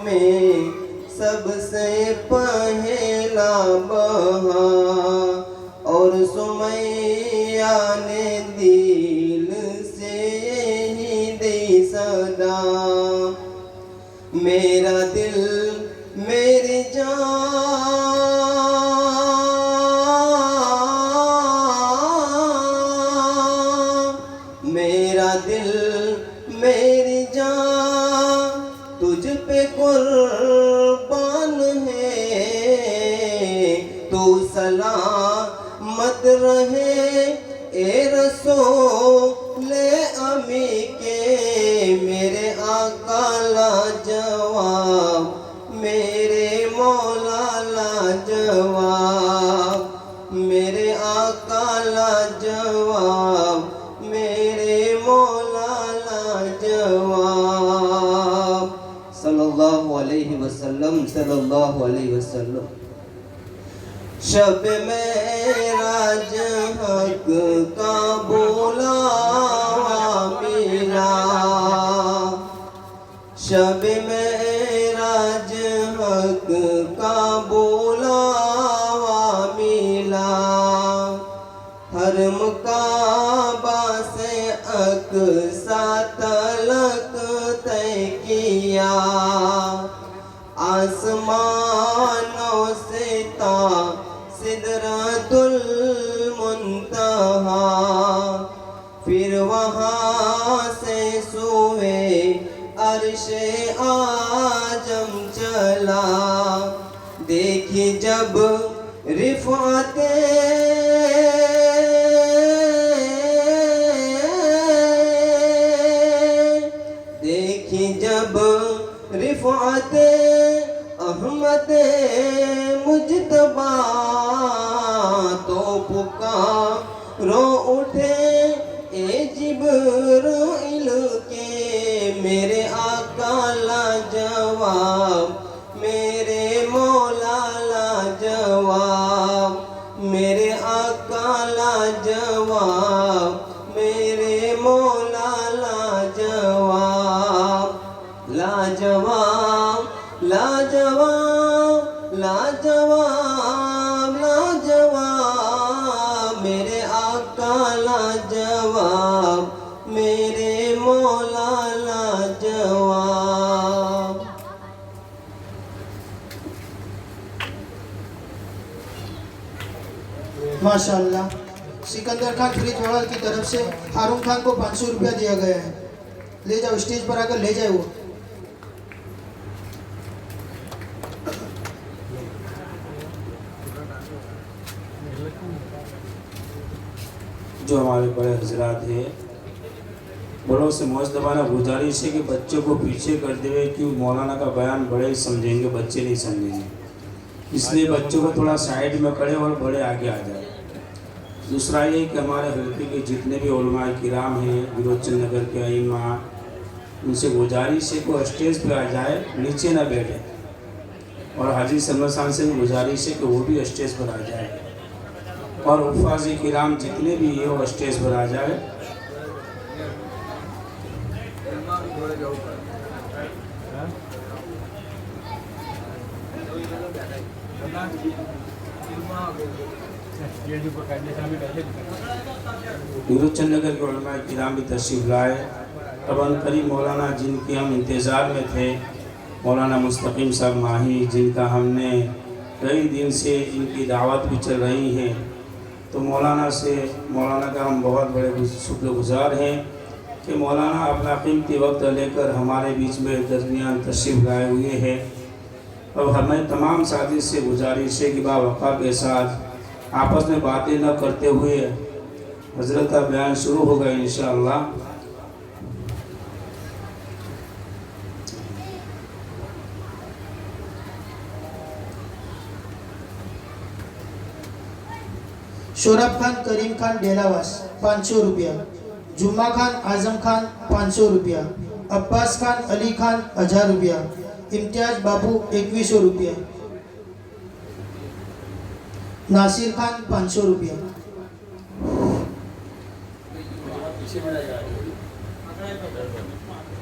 میں سب سے پہلا بہا، اور سمیہ نے دل سے یہی دی صدا، میرا دل میری جان، میرا دل میری جان تجھ پہ قربان ہے، تو سلامت رہے اے رسول امی کے، میرے آقا لاجواب، میرے مولا لاجواب، میرے آقا لاجواب، میرے مولا لاجواب، صلی اللہ علیہ وسلم، صلی اللہ علیہ وسلم۔ شب معراج حق کا بلاوا ملا، شب معراج حق کا بلاوا ملا، حرم کعبہ سے اقصی تلک طے کیا، آسمانوں سے تا سدرۃ المنتہا، پھر وہاں سے سوئے عرش اعظم چلا، دیکھی جب رفعتیں دیکھی جب رفعتیں احمد مجتبیٰ، تو پکارو اٹھے اے جبرائیل کے، میرے آقا لاجواب، میرے مولا لاجواب، میرے آقا لاجواب، میرے مولا لاجواب، لاجواب لاجواب لاجواب لاجواب، میرے آقا لاجواب، میرے مولا لاجواب۔ ماشاءاللہ۔ سکندر خان فرید وڑال کی طرف سے ہارون خان کو 500 روپیہ دیا گیا ہے، لے جاؤ، اسٹیج پر آ کر لے جائے وہ۔ جو ہمارے بڑے حضرات ہیں، بڑوں سے معذبانہ گزارش ہے کہ بچوں کو پیچھے کرتے ہوئے کیوں مولانا کا بیان بڑے سمجھیں گے، بچے نہیں سمجھیں گے، اس لیے بچوں کو تھوڑا سائیڈ میں کریں اور بڑے آگے آ جائیں۔ دوسرا یہ کہ ہمارے حلقے کے جتنے بھی علماء کرام ہیں، ویروچند نگر کے ائمہ، ان سے گزارش ہے کہ وہ اسٹیج پہ آ جائے، نیچے نہ بیٹھے، اور حاجی سلمان صاحب سے بھی گزارش ہے کہ وہ بھی اسٹیج پر آ جائے، اور حفاظ کرام جتنے بھی ہیں وہ اسٹیج پر آ جائے۔ ویروچند نگر کے علماء کرام بھی تشریف لائے۔ اب ان قریب مولانا جن کے ہم انتظار میں تھے، مولانا مستقیم صاحب ماہی، جن کا ہم نے کئی دن سے ان کی دعوت بھی چل رہی ہے، تو مولانا کا ہم بہت بڑے شکر گزار ہیں کہ مولانا اپنا قیمتی وقت لے کر ہمارے بیچ میں درمیان تشریف لائے ہوئے ہیں۔ اب ہمیں تمام ساتھی سے گزارش ہے کہ باوقار کے ساتھ آپس میں باتیں نہ کرتے ہوئے حضرت کا بیان شروع ہوگا انشاءاللہ۔ شوراب خان کریم خان ڈیلاواس 500 روپیہ، جمعہ خان اعظم خان 500 روپیہ، عباس خان علی خان 1000 روپیہ، امتیاز بابو 2100 روپیہ، ناصر خان 500 روپیہ۔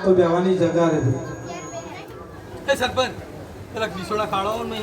તો બેવાની જગા રહે। એ સરપંચ પેલા કિશોડા ખાડો નહીં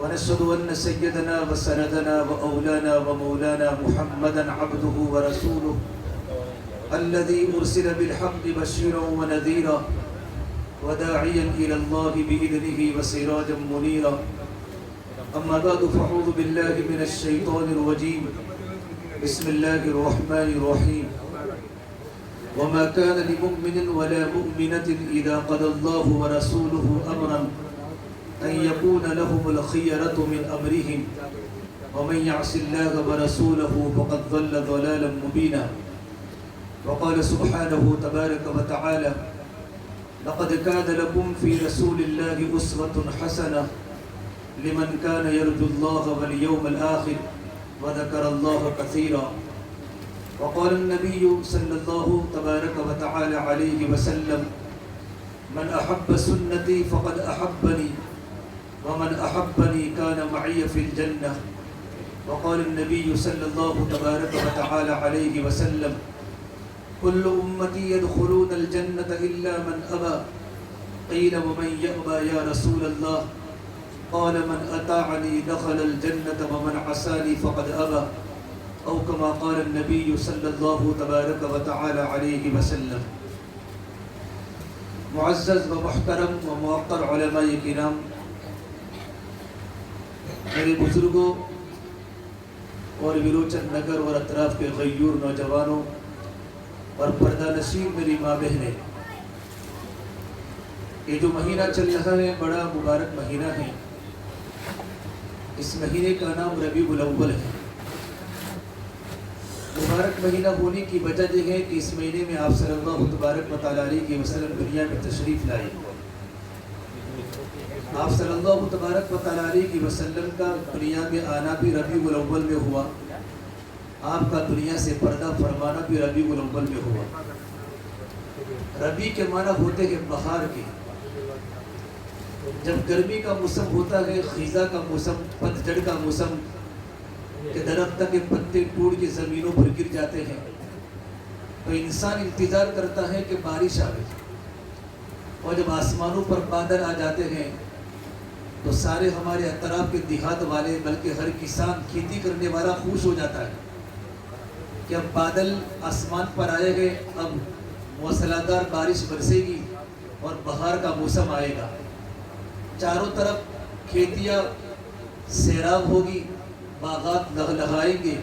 ونشهد أن سيدنا وسندنا وأولانا ومولانا محمدا عبده ورسوله الذي أرسل بالحق بشيرا ونذيرا وداعيا إلى الله بإذنه وسراجا منيرا. أما بعد فأعوذ بالله من الشيطان الرجيم. بسم الله الرحمن الرحيم. وما كان لمؤمن ولا مؤمنة إذا قضى الله ورسوله أمرا أن يكون لهم الخيرة من أمرهم ومن يعص الله ورسوله فقد ضل ضلالا مبينا. وقال سبحانه تبارك وتعالى لقد كان لكم في رسول الله أسوة حسنة لمن كان يرجو الله واليوم الآخر وذكر الله كثيرا. وقال النبي صلى الله تبارك وتعالى عليه وسلم من أحب سنتي فقد أحبني ومن أحبني كان معي في الجنة. وقال النبي صلى الله تبارك وتعالى عليه وسلم كل أمتي يدخلون الجنة إلا من أبى. قيل ومن يأبى يا رسول الله؟ قال من أطاعني دخل الجنة ومن عصاني فقد أبى. او کما قال النبی صلی اللہ تبارک و تعالی علیہ وسلم۔ معزز و محترم و موقر علماء کرام، میرے بزرگوں اور ویروچن نگر اور اطراف کے غیور نوجوانوں اور پردہ نشین میری ماں بہنیں، یہ جو مہینہ چل رہا ہے بڑا مبارک مہینہ ہے۔ اس مہینے کا نام ربیع الاول ہے۔ مبارک مہینہ ہونے کی وجہ یہ ہے کہ اس مہینے میں آپ صلی اللہ تبارک و تعالیٰ علیہ وسلم دنیا میں تشریف لائے۔ آپ صلی اللہ تبارک و تعالیٰ علیہ وسلم کا دنیا میں آنا بھی ربیع الاول میں ہوا، آپ کا دنیا سے پردہ فرمانا بھی ربیع الاول میں ہوا۔ ربیع کے معنی ہوتے ہیں بہار کے۔ جب گرمی کا موسم ہوتا ہے، خزاں کا موسم، پتجھڑ کا موسم، کہ درخت کے پتے ٹوٹ کے زمینوں پر گر جاتے ہیں، تو انسان انتظار کرتا ہے کہ بارش آئے، اور جب آسمانوں پر بادل آ جاتے ہیں تو سارے ہمارے اطراف کے دیہات والے بلکہ ہر کسان کھیتی کرنے والا خوش ہو جاتا ہے کہ اب بادل آسمان پر آئے گئے، اب موسلادھار بارش برسے گی اور بہار کا موسم آئے گا، چاروں طرف کھیتیاں سیراب ہوگی، باغات لہلہائیں گے۔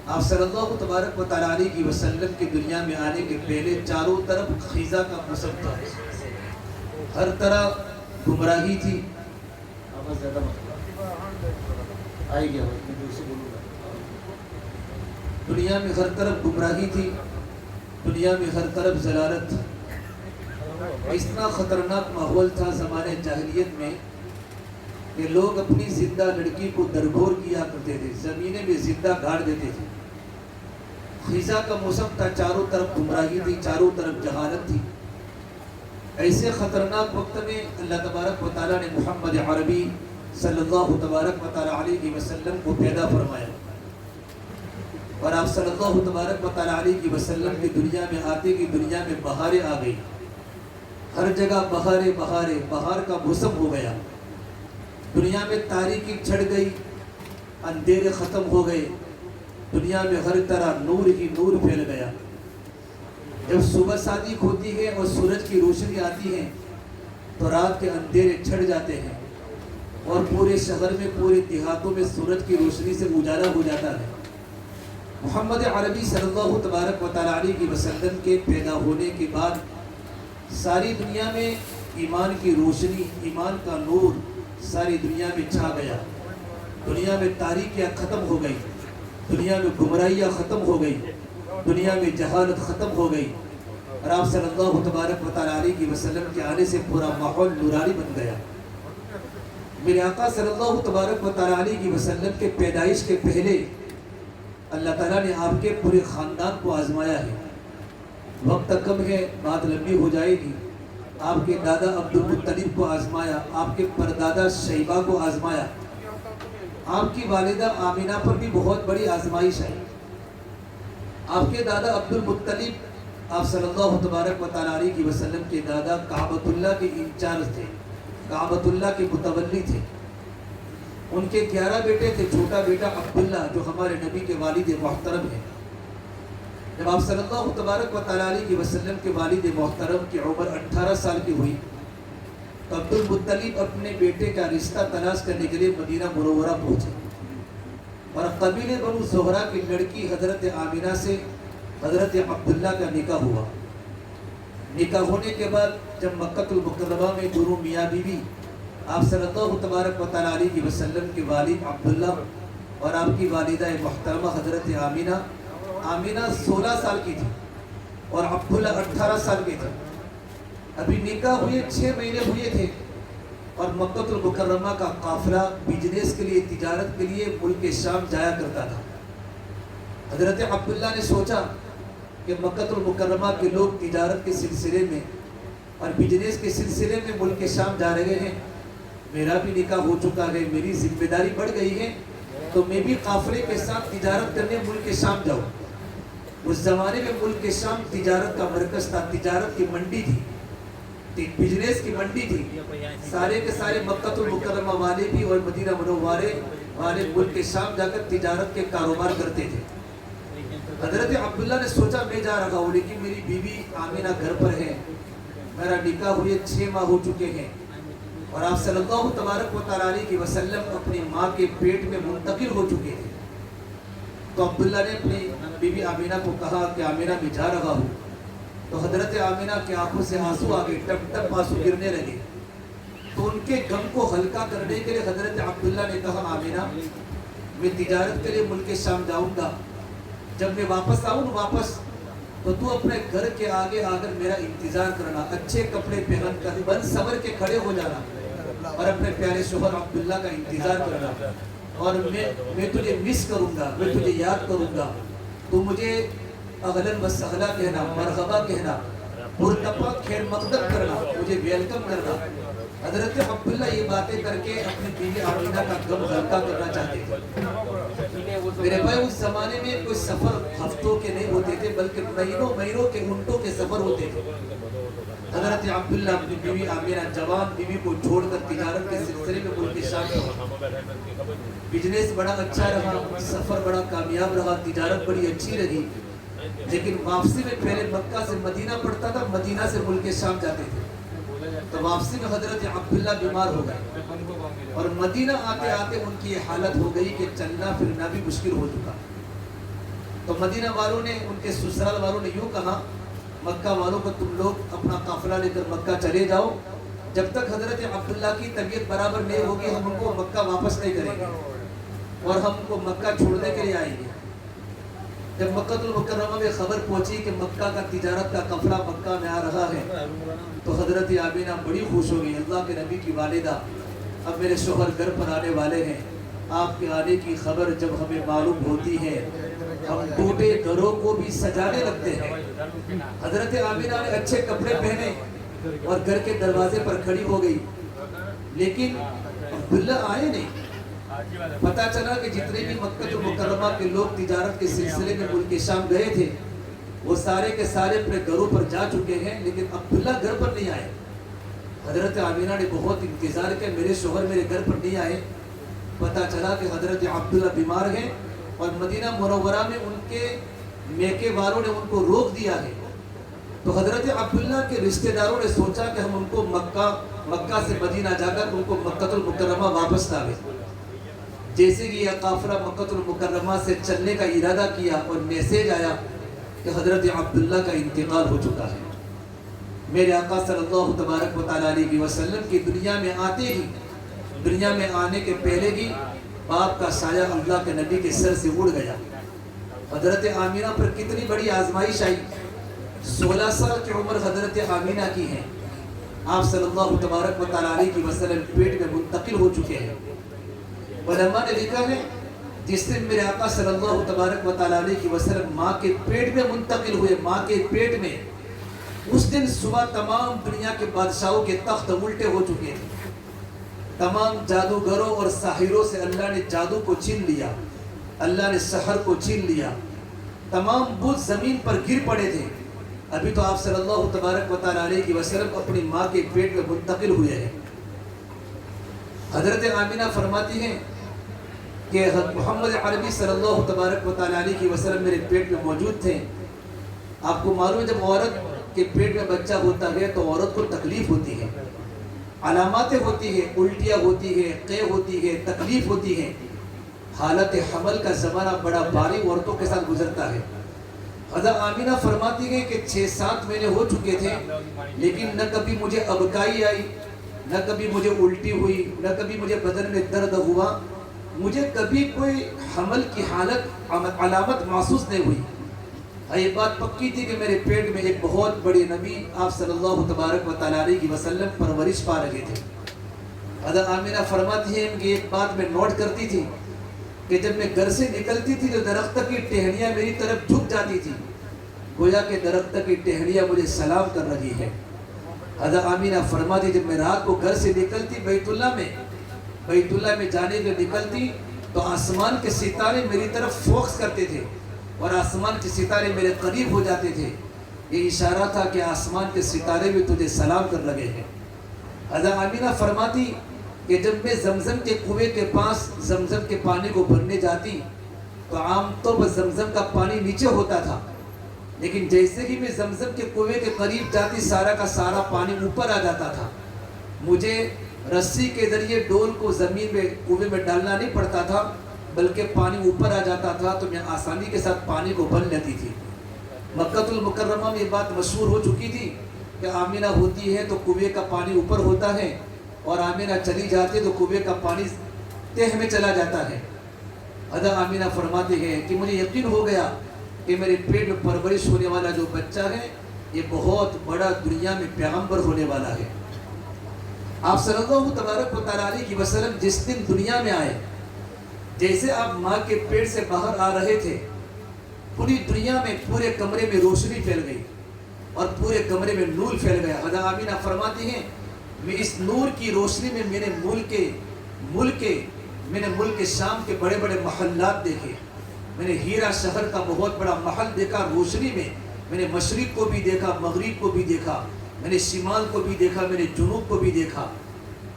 آپ صلی اللہ تبارک و تعالیٰ علیہ وسلم کی دنیا میں آنے کے پہلے چاروں طرف خزاں کا موسم تھا، ہر طرح گمراہی تھی۔ آواز زیادہ آئے گیا، دنیا میں ہر طرف گمراہی تھی، دنیا میں ہر طرف ضلالت تھی۔ اتنا خطرناک ماحول تھا زمانے جاہلیت میں کہ لوگ اپنی زندہ لڑکی کو درگور کیا کرتے تھے، زمینے میں زندہ گاڑ دیتے تھے۔ خزاں کا موسم تھا، چاروں طرف گمراہی تھی، چاروں طرف جہالت تھی۔ ایسے خطرناک وقت میں اللہ تبارک و تعالیٰ نے محمد عربی صلی اللہ تبارک و تعالیٰ علیہ وسلم کو پیدا فرمایا، اور آپ صلی اللہ تبارک و تعالیٰ علیہ وسلم کی دنیا میں آتے کی دنیا میں بہاریں آ گئی، ہر جگہ بہاریں بہاریں، بہار کا موسم ہو گیا، دنیا میں تاریکی چھڑ گئی، اندھیرے ختم ہو گئے، دنیا میں ہر طرح نور ہی نور پھیل گیا۔ جب صبح صادق ہوتی ہے اور سورج کی روشنی آتی ہے تو رات کے اندھیرے چھڑ جاتے ہیں، اور پورے شہر میں، پورے دیہاتوں میں سورج کی روشنی سے اجالا ہو جاتا ہے۔ محمد عربی صلی اللہ تبارک و تعالیٰ علیہ وسلم کے پیدا ہونے کے بعد ساری دنیا میں ایمان کی روشنی، ایمان کا نور ساری دنیا میں چھا گیا، دنیا میں تاریکیاں ختم ہو گئی، دنیا میں گمراہیاں ختم ہو گئی، دنیا میں جہالت ختم ہو گئی، اور آپ صلی اللہ تبارک و تعالیٰ علیہ وسلم کے آنے سے پورا ماحول نورانی بن گیا۔ میرے آقا صلی اللہ تبارک و تعالیٰ علیہ وسلم کے پیدائش کے پہلے اللہ تعالیٰ نے آپ کے پورے خاندان کو آزمایا ہے۔ وقت کم ہے، بات لمبی ہو جائے گی۔ آپ کے دادا عبد المطلب کو آزمایا، آپ کے پردادا شیبہ کو آزمایا، آپ کی والدہ آمینہ پر بھی بہت بڑی آزمائش ہے۔ آپ کے دادا عبد المطلب آپ صلی اللہ تبارک و تعالیٰ علیہ وسلم کے دادا کعبۃ اللہ کے انچارج تھے، کعبۃ اللہ کے متولی تھے۔ ان کے 11 بیٹے تھے، چھوٹا بیٹا عبداللہ جو ہمارے نبی کے والد محترم ہیں۔ جب آپ صلی اللہ تبارک و تعالیٰ علیہ وسلم کے والد محترم کی عمر 18 سال کی ہوئی تو عبد المطلب اپنے بیٹے کا رشتہ تلاش کرنے کے لیے مدینہ منورہ پہنچے، اور قبیلے بنو زہرہ کی لڑکی حضرت آمینہ سے حضرت عبداللہ کا نکاح ہوا۔ نکاح ہونے کے بعد جب مکہ المکرمہ میں دونوں میاں بیوی آپ صلی اللہ تبارک و تعالیٰ علیہ وسلم کے والد عبداللہ اور آپ کی والدہ محترمہ حضرت آمینہ 16 سال کی تھی اور عبداللہ 18 سال کے تھے۔ ابھی نکاح ہوئے 6 مہینے ہوئے تھے، اور مکہ المکرمہ کا قافلہ بزنس کے لیے، تجارت کے لیے ملک شام جایا کرتا تھا۔ حضرت عبداللہ نے سوچا کہ مکہ المکرمہ کے لوگ تجارت کے سلسلے میں اور بزنس کے سلسلے میں ملک شام جا رہے ہیں، میرا بھی نکاح ہو چکا ہے، میری ذمہ داری بڑھ گئی ہے، تو میں بھی قافلے کے ساتھ تجارت کرنے ملک شام جاؤں۔ اس زمانے میں ملک شام تجارت کا مرکز تھا، تجارت کی منڈی تھی، بزنس کی منڈی تھی۔ سارے کے سارے مکہ المکرمہ والے بھی اور مدینہ منورے والے ملک شام جا کر تجارت کے کاروبار کرتے تھے. حضرت عبداللہ نے سوچا میں جا رہا ہوں لیکن میری بیوی آمینہ گھر پر ہے, میرا نکاح ہوئے 6 ماہ ہو چکے ہیں, اور آپ صلی اللہ تبارک و تعالیٰ علیہ وسلم اپنی ماں کے پیٹ میں منتقل ہو چکے تھے. تو عبداللہ نے اپنی بیوی آمینہ کو کہا کہ آمینہ میں جا رہا ہوں. تو حضرت آمینہ کی آنکھوں سے آنسو آ گئے, ٹپ ٹپ آنسو گرنے لگے. تو ان کے غم کو ہلکا کرنے کے لیے حضرت عبداللہ نے کہا آمینہ میں تجارت کے لیے ملک شام جاؤں گا, جب میں واپس آؤں واپس تو تو اپنے گھر کے آگے آ کر میرا انتظار کرنا, اچھے کپڑے پہن کر بن سور کے کھڑے ہو جانا اور اپنے پیارے شوہر عبداللہ کا انتظار کرنا, اور میں تجھے مس کروں گا, میں تجھے یاد کروں گا, تو مجھے اہلاً و سہلا کہنا, مرحبا کہنا, مرتبہ خیر مقدم کرنا, مجھے ویلکم کرنا. حضرت عبداللہ یہ باتیں کر کے اپنی بیوی آمینہ کا غم ہلکا کرنا چاہتے تھے. میرے بھائی اس زمانے میں کوئی سفر ہفتوں کے نہیں ہوتے تھے بلکہ مہینوں کے اونٹوں کے سفر ہوتے تھے. حضرت عبداللہ اپنی بیوی آمینہ جوان بیوی کو چھوڑ کر تجارت کے سلسلے میں ملک شام گئے. بزنس بڑا اچھا رہا, سفر بڑا کامیاب رہا, تجارت بڑی اچھی رہی, لیکن واپسی میں پہلے مکہ سے مدینہ پڑتا تھا, مدینہ سے ملک شام جاتے تھے. تو واپسی میں حضرت عبداللہ بیمار ہو گئے اور مدینہ آتے آتے ان کی یہ حالت ہو گئی کہ چلنا پھرنا بھی مشکل ہو چکا. تو مدینہ والوں نے, ان کے سسرال والوں نے یوں کہا مکہ والوں کو تم لوگ اپنا قافلہ لے کر مکہ چلے جاؤ, جب تک حضرت عبداللہ کی طبیعت برابر نہیں ہوگی ہم ان کو مکہ واپس نہیں کریں گے اور ہم کو مکہ چھوڑنے کے لیے آئیں گے. جب مکہ المکرمہ میں خبر پہنچی کہ مکہ کا تجارت کا قافلہ مکہ میں آ رہا ہے تو حضرت آمینہ بڑی خوش ہو گئی. اللہ کے نبی کی والدہ, اب میرے شوہر گھر پر آنے والے ہیں, آپ کے آنے کی خبر جب ہمیں معلوم ہوتی ہے ہم ٹوٹے گھروں کو بھی سجانے لگتے ہیں. حضرت آمینہ نے اچھے کپڑے پہنے اور گھر کے دروازے پر کھڑی ہو گئی, لیکن عبداللہ آئے نہیں. پتہ چلا کہ جتنے بھی مکہ المکرمہ کے لوگ تجارت کے سلسلے میں ملک شام گئے تھے وہ سارے کے سارے اپنے گھروں پر جا چکے ہیں, لیکن عبداللہ گھر پر نہیں آئے. حضرت آمینہ نے بہت انتظار کیا, میرے شوہر میرے گھر پر نہیں آئے. پتہ چلا کہ حضرت عبداللہ بیمار ہیں اور مدینہ منورہ میں ان کے میکے والوں نے ان کو روک دیا ہے. تو حضرت عبداللہ کے رشتہ داروں نے سوچا کہ ہم ان کو مکہ سے مدینہ جا کر ان کو مکہ المکرمہ واپس لاویں. جیسے کہ یہ قافلہ مکہ المکرمہ سے چلنے کا ارادہ کیا اور میسیج آیا کہ حضرت عبداللہ کا انتقال ہو چکا ہے. میرے آقا صلی اللہ تبارک و تعالیٰ علیہ وسلم کی دنیا میں آتے ہی, دنیا میں آنے کے پہلے ہی باپ کا سایہ اللہ کے نبی کے سر سے اڑ گیا. حضرت آمینہ پر کتنی بڑی آزمائش آئی. 16 سال کی عمر حضرت آمینہ کی ہے, آپ صلی اللہ تبارک و تعالیٰ علیہ وسلم پیٹ میں منتقل ہو چکے ہیں. علماء نے لکھا ہے جس دن میرے آقا صلی اللہ تبارک و تعالیٰ علیہ وسلم ماں کے پیٹ میں منتقل ہوئے, ماں کے پیٹ میں, اس دن صبح تمام دنیا کے بادشاہوں کے تخت الٹے ہو چکے تھے. تمام جادوگروں اور ساحروں سے اللہ نے جادو کو چھین لیا, اللہ نے سحر کو چھین لیا. تمام بت زمین پر گر پڑے تھے. ابھی تو آپ صلی اللہ تبارک و تعالیٰ علیہ وسلم اپنی ماں کے پیٹ میں منتقل ہوئے ہیں. حضرت آمینہ فرماتی ہیں کہ محمد عربی صلی اللہ تبارک و تعالیٰ علیہ وسلم میرے پیٹ میں موجود تھے. آپ کو معلوم ہے جب عورت کے پیٹ میں بچہ ہوتا ہے تو عورت کو تکلیف ہوتی ہے, علاماتیں ہوتی ہیں, الٹیاں ہوتی ہیں, قے ہوتی ہے, تکلیف ہوتی ہے. حالت حمل کا زمانہ بڑا بھاری عورتوں کے ساتھ گزرتا ہے. حضرت آمینہ فرماتی ہے کہ 6-7 مہینے ہو چکے تھے لیکن نہ کبھی مجھے ابکائی آئی, نہ کبھی مجھے الٹی ہوئی, نہ کبھی مجھے بدن میں درد ہوا, مجھے کبھی کوئی حمل کی حالت علامت محسوس نہیں ہوئی. یہ بات پکی تھی کہ میرے پیٹ میں ایک بہت بڑی نبی آپ صلی اللہ تبارک و تعالیٰ علیہ وسلم پرورش پا رہے تھے. حضرت آمینہ فرماتی ہیں کہ ایک بات میں نوٹ کرتی تھی کہ جب میں گھر سے نکلتی تھی تو درخت کی ٹہنیاں میری طرف جھک جاتی تھی, گویا کہ درخت کی ٹہنیاں مجھے سلام کر رہی ہے. حضرت آمینہ فرماتی جب میں رات کو گھر سے نکلتی بیت اللہ میں جانے کے نکلتی تو آسمان کے ستارے میری طرف فوکس کرتے تھے اور آسمان کے ستارے میرے قریب ہو جاتے تھے. یہ اشارہ تھا کہ آسمان کے ستارے بھی تجھے سلام کر لگے ہیں. حضرت آمینہ فرماتی کہ جب میں زمزم کے کنویں کے پاس زمزم کے پانی کو بھرنے جاتی تو عام طور پر زمزم کا پانی نیچے ہوتا تھا، لیکن جیسے ہی میں زمزم کے کنویں کے قریب جاتی سارا کا سارا پانی اوپر آ جاتا تھا. مجھے رسی کے ذریعے ڈول کو زمین میں کنویں میں ڈالنا نہیں پڑتا تھا، بلکہ پانی اوپر آ جاتا تھا تو میں آسانی کے ساتھ پانی کو بھر لیتی تھی. مکہ المکرمہ میں یہ بات مشہور ہو چکی تھی کہ آمینہ ہوتی ہے تو کنویں کا پانی اوپر ہوتا ہے، اور آمینہ چلی جاتی ہے تو کنویں کا پانی تہ میں چلا جاتا ہے. حضرت آمینہ فرماتے ہیں کہ مجھے یقین ہو گیا کہ میرے پیٹ میں پرورش ہونے والا جو بچہ ہے یہ بہت بڑا دنیا میں پیغمبر ہونے والا ہے. آپ صلی اللہ تبارک و تعالیٰ علیہ وسلم جس دن دنیا میں آئے، جیسے آپ ماں کے پیٹ سے باہر آ رہے تھے، پوری دنیا میں پورے کمرے میں روشنی پھیل گئی اور پورے کمرے میں نور پھیل گیا. حضرت آمینہ فرماتی ہیں میں اس نور کی روشنی میں میں نے ملک شام کے بڑے بڑے محلات دیکھے. میں نے ہیرا شہر کا بہت بڑا محل دیکھا روشنی میں. میں نے مشرق کو بھی دیکھا، مغرب کو بھی دیکھا، میں نے شمال کو بھی دیکھا، میں نے جنوب کو بھی دیکھا.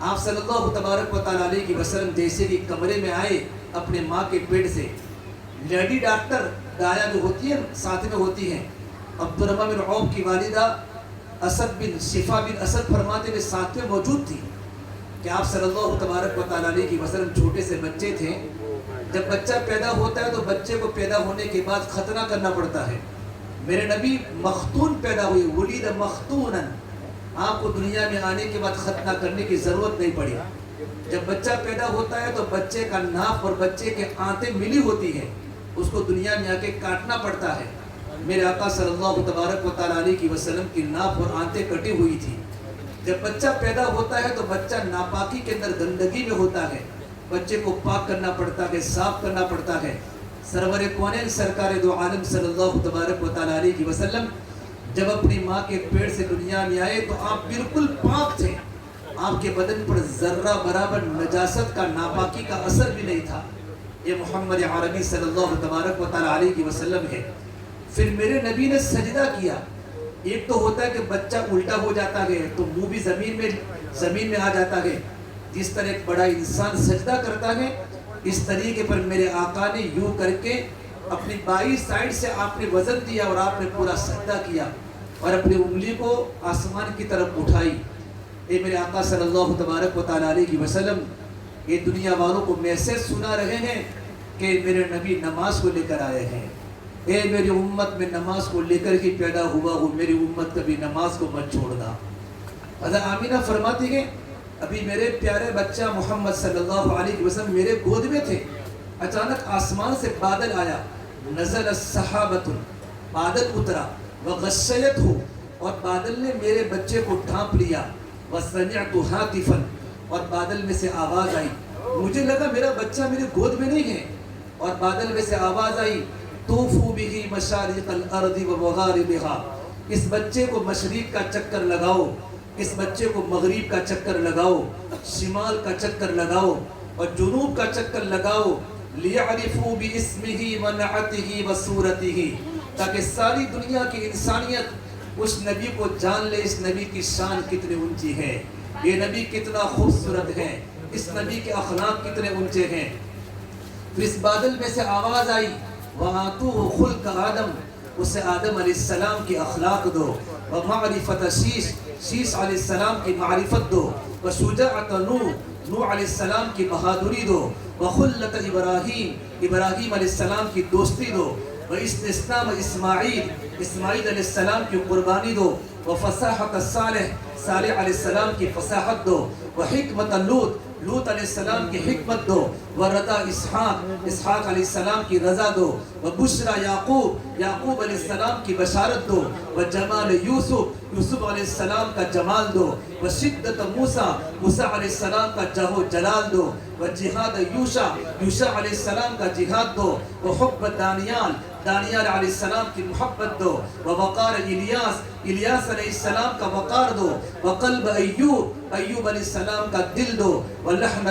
آپ صلی اللہ تبارک و تعالیٰ علیہ وسلم جیسے کہ کمرے میں آئے اپنے ماں کے پیٹ سے، لیڈی ڈاکٹر دایا جو ہوتی ہے ساتھ میں ہوتی ہیں، عبدالرحمن بن عوف کی والدہ اسد بن شفا بن اسد فرماتے ہوئے ساتھ میں موجود تھی کہ آپ صلی اللہ تبارک و تعالیٰ علیہ وسلم چھوٹے سے بچے تھے. جب بچہ پیدا ہوتا ہے تو بچے کو پیدا ہونے کے بعد ختنہ کرنا پڑتا ہے. میرے نبی مختون پیدا ہوئے، ولید مختونا، آپ کو دنیا میں آنے کے بعد ختنہ کرنے کی ضرورت نہیں پڑی. جب بچہ پیدا ہوتا ہے تو بچے کا ناف اور بچے کے آنتیں ملی ہوتی ہیں، اس کو دنیا میں آ کے کاٹنا پڑتا ہے. میرے آقا صلی اللہ تبارک و تعالیٰ علیہ وسلم کی ناف اور آنتیں کٹی ہوئی تھی. جب بچہ پیدا ہوتا ہے تو بچہ ناپاکی کے اندر گندگی میں ہوتا ہے، بچے کو پاک کرنا پڑتا ہے، صاف کرنا پڑتا ہے. سرور کونین سرکار دو عالم صلی اللہ تبارک و تعالیٰ علیہ وسلم جب اپنی ماں کے پیٹ سے دنیا میں آئے تو آپ بالکل پاک تھے. آپ کے بدن پر ذرہ برابر نجاست کا، ناپاکی کا اثر بھی نہیں تھا. یہ محمد عربی صلی اللہ تبارک و تعالیٰ علیہ وسلم ہے. پھر میرے نبی نے سجدہ کیا. ایک تو ہوتا ہے کہ بچہ الٹا ہو جاتا ہے تو منہ بھی زمین میں آ جاتا ہے. جس طرح ایک بڑا انسان سجدہ کرتا ہے اس طریقے پر میرے آقا نے یوں کر کے اپنی بائیں سائڈ سے آپ نے وزن دیا اور آپ نے پورا سجدہ کیا اور اپنی انگلی کو آسمان کی طرف اٹھائی. اے میرے آقا صلی اللہ تبارک و تعالیٰ علیہ وسلم، یہ دنیا والوں کو میسج سنا رہے ہیں کہ میرے نبی نماز کو لے کر آئے ہیں. اے میری امت میں نماز کو لے کر ہی پیدا ہوا ہوں، میری امت کبھی نماز کو مت چھوڑنا. حضرت آمینہ فرماتی ہے ابھی میرے پیارے بچہ محمد صلی اللہ علیہ وسلم میرے گود میں تھے، اچانک آسمان سے بادل آیا. نزل السحابۃ، بادل اترا، وغشیت ہو، اور بادل نے میرے بچے کو ڈھانپ لیا. وسمعت ہاتفا، اور بادل میں سے آواز آئی. مجھے لگا میرا بچہ میرے گود میں نہیں ہے، اور بادل میں سے آواز آئی طوفوا به مشارق الارض ومغاربها، اس بچے کو مشرق کا چکر لگاؤ، اس بچے کو مغرب کا چکر لگاؤ، شمال کا چکر لگاؤ اور جنوب کا چکر لگاؤ. لیعرفوا باسمه ونعته وصورته، تاکہ ساری دنیا کی انسانیت اس نبی کو جان لے. اس نبی کی شان کتنی اونچی ہے، یہ نبی کتنا خوبصورت ہے، اس نبی کے اخلاق کتنے اونچے ہیں. تو اس بادل میں سے آواز آئی وَآتُوهُ خُلْقَ آدم، اسے آدم علیہ السلام کی اخلاق دو. وَمَعْرِفَةَ شیش علیہ السلام کی معرفت دو. وَشُجَاعَةَ نوح علیہ السلام کی بہادری دو. وَخُلَّةَ ابراہیم علیہ السلام کی دوستی دو. وَإِسْتِسْلَامَ اسماعیل علیہ السلام کی قربانی دو. وَفَصَاحَةَ صالح علیہ السلام کی فصاحت دو. وَحِکْمَةَ لوط علیہ السلام کی حکمت دو. ورضا اسحاق علیہ السلام کی رضا دو. وبشرى یعقوب علیہ السلام کی بشارت دو. وجمال یوسف علیہ السلام کا جمال دو. وشدت موسیٰ علیہ السلام کا جاہ و جلال دو. وجہاد یوشع علیہ السلام کا جہاد دو. وحب دانیال علیہ السلام کی محبت دو. ووقار الیاس علیہ السلام کا وقار دو. وقلب ایوب علیہ السلام کا دل دو. ولحن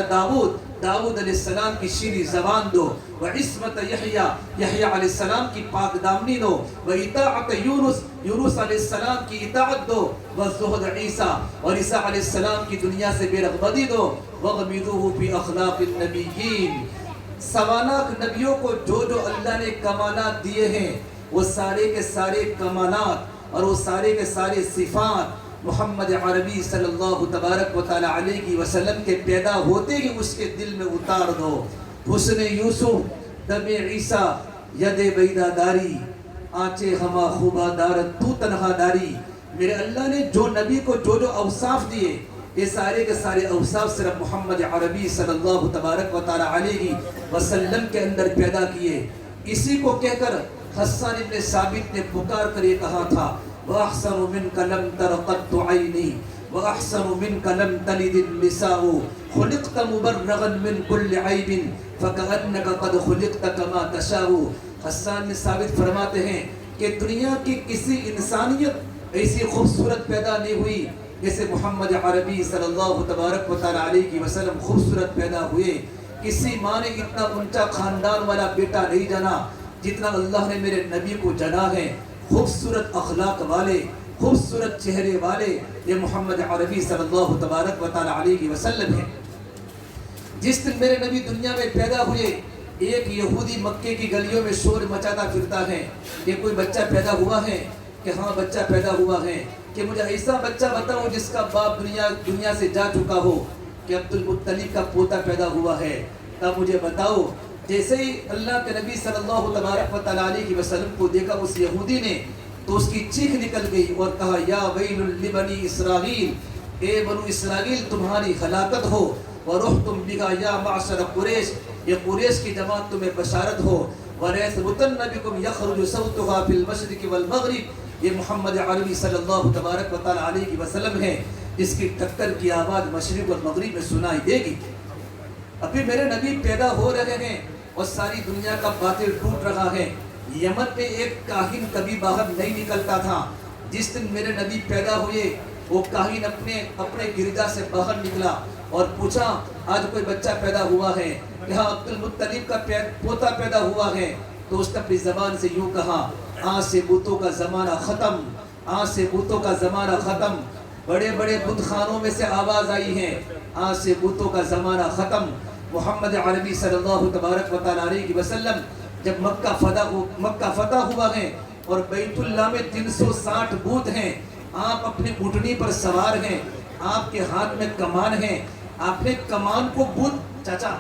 داؤد علیہ السلام کی شیریں زبان دو، وعصمت یحییٰ یحییٰ علیہ السلام کی پاک دامنی دو، واطاعت یونس یونس علیہ السلام کی اطاعت دو، والزہد عیسیٰ اور عیسیٰ علیہ السلام کی دنیا سے بے رغبتی دو، وغمدوہ فی اخلاق النبیین، سوانح نبیوں کو جو جو اللہ نے کمالات دیے ہیں وہ سارے کے سارے کمالات اور وہ سارے کے سارے صفات محمد عربی صلی اللہ تبارک و تعالی علیہ وسلم کے پیدا ہوتے ہی اس کے دل میں اتار دو۔ حسن یوسف دم عیسیٰ ید بیدہ داری آنچے ہما خوبہ دارت تو تنہا داری، میرے اللہ نے جو نبی کو جو جو اوصاف دیے یہ سارے کے سارے اوصاف صرف محمد عربی صلی اللہ تبارک و تعالی علیہ وسلم کے اندر پیدا کیے۔ اسی کو کہہ کر حسان ابن ثابت نے پکار کر یہ کہا تھا وَأَحْسَنُ مِنْكَ لَمْ تَرَ قَطُّ عَيْنِي وَأَحْسَنُ مِنْكَ لَمْ تَلِدِ النِّسَاءُ خُلِقْتَ مُبَرَّغًا مِنْ كُلِّ عَيْبٍ فَكَأَنَّكَ قَدْ خُلِقْتَ كَمَا تَشَاءُ۔ حسان نے ثابت فرماتے ہیں کہ دنیا کی کسی انسانیت ایسی خوبصورت پیدا نہیں ہوئی جیسے محمد عربی صلی اللہ تبارک و تعالی علیہ وسلم خوبصورت پیدا ہوئے۔ کسی ماں نے اتنا اونچا خاندان والا بیٹا نہیں جانا جتنا اللہ نے میرے نبی کو جنا ہے۔ خوبصورت اخلاق والے، خوبصورت چہرے والے یہ محمد عربی صلی اللہ تبارک و تعالی علیہ وسلم ہیں۔ جس دن میرے نبی دنیا میں پیدا ہوئے ایک یہودی مکے کی گلیوں میں شور مچاتا پھرتا ہے کہ کوئی بچہ پیدا ہوا ہے، کہ ہاں بچہ پیدا ہوا ہے، کہ مجھے ایسا بچہ بتاؤ جس کا باپ دنیا سے جا چکا ہو، کہ عبد المطلب کا پوتا پیدا ہوا ہے، تب مجھے بتاؤ۔ جیسے ہی اللہ کے نبی صلی اللہ تبارک و تعالی علیہ وسلم کو دیکھا اس یہودی نے تو اس کی چیخ نکل گئی اور کہا یا ویل لبنی اسرائیل، اے بنو اسرائیل تمہاری ہلاکت ہو، ورحتم بها یا معشر قریش، یہ قریش کی جماعت تمہیں بشارت ہو، وَلَيَثْبُتَنَّ بِكُمْ يَخْرُجُ صَوْتُهَا فِي الْمَشْرِقِ وَالْمَغْرِبِ۔ یہ محمد عربی صلی اللہ تبارک و تعالی علیہ وسلم ہے جس کی ٹکر کی آواز مشرق اور مغرب میں سنائی دے گی۔ ابھی میرے نبی پیدا ہو رہے ہیں اور ساری دنیا کا باطل ٹوٹ رہا ہے۔ یمن میں ایک کاہن کبھی باہر نہیں نکلتا تھا۔ جس دن میرے نبی پیدا ہوئے وہ کاہن اپنے گرجا سے باہر نکلا اور پوچھا آج کوئی بچہ پیدا ہوا ہے، یہاں عبد المطلب کا پوتا پیدا ہوا ہے، تو اس نے اپنی زبان سے یوں کہا آج سے بتوں کا زمانہ ختم، آج سے بتوں کا زمانہ ختم۔ بڑے بڑے بت خانوں میں سے آواز آئی ہے آج سے بتوں کا زمانہ ختم۔ محمد عربی صلی اللہ تبارک و تعالی علیہ وسلم جب مکہ فتح ہوا ہے اور بیت اللہ میں 360 بت ہیں، آپ اپنے اونٹنی پر سوار ہیں، آپ کے ہاتھ میں کمان ہے، آپ نے کمان کو بت چاچا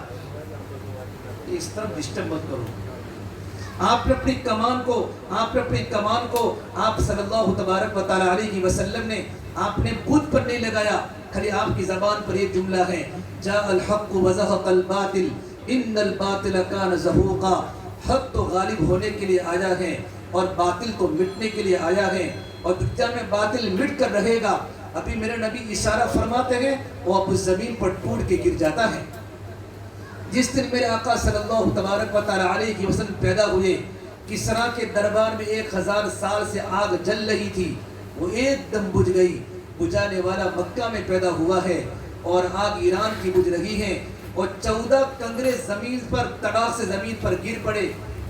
اس طرح ڈسٹرب مت کرو، آپ نے اپنی کمان کو آپ صلی اللہ تبارک و تعالی علیہ وسلم نے آپ نے بت پر نہیں لگایا، کھلی آپ کی زبان پر ایک جملہ ہے جاء الحق وزهق الباطل ان الباطل كان زهوقا۔ حق تو غالب ہونے کے لیے آیا ہے اور باطل تو مٹنے کے لیے آیا ہے، اور دنیا میں باطل مٹ کر رہے گا۔ ابھی میرے نبی اشارہ فرماتے ہیں وہ اب زمین پر ٹوٹ کے گر جاتا ہے۔ جس دن میرے آقا صلی اللہ تبارک و تعالی علیہ وسلم پیدا ہوئے کسریٰ کے دربار میں 1000 سال سے آگ جل رہی تھی، وہ ایک دم بجھ گئی۔ بجھانے والا مکہ میں پیدا ہوا ہے اور آگ ایران کی بجھ رہی ہے، اور 14 کنگرے زمین پر تڑاک سے زمین پر گر پڑے۔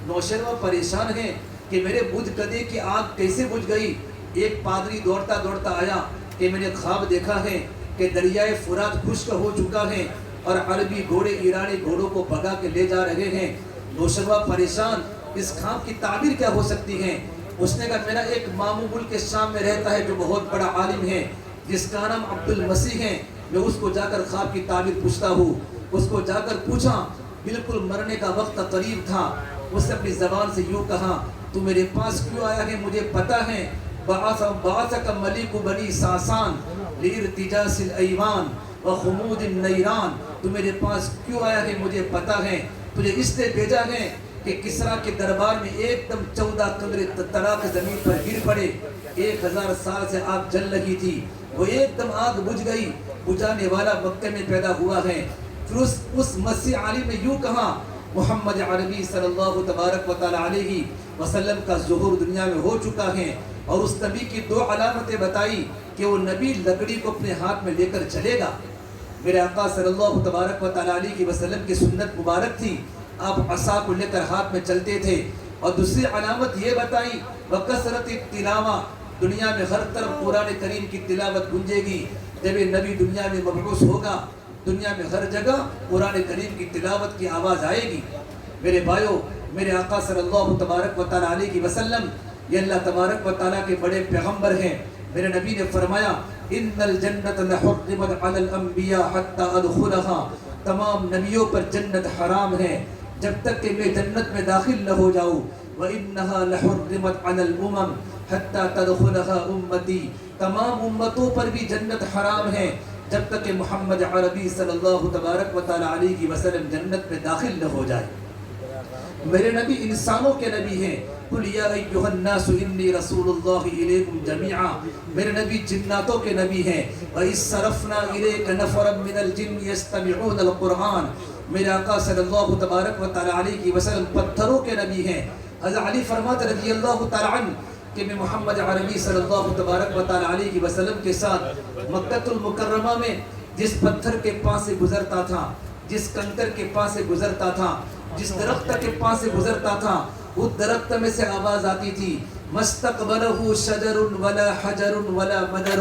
نوشہروں پریشان ہیں کہ میرے بجھ گدے کی آگ کیسے بجھ گئی۔ ایک پادری دوڑتا دوڑتا آیا کہ میں نے خواب دیکھا ہے کہ دریائے فرات خشک ہو چکا ہے اور عربی گھوڑے ایرانی گھوڑوں کو بھگا کے لے جا رہے ہیں۔ نوشہروں پریشان اس خواب کی تعبیر کیا ہو سکتی ہے؟ اس نے کہا میرا ایک ماموں ملک کے شام میں رہتا ہے جو بہت بڑا عالم ہے جس کا نام عبد المسیح ہے، میں اس کو جا کر خواب کی تعبیر پوچھتا ہوں۔ اس کو جا کر پوچھا، بالکل مرنے کا وقت قریب تھا، اس نے اپنی زبان سے یوں کہا تو میرے پاس کیوں آیا ہے مجھے پتا ہے، بعثک ملک بنی ساسان لارتجاس الایوان وخمود النیران، تو میرے پاس کیوں آیا ہے مجھے پتا ہے، تجھے اس لیے بھیجا ہے کہ کسریٰ کے دربار میں ایک دم 14 کنگرے تڑاک زمین پر گر پڑے۔ 1000 سال سے آگ جل رہی تھی، وہ ایک دم آگ بجھ گئی۔ بجھانے والا مکہ میں پیدا ہوا ہے۔ پھر اس مسیح عالم نے یوں کہا محمد عربی صلی اللہ تبارک و تعالی علیہ وسلم کا ظہور دنیا میں ہو چکا ہے، اور اس نبی کی 2 علامتیں بتائی کہ وہ نبی لکڑی کو اپنے ہاتھ میں لے کر چلے گا۔ میرے آقا صلی اللہ تبارک و تعالیٰ علیہ وسلم کی سنت مبارک تھی، آپ عصا کو لے کر ہاتھ میں چلتے تھے. اور دوسری علامت یہ بتائی وکثرت التلاوہ، دنیا میں ہر طرف قرآن کریم کی تلاوت گونجے گی. جب یہ نبی دنیا میں مبعوث ہوگا، دنیا میں ہر جگہ قرآن کریم کی تلاوت کی آواز آئے گی. میرے بھائیو، میرے آقا صلی اللہ تبارک و تعالیٰ علیہ وسلم یہ اللہ تبارک و تعالیٰ کے بڑے پیغمبر ہیں. میرے نبی نے فرمایا ان الجنت لحرمت علی الانبیاء حتی ادخلها، تمام نبیوں پر جنت حرام ہے جب تک کہ میں جنت میں داخل نہ ہو جاؤں. وَإِنَّهَا لَحُرِّمَتْ عَلَى الْأُمَمِ حَتَّى تَدْخُلَهَا أُمَّتِي، تمام امتوں پر بھی جنت حرام ہے جب تک کہ محمد عربی صلی اللہ تبارک و تعالیٰ علیہ وسلم جنت میں داخل نہ ہو جائے. میرے نبی انسانوں کے نبی ہیں. قُلْ يَا أَيُّهَا النَّاسُ إِنِّي رَسُولُ اللَّهِ إِلَيْكُمْ جَمِيعًا، میرے نبی جناتوں کے نبی ہیں. وَإِذْ صَرَفْنَا إِلَيْكَ نَفَرًا مِنَ الْجِنِّ يَسْتَمِعُونَ الْقُرْآنَ، میرے آقا صلی اللہ تبارک و تعالیٰ علیہ وسلم پتھروں کے نبی ہیں. حضرت علی فرماتے رضی اللہ تعالیٰ عنہ کہ میں محمد عربی صلی اللہ تبارک و تعالیٰ علیہ وسلم کے ساتھ مکہ المکرمہ میں جس پتھر کے پاس سے گزرتا تھا، جس کنکر کے پاس سے گزرتا تھا، جس درخت کے پاس سے گزرتا تھا، اس درخت میں سے آواز آتی تھی مستقبلہ شجر ولا حجر ولا مدر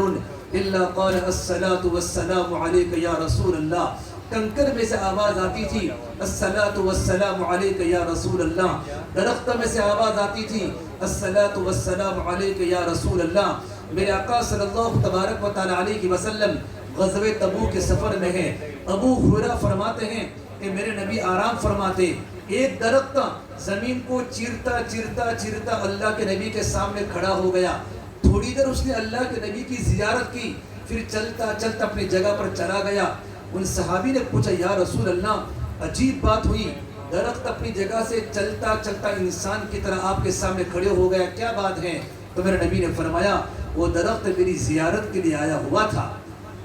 الا قال الصلاة والسلام علیک یا رسول اللہ. کنکر میں سے آواز آتی تھی الصلاة والسلام علیک یا رسول اللہ. درخت میں سے آواز آتی تھی الصلاة والسلام علیک یا رسول اللہ. میرے آقا صلی اللہ تبارک و تعالیٰ علیہ وسلم غزوہ تبوک کے سفر میں ہیں. ابو ہریرہ فرماتے ہیں کہ میرے نبی آرام فرماتے، ایک درخت زمین کو چیرتا چیرتا چیرتا اللہ کے نبی کے سامنے کھڑا ہو گیا. تھوڑی دیر اس نے اللہ کے نبی کی زیارت کی، پھر چلتا چلتا اپنی جگہ پر چلا گیا. ان صحابی نے پوچھا یا رسول اللہ، عجیب بات ہوئی، درخت اپنی جگہ سے چلتا چلتا انسان کی طرح آپ کے سامنے کھڑے ہو گیا، کیا بات ہے؟ تو میرے نبی نے فرمایا وہ درخت میری زیارت کے لیے آیا ہوا تھا،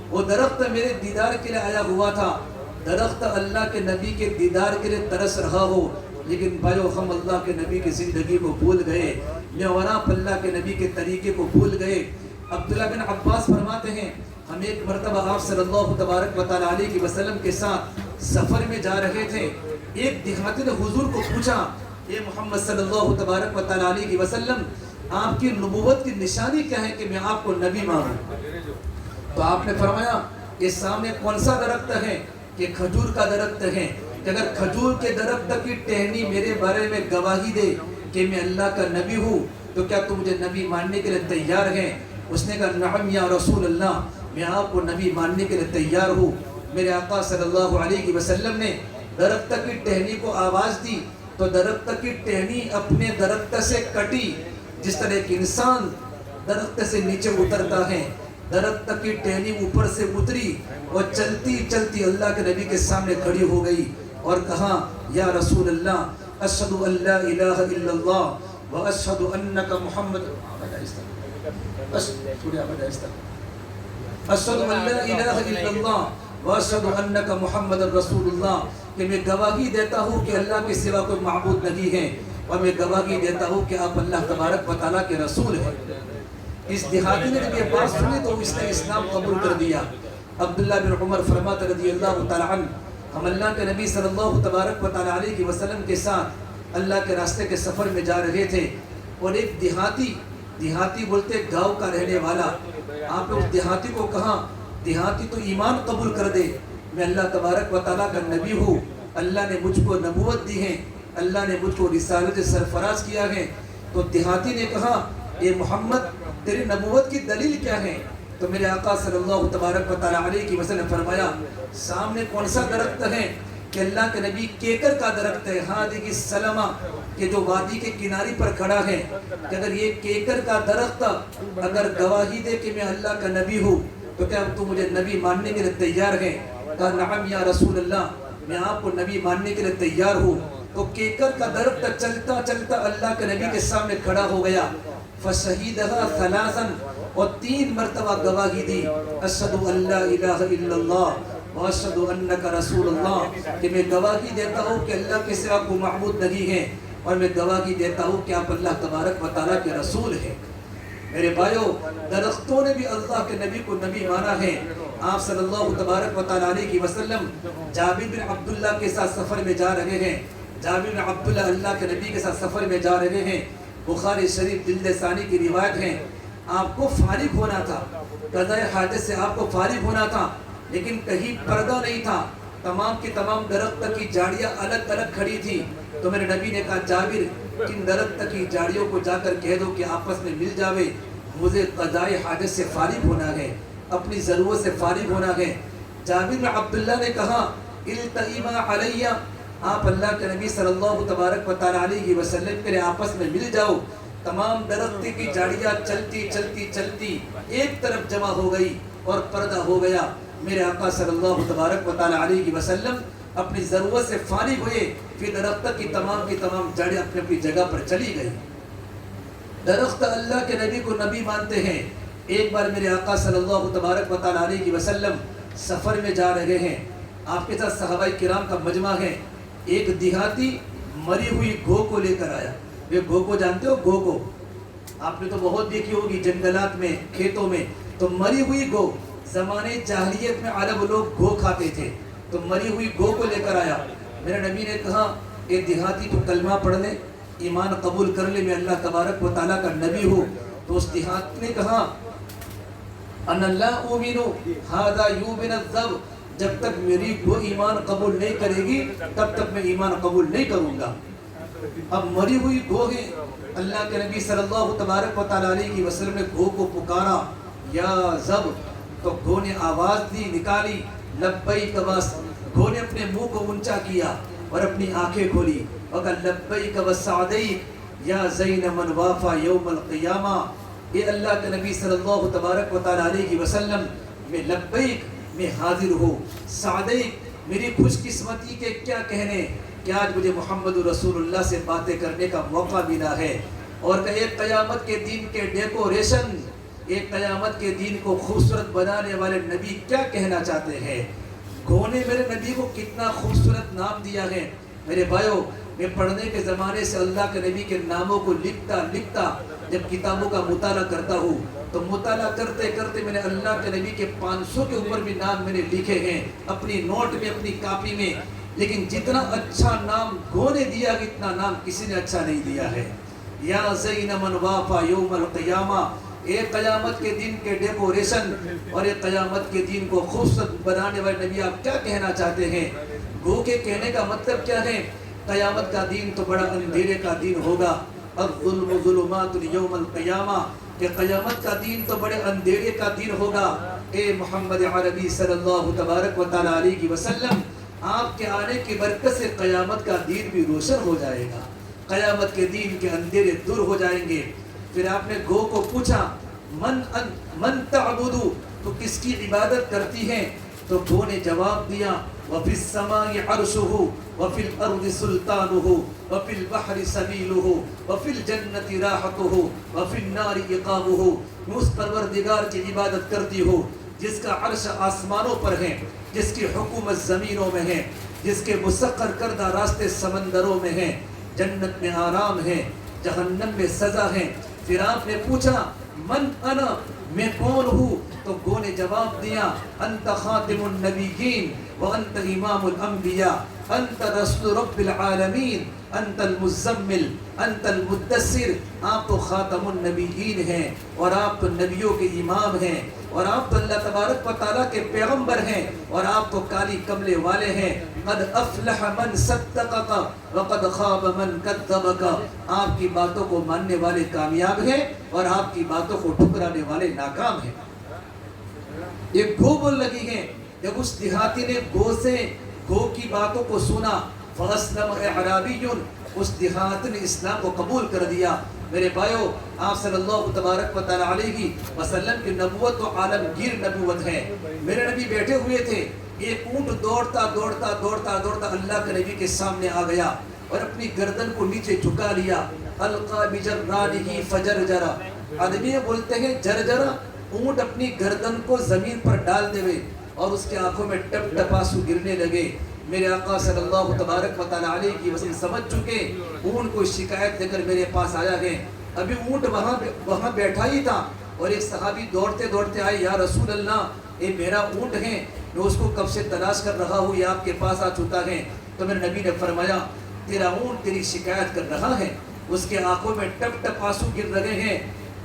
وہ درخت میرے دیدار کے لیے آیا ہوا تھا. درخت اللہ کے نبی کے دیدار کے لیے ترس رہا ہو، لیکن بھائیو ہم اللہ کے نبی کی زندگی کو بھول گئے، نیوراں اللہ کے نبی کے طریقے کو بھول گئے. عبداللہ بن عباس فرماتے ہیں ہم ایک مرتبہ آپ صلی اللہ تبارک و تعالیٰ علیہ وسلم کے ساتھ سفر میں جا رہے تھے. ایک دیہاتی نے حضور کو پوچھا اے محمد صلی اللہ تبارک و تعالیٰ علیہ وسلم، آپ کی نبوت کی نشانی کیا ہے کہ میں آپ کو نبی مانوں؟ تو آپ نے فرمایا کہ سامنے کون سا درخت ہے؟ کہ کھجور کا درخت ہے. کہ اگر کھجور کے درخت کی ٹہنی میرے بارے میں گواہی دے کہ میں اللہ کا نبی ہوں تو کیا تم مجھے نبی ماننے کے لیے تیار ہیں؟ اس نے کہا نعم یا رسول اللہ، میں آپ کو نبی ماننے کے لیے تیار ہوں. میرے آقا صلی اللہ علیہ وسلم نے درخت کی ٹہنی کو آواز دی تو درخت کی ٹہنی اپنے درخت سے کٹی. جس طرح ایک انسان درخت سے نیچے اترتا ہے، درخت کی ٹہنی اوپر سے اتری اور چلتی چلتی اللہ کے نبی کے سامنے کھڑی ہو گئی اور کہا یا رسول اللہ اشہد ان لا الہ الا اللہ و اشہد انک محمد، اشہد ان لا الہ الا اللہ و اشہد انک محمد رسول اللہ، کہ میں گواہی دیتا ہوں کہ اللہ کے سوا کوئی معبود نہیں ہے اور میں گواہی دیتا ہوں کہ آپ اللہ تبارک و تعالیٰ کے رسول ہیں. اس دیہاتی نے جب یہ بات سنی تو اس نے اسلام قبول کر دیا. عبداللہ بن عمر فرماتے رضی اللہ تعالیٰ عنہ ہم اللہ کے نبی صلی اللہ تبارک و تعالیٰ علیہ وسلم کے ساتھ اللہ کے راستے کے سفر میں جا رہے تھے اور ایک دیہاتی بولتے گاؤں کا رہنے والا، آپ نے اس دیہاتی کو کہا دیہاتی تو ایمان قبول کر دے، میں اللہ تبارک و تعالیٰ کا نبی ہوں، اللہ نے مجھ کو نبوت دی ہے، اللہ نے مجھ کو رسالت سرفراز کیا ہے. تو دیہاتی نے کہا اے محمد تیری نبوت کی دلیل کیا ہے؟ تو میرے آقا صلی اللہ تبارک و تعالیٰ علیہ وسلم نے فرمایا سامنے کون سا درخت ہے؟ کہ اللہ کے نبی کیکر کا درخت ہے، ہادی سلمہ، کہ جو وادی کے کنارے پر کھڑا ہے. کہ اگر یہ کیکر کا درخت اگر گواہی دے کہ میں اللہ کا نبی ہوں تو کیا تم مجھے نبی ماننے کے لیے تیار ہے؟ کہا نعم یا رسول اللہ، میں آپ کو نبی ماننے کے لیے تیار ہوں. تو کیکر کا درخت چلتا چلتا اللہ کے نبی کے سامنے کھڑا ہو گیا. فشہیدها ثلاثا، اور 3 مرتبہ گواہی دی اشہد ان لا الہ الا اللہ و اشہد انک رسول اللہ، کہ میں گواہی دیتا ہوں کہ اللہ کے سوا کوئی معبود نہیں ہے اور میں گواہی دیتا ہوں کہ آپ اللہ تبارک و تعالیٰ کے رسول ہیں. میرے بھائیوں درختوں نے بھی اللہ کے نبی کو نبی مانا ہے. آپ صلی اللہ تبارک و تعالیٰ علیہ وسلم جابر بن عبداللہ کے ساتھ سفر میں جا رہے ہیں. جابر بن عبداللہ اللہ کے نبی کے ساتھ سفر میں جا رہے ہیں. بخاری شریف جلد ثانی کی روایت ہے. آپ کو فارغ ہونا تھا, قضاء حاجت سے آپ کو فارغ ہونا تھا, لیکن کہیں پردہ نہیں تھا. تمام کی تمام درخت کی جاڑیاں الگ الگ کھڑی تھی. تو میرے نبی نے کہا جابر ان درخت کی جاڑیوں کو جا کر کہہ دو کہ آپس میں مل جاوے, مجھے قضاء حاجت سے فارغ ہونا ہے, اپنی ضرورت سے فارغ ہونا ہے. جابر بن عبداللہ نے کہا التئما علیہ, آپ اللہ کے نبی صلی اللہ تبارک و تعالیٰ علیہ وسلم کے آپس میں مل جاؤ. تمام درخت کی جاڑیاں چلتی چلتی چلتی ایک طرف جمع ہو گئی اور پردہ ہو گیا. میرے آقا صلی اللہ تبارک و تعالیٰ علیہ وسلم اپنی ضرورت سے فارغ ہوئے, پھر درخت کی تمام جاڑیاں اپنی اپنی جگہ پر چلی گئی. درخت اللہ کے نبی کو نبی مانتے ہیں. ایک بار میرے آقا صلی اللہ تبارک و تعالیٰ علیہ وسلم سفر میں جا رہے ہیں. آپ کے ساتھ صحابہ کرام کا مجمع ہے. ایک دیہاتی مری ہوئی گو کو لے کر آیا. یہ گو کو جانتے ہو؟ گو کو آپ نے تو بہت دیکھی ہوگی جنگلات میں, کھیتوں میں. تو مری ہوئی گو, زمانے جاہلیت میں عرب لوگ گو کھاتے تھے. تو مری ہوئی گو کو لے کر آیا. میرے نبی نے کہا اے دیہاتی تو کلمہ پڑھ لے, ایمان قبول کر لے, میں اللہ تبارک و تعالیٰ کا نبی ہوں. تو اس دیہاتی نے کہا ان اللہ اومنو ہذا یومن الذب, جب تک میری وہ ایمان قبول نہیں کرے گی تب تک میں ایمان قبول نہیں کروں گا. اب مری ہوئی گو ہے. اللہ کے نبی صلی اللہ تبارک و تعالیٰ علیہ وسلم نے گو کو پکارا یا ذب, تو گو نے آواز دی, نکالی لبیک وس. گو نے اپنے منہ کو اونچا کیا اور اپنی آنکھیں کھولی اور کہا لبیک وسعدیک یا زین من وافا یوم القیامہ. اے اللہ کے نبی صلی اللہ تبارک و تعالیٰ علیہ وسلم, میں لبیک, میں حاضر ہوں, سعدیک میری خوش قسمتی کے کیا کہنے کہ آج مجھے محمد رسول اللہ سے باتیں کرنے کا موقع ملا ہے. اور کہ ایک قیامت کے دین کے ڈیکوریشن, ایک قیامت کے دین کو خوبصورت بنانے والے نبی کیا کہنا چاہتے ہیں. گو نے میرے نبی کو کتنا خوبصورت نام دیا ہے. میرے بھائیوں, میں پڑھنے کے زمانے سے اللہ کے نبی کے ناموں کو لکھتا جب کتابوں کا مطالعہ کرتا ہوں تو مطالعہ کرتے کرتے میں نے اللہ کے نبی کے 500 کے اوپر بھی نام میں نے لکھے ہیں اپنی نوٹ میں, اپنی کاپی میں. لیکن جتنا اچھا نام گو نے دیا اتنا نام کسی نے اچھا نہیں دیا ہے. یا زین من وافا یوم القیامہ, ایک قیامت کے دن کے ڈیکوریشن اور ایک قیامت کے دن کو خوبصورت بنانے والے نبی آپ کیا کہنا چاہتے ہیں. گو کے کہنے کا مطلب کیا ہے؟ قیامت کا دن تو بڑا اندھیرے کا دن ہوگا. الظلم ظلمات یوم القیامہ, کہ قیامت کا دن تو بڑے اندھیرے کا دن ہوگا. اے محمد عربی صلی اللہ تبارک و تعالیٰ علیہ وسلم, آپ کے آنے کی برکت سے قیامت کا دن بھی روشن ہو جائے گا, قیامت کے دن کے اندھیرے دور ہو جائیں گے. پھر آپ نے گو کو پوچھا من تعبدو, تو کس کی عبادت کرتی ہیں؟ تو گو نے جواب دیا وفی السماء عرشہ وفی الارض سلطانہ وفی البحر سبیلہ وفی الجنت راحتہ وفی النار عقابہ. میں اس پروردگار کی عبادت کرتی ہوں جس کا عرش آسمانوں پر ہے, جس کی حکومت زمینوں میں ہے, جس کے مسخر کردہ راستے سمندروں میں ہیں. جنت میں آرام ہے, جہنم میں سزا ہے. پھر آپ نے پوچھا من انا, میں کون ہوں؟ تو گو نے جواب دیا انت خاتم النبیین وانت امام الانبیاء, انت رسول رب العالمین, انت المزمل, انت المدثر. آپ تو خاتم النبیین ہیں اور آپ تو نبیوں کے امام ہیں اور آپ تو اللہ تبارک و تعالیٰ کے پیغمبر ہیں اور آپ تو کالی کملے والے ہیں. قد افلح من صدقک وقد خاب من کذبک. آپ کی باتوں کو ماننے والے کامیاب ہیں اور آپ کی باتوں کو ٹھکرانے والے ناکام ہیں. یہ گو بول لگی ہیں. جب اس دیہاتی نے گو کی باتوں کو سنا, فاسلم اعرابی, اس دیہات نے اسلام کو قبول کر دیا. میرے بھائیو, آپ صلی اللہ تبارک و تعالیٰ علیہ وسلم کی نبوت تو عالمگیر نبوت ہے. میرے نبی بیٹھے ہوئے تھے, ایک اونٹ دوڑتا اللہ کے نبی کے سامنے آ گیا اور اپنی گردن کو نیچے جھکا لیا. القا بجرانہ فجرجرا, عربی بولتے ہیں جرجرا, اونٹ اپنی گردن کو زمین پر ڈال دے اور اس کے آنکھوں میں ٹپ ٹپاسو گرنے لگے. میرے آقا صلی اللہ تبارک و تعالیٰ علیہ وسلم سمجھ چکے, اونٹ کو شکایت دے کر میرے پاس آیا ہے. ابھی اونٹ وہاں بیٹھا ہی تھا اور ایک صحابی دوڑتے دوڑتے آئے، یا رسول اللہ یہ میرا اونٹ ہے، میں اس کو کب سے تلاش کر رہا ہوں، یہ آپ کے پاس آ چکا ہے۔ تو میرے نبی نے فرمایا تیرا اونٹ تیری شکایت کر رہا ہے، اس کے آنکھوں میں ٹپ ٹپ آنسو گر رہے ہیں۔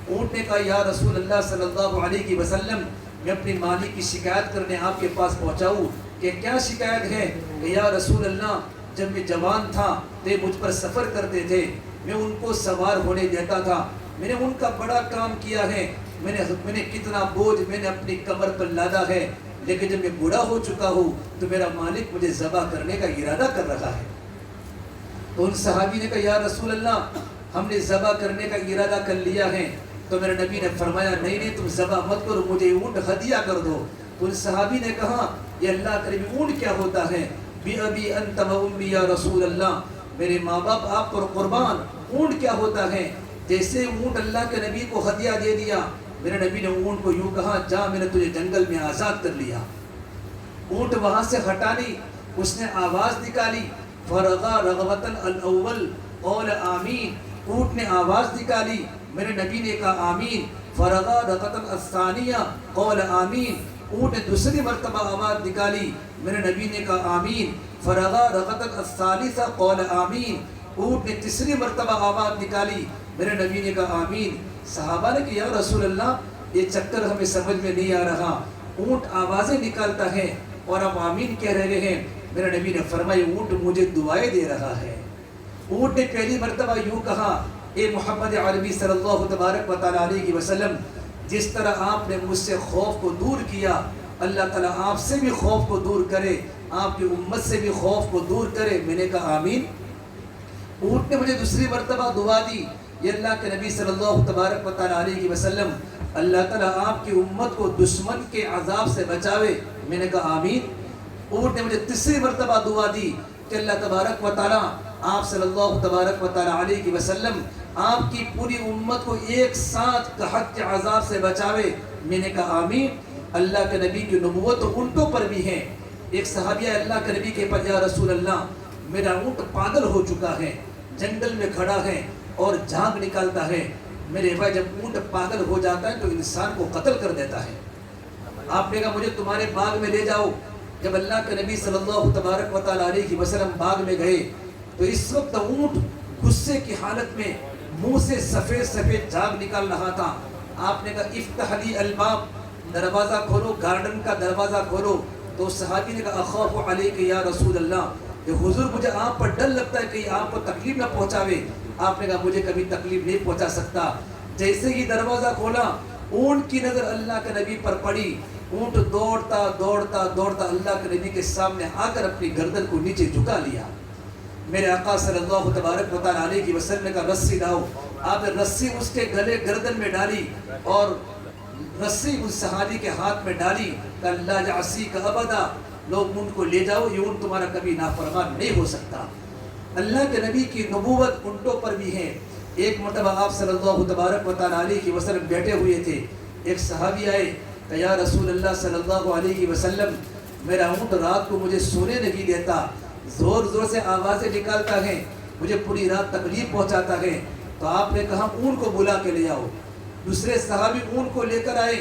اونٹ نے کہا یا رسول اللہ صلی اللہ علیہ وسلم میں اپنی مالک کی شکایت کرنے آپ کے پاس پہنچاؤں کہ کیا شکایت ہے؟ کہ یا رسول اللہ جب میں جوان تھا تو مجھ پر سفر کرتے تھے، میں ان کو سوار ہونے دیتا تھا، میں نے ان کا بڑا کام کیا ہے، میں نے کتنا بوجھ میں نے اپنی کمر پر لادا ہے، لیکن جب میں بوڑھا ہو چکا ہوں تو میرا مالک مجھے ذبح کرنے کا ارادہ کر رہا ہے۔ تو ان صحابی نے کہا یا رسول اللہ ہم نے ذبح کرنے کا ارادہ کر لیا ہے۔ تو میرے نبی نے فرمایا نہیں تم ذبح مت کرو، مجھے اونٹ ہدیہ کر دو۔ تو ان صحابی نے کہا یہ اللہ کے نبی اونٹ کیا ہوتا ہے؟ بِأَبِي أَنْتَ وَأُمِّي یا رسول اللہ، میرے ماں باپ آپ پر قربان، اونٹ کیا ہوتا ہے؟ جیسے اونٹ اللہ کے نبی کو ہدیہ دے دیا، میرے نبی نے اونٹ کو یوں کہا جا میں نے تجھے جنگل میں آزاد کر لیا۔ اونٹ وہاں سے ہٹانی، اس نے آواز نکالی فرغا رغبتاً الاول قول آمین، اونٹ نے آواز نکالی، میرے نبی نے کہا آمین، فرغا رغبتاً الثانیہ قول آمین، اونٹ نے دوسری مرتبہ آواز نکالی، میرے نبی نے کہا آمین، فرغا رغبتاً الثالثہ قول آمین، اونٹ نے تیسری مرتبہ آواز نکالی، میرے نبی نے کہا آمین۔ صحابہ نے کہا یا رسول اللہ یہ چکر ہمیں سمجھ میں نہیں آ رہا، اونٹ آوازیں نکالتا ہے اور آپ آمین کہہ رہے ہیں۔ میرے نبی نے فرمایا اونٹ مجھے دعائیں دے رہا ہے۔ اونٹ نے پہلی مرتبہ یوں کہا اے محمد عربی صلی اللہ تبارک و تعالیٰ علیہ وسلم، جس طرح آپ نے مجھ سے خوف کو دور کیا، اللہ تعالیٰ آپ سے بھی خوف کو دور کرے، آپ کی امت سے بھی خوف کو دور کرے۔ میں نے کہا آمین۔ اونٹ نے مجھے دوسری مرتبہ دعا دی، یہ اللہ کے نبی صلی اللہ تبارک و تعالیٰ علیہ وسلم اللہ تعالیٰ آپ کی امت کو دشمن کے عذاب سے بچاوے۔ میں نے کہا آمین۔ اونٹ نے مجھے تیسری مرتبہ دعا دی کہ اللہ تبارک و تعالیٰ آپ صلی اللہ تبارک و تعالیٰ علیہ وسلم آپ کی پوری امت کو ایک ساتھ قحط کے عذاب سے بچاوے۔ میں نے کہا آمین۔ اللہ کے نبی کی نبوت اونٹوں پر بھی ہے۔ ایک صحابیہ اللہ کے نبی کے پاس یا رسول اللہ میرا اونٹ پاگل ہو چکا ہے، جنگل میں کھڑا ہے اور جھانک نکالتا ہے۔ میرے بھائی جب اونٹ پاگل ہو جاتا ہے تو انسان کو قتل کر دیتا ہے۔ آپ نے کہا مجھے تمہارے باغ میں لے جاؤ۔ جب اللہ کے نبی صلی اللہ تبارک و تعالیٰ علیہ وسلم باغ میں گئے تو اس وقت اونٹ غصے کی حالت میں منہ سے سفید سفید جھاگ نکال رہا تھا۔ آپ نے کہا افتح لی الباب، دروازہ کھولو، گارڈن کا دروازہ کھولو۔ تو صحابی نے کہا اخاف علیک یا رسول اللہ، کہ حضور مجھے آپ پر ڈر لگتا ہے کہ آپ کو تکلیف نہ پہنچاوے۔ آپ نے کہا مجھے کبھی تکلیف نہیں پہنچا سکتا۔ جیسے ہی دروازہ کھولا اونٹ کی نظر اللہ کے نبی پر پڑی، اونٹ دوڑتا دوڑتا دوڑتا اللہ کے نبی کے سامنے آ کر اپنی گردن کو نیچے جھکا لیا۔ میرے آقا صلی اللہ تبارک و تعالیٰ علیہ وسلم نے کہا رسی لاؤ۔ آپ نے رسی اس کے گلے گردن میں ڈالی اور رسی اس صحابی کے ہاتھ میں ڈالی کہ اللہ یعصیک ابدا، لوگ اونٹ کو لے جاؤ، یہ اونٹ تمہارا کبھی نافرمان نہیں ہو سکتا۔ اللہ کے نبی کی نبوت اونٹوں پر بھی ہے۔ ایک مرتبہ آپ صلی اللہ تبارک و تعالیٰ علیہ وسلم بیٹھے ہوئے تھے، ایک صحابی آئے کہ یا رسول اللہ صلی اللہ علیہ وسلم میرا اونٹ رات کو مجھے سونے نہیں دیتا، زور زور سے آوازیں نکالتا ہے، مجھے پوری رات تکلیف پہنچاتا ہے۔ تو آپ نے کہا اونٹ کو بلا کے لے آؤ۔ دوسرے صحابی اونٹ کو لے کر آئے،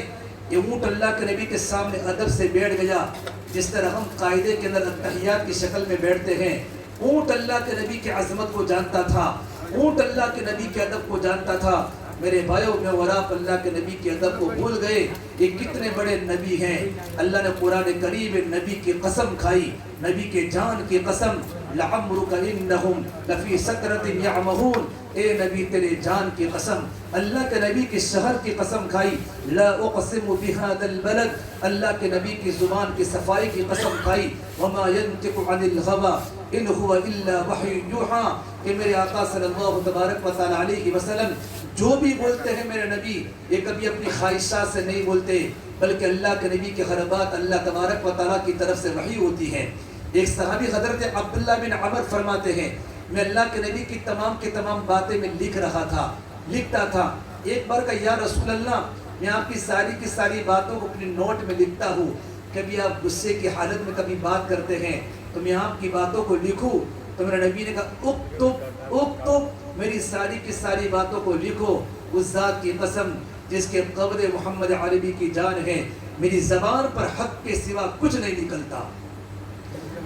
یہ اونٹ اللہ کے نبی کے سامنے ادب سے بیٹھ گیا، جس طرح ہم قاعدے کے اندر اتحیات کی شکل میں بیٹھتے ہیں۔ اونٹ اللہ کے نبی کی عظمت کو جانتا تھا، اونٹ اللہ کے نبی کے ادب کو جانتا تھا۔ میرے بھائیوں میں وراپ اللہ کے نبی کے ادب کو بھول گئے۔ یہ کتنے بڑے نبی ہیں، اللہ نے قرآن کریم میں نبی کی قسم کھائی، نبی کے جان کی قسم، لعمرک انہم لفی سکرۃ یعمہون، اے نبی تیرے جان کی قسم، اللہ کے نبی کے شہر کی قسم کھائی، لا اقسم بہذا البلد، اللہ کے نبی کی زبان کی صفائی کی قسم کھائی، وما ينطق عن الهوى ان هو الا وحی یوحی، کہ میرے آقا صلی اللہ تبارک و تعالیٰ علیہ وسلم جو بھی بولتے ہیں میرے نبی یہ کبھی اپنی خواہشات سے نہیں بولتے، بلکہ اللہ کے نبی کی ہر بات اللہ تبارک و تعالیٰ کی طرف سے وحی ہوتی ہے۔ ایک صحابی حضرت عبداللہ بن عمر فرماتے ہیں میں اللہ کے نبی کی تمام باتیں میں لکھتا تھا۔ ایک بار کہا یا رسول اللہ میں آپ کی ساری باتوں کو اپنی نوٹ میں لکھتا ہوں، کبھی آپ غصے کی حالت میں کبھی بات کرتے ہیں تو میں آپ کی باتوں کو لکھوں۔ تو میرے نبی نے کہا اکتب اکتب، میری ساری کی ساری باتوں کو لکھو، اس ذات کی قسم جس کے قبر محمد عربی کی جان ہے، میری زبان پر حق کے سوا کچھ نہیں نکلتا۔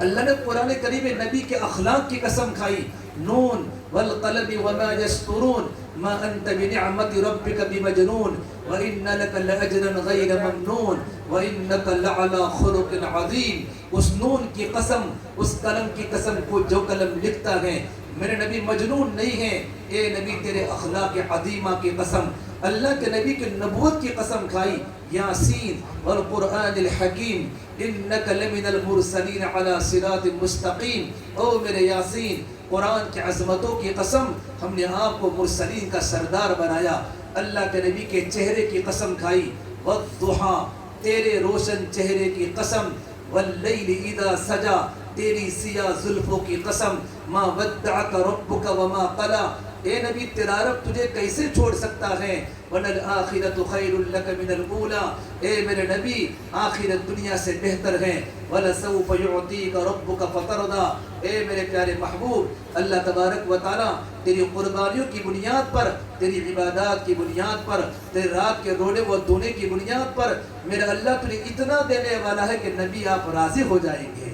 اللہ نے قرآن کریم میں نبی کے اخلاق کی قسم کھائی، نون والقلم وما یسطرون ما انت بنعمت ربک بمجنون وان لک لاجرا غیر ممنون وانک لعلی خلق عظیم۔ اس نون کی قسم، اس قلم کی قسم کو جو قلم لکھتا ہے، میرے نبی مجنون نہیں ہیں، اے نبی تیرے اخلاق عظیمہ کی قسم۔ اللہ کے نبی کی نبوت کی قسم کھائی، یاسین والقرآن الحکیم انک لمن المرسلین علی صراط مستقیم۔ او میرے یاسین، قرآن کی عظمتوں کی قسم، ہم نے آپ کو مرسلین کا سردار بنایا۔ اللہ کے نبی کے چہرے کی قسم کھائی، والضحیٰ، تیرے روشن چہرے کی قسم، واللیل اذا سجا، تیری سیاہ زلفوں کی قسم، ما ودعک ربک وما قلا، اے نبی تیرا رب تجھے کیسے چھوڑ سکتا ہے، وَلَلْآخِرَةُ خَيْرٌ لَكَ مِنَ الْأُولَى، اے میرے نبی آخرت دنیا سے بہتر ہے، وَلَسَوْفَ يُعْطِيكَ رَبُّكَ فَتَرْضَىٰ، اے میرے پیارے محبوب، اللہ تبارک و تعالیٰ تیری قربانیوں کی بنیاد پر، تیری عبادات کی بنیاد پر، تیرے رات کے رونے و دونے کی بنیاد پر، میرا اللہ تجھے اتنا دینے والا ہے کہ نبی آپ راضی ہو جائیں گے۔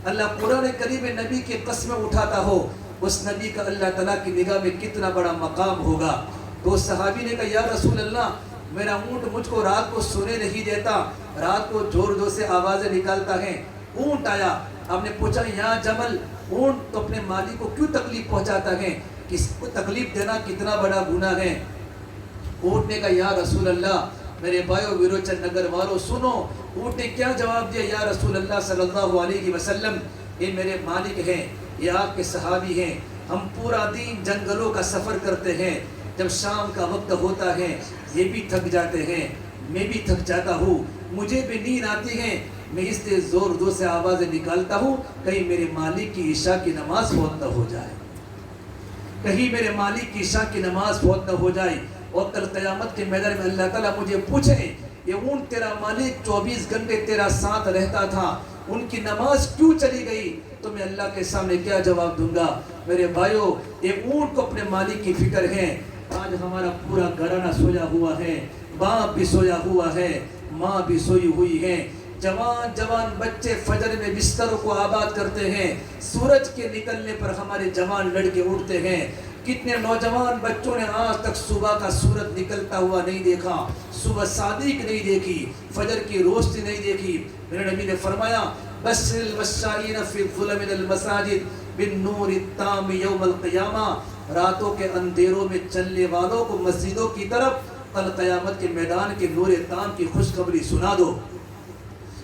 اللہ قرآن کریم میں نبی کی قسمیں اٹھاتا ہو، اس نبی کا اللہ تعالیٰ کی نگاہ میں کتنا بڑا مقام ہوگا۔ تو صحابی نے کہا یا رسول اللہ، میرا اونٹ مجھ کو رات کو سونے نہیں دیتا، رات کو زور زور سے آوازیں نکالتا ہے۔ اونٹ آیا، آپ نے پوچھا یا جمل، اونٹ تو اپنے مالک کو کیوں تکلیف پہنچاتا ہے، کس کو تکلیف دینا کتنا بڑا گناہ ہے۔ اونٹ نے کہا یا رسول اللہ، میرے بھائیو ویروچن نگر والوں سنو، اونٹ نے کیا جواب دیا، یا رسول اللہ صلی اللہ علیہ وسلم، یہ میرے مالک ہیں، یہ آپ کے صحابی ہیں، ہم پورا دن جنگلوں کا سفر کرتے ہیں، جب شام کا وقت ہوتا ہے یہ بھی تھک جاتے ہیں، میں بھی تھک جاتا ہوں، مجھے بھی نیند آتی ہے، میں اس لیے زور زور سے آوازیں نکالتا ہوں، کہیں میرے مالک کی عشاء کی نماز فوت نہ ہو جائے، کہیں میرے مالک کی عشاء کی نماز فوت نہ ہو جائے، اور کل قیامت کے میدان میں اللہ تعالیٰ مجھے پوچھے یہ اونٹ تیرا مالک 24 گھنٹے تیرا ساتھ رہتا تھا، ان کی نماز کیوں چلی گئی، تو میں اللہ کے سامنے کیا جواب دوں گا۔ میرے بھائیو، ایک اونٹ کو اپنے مالک کی فکر ہے۔ آج ہمارا پورا گھرانہ سویا ہوا ہے، باپ بھی سویا ہوا ہے، ماں بھی سوئی ہوئی ہے، جوان جوان بچے فجر میں بستروں کو آباد کرتے ہیں، سورج کے نکلنے پر ہمارے جوان لڑکے اٹھتے ہیں۔ کتنے نوجوان بچوں نے آج تک صبح کا سورج نکلتا ہوا نہیں دیکھا، صبح صادق نہیں دیکھی، فجر کی روشنی نہیں دیکھی۔ میرے نبی نے فرمایا بشر المشائین فی الظلم المساجد بالنور التام یوم القیامہ، راتوں کے اندھیروں میں چلنے والوں کو مسجدوں کی طرف کل قیامت کے میدان کے نور تام کی خوشخبری سنا دو۔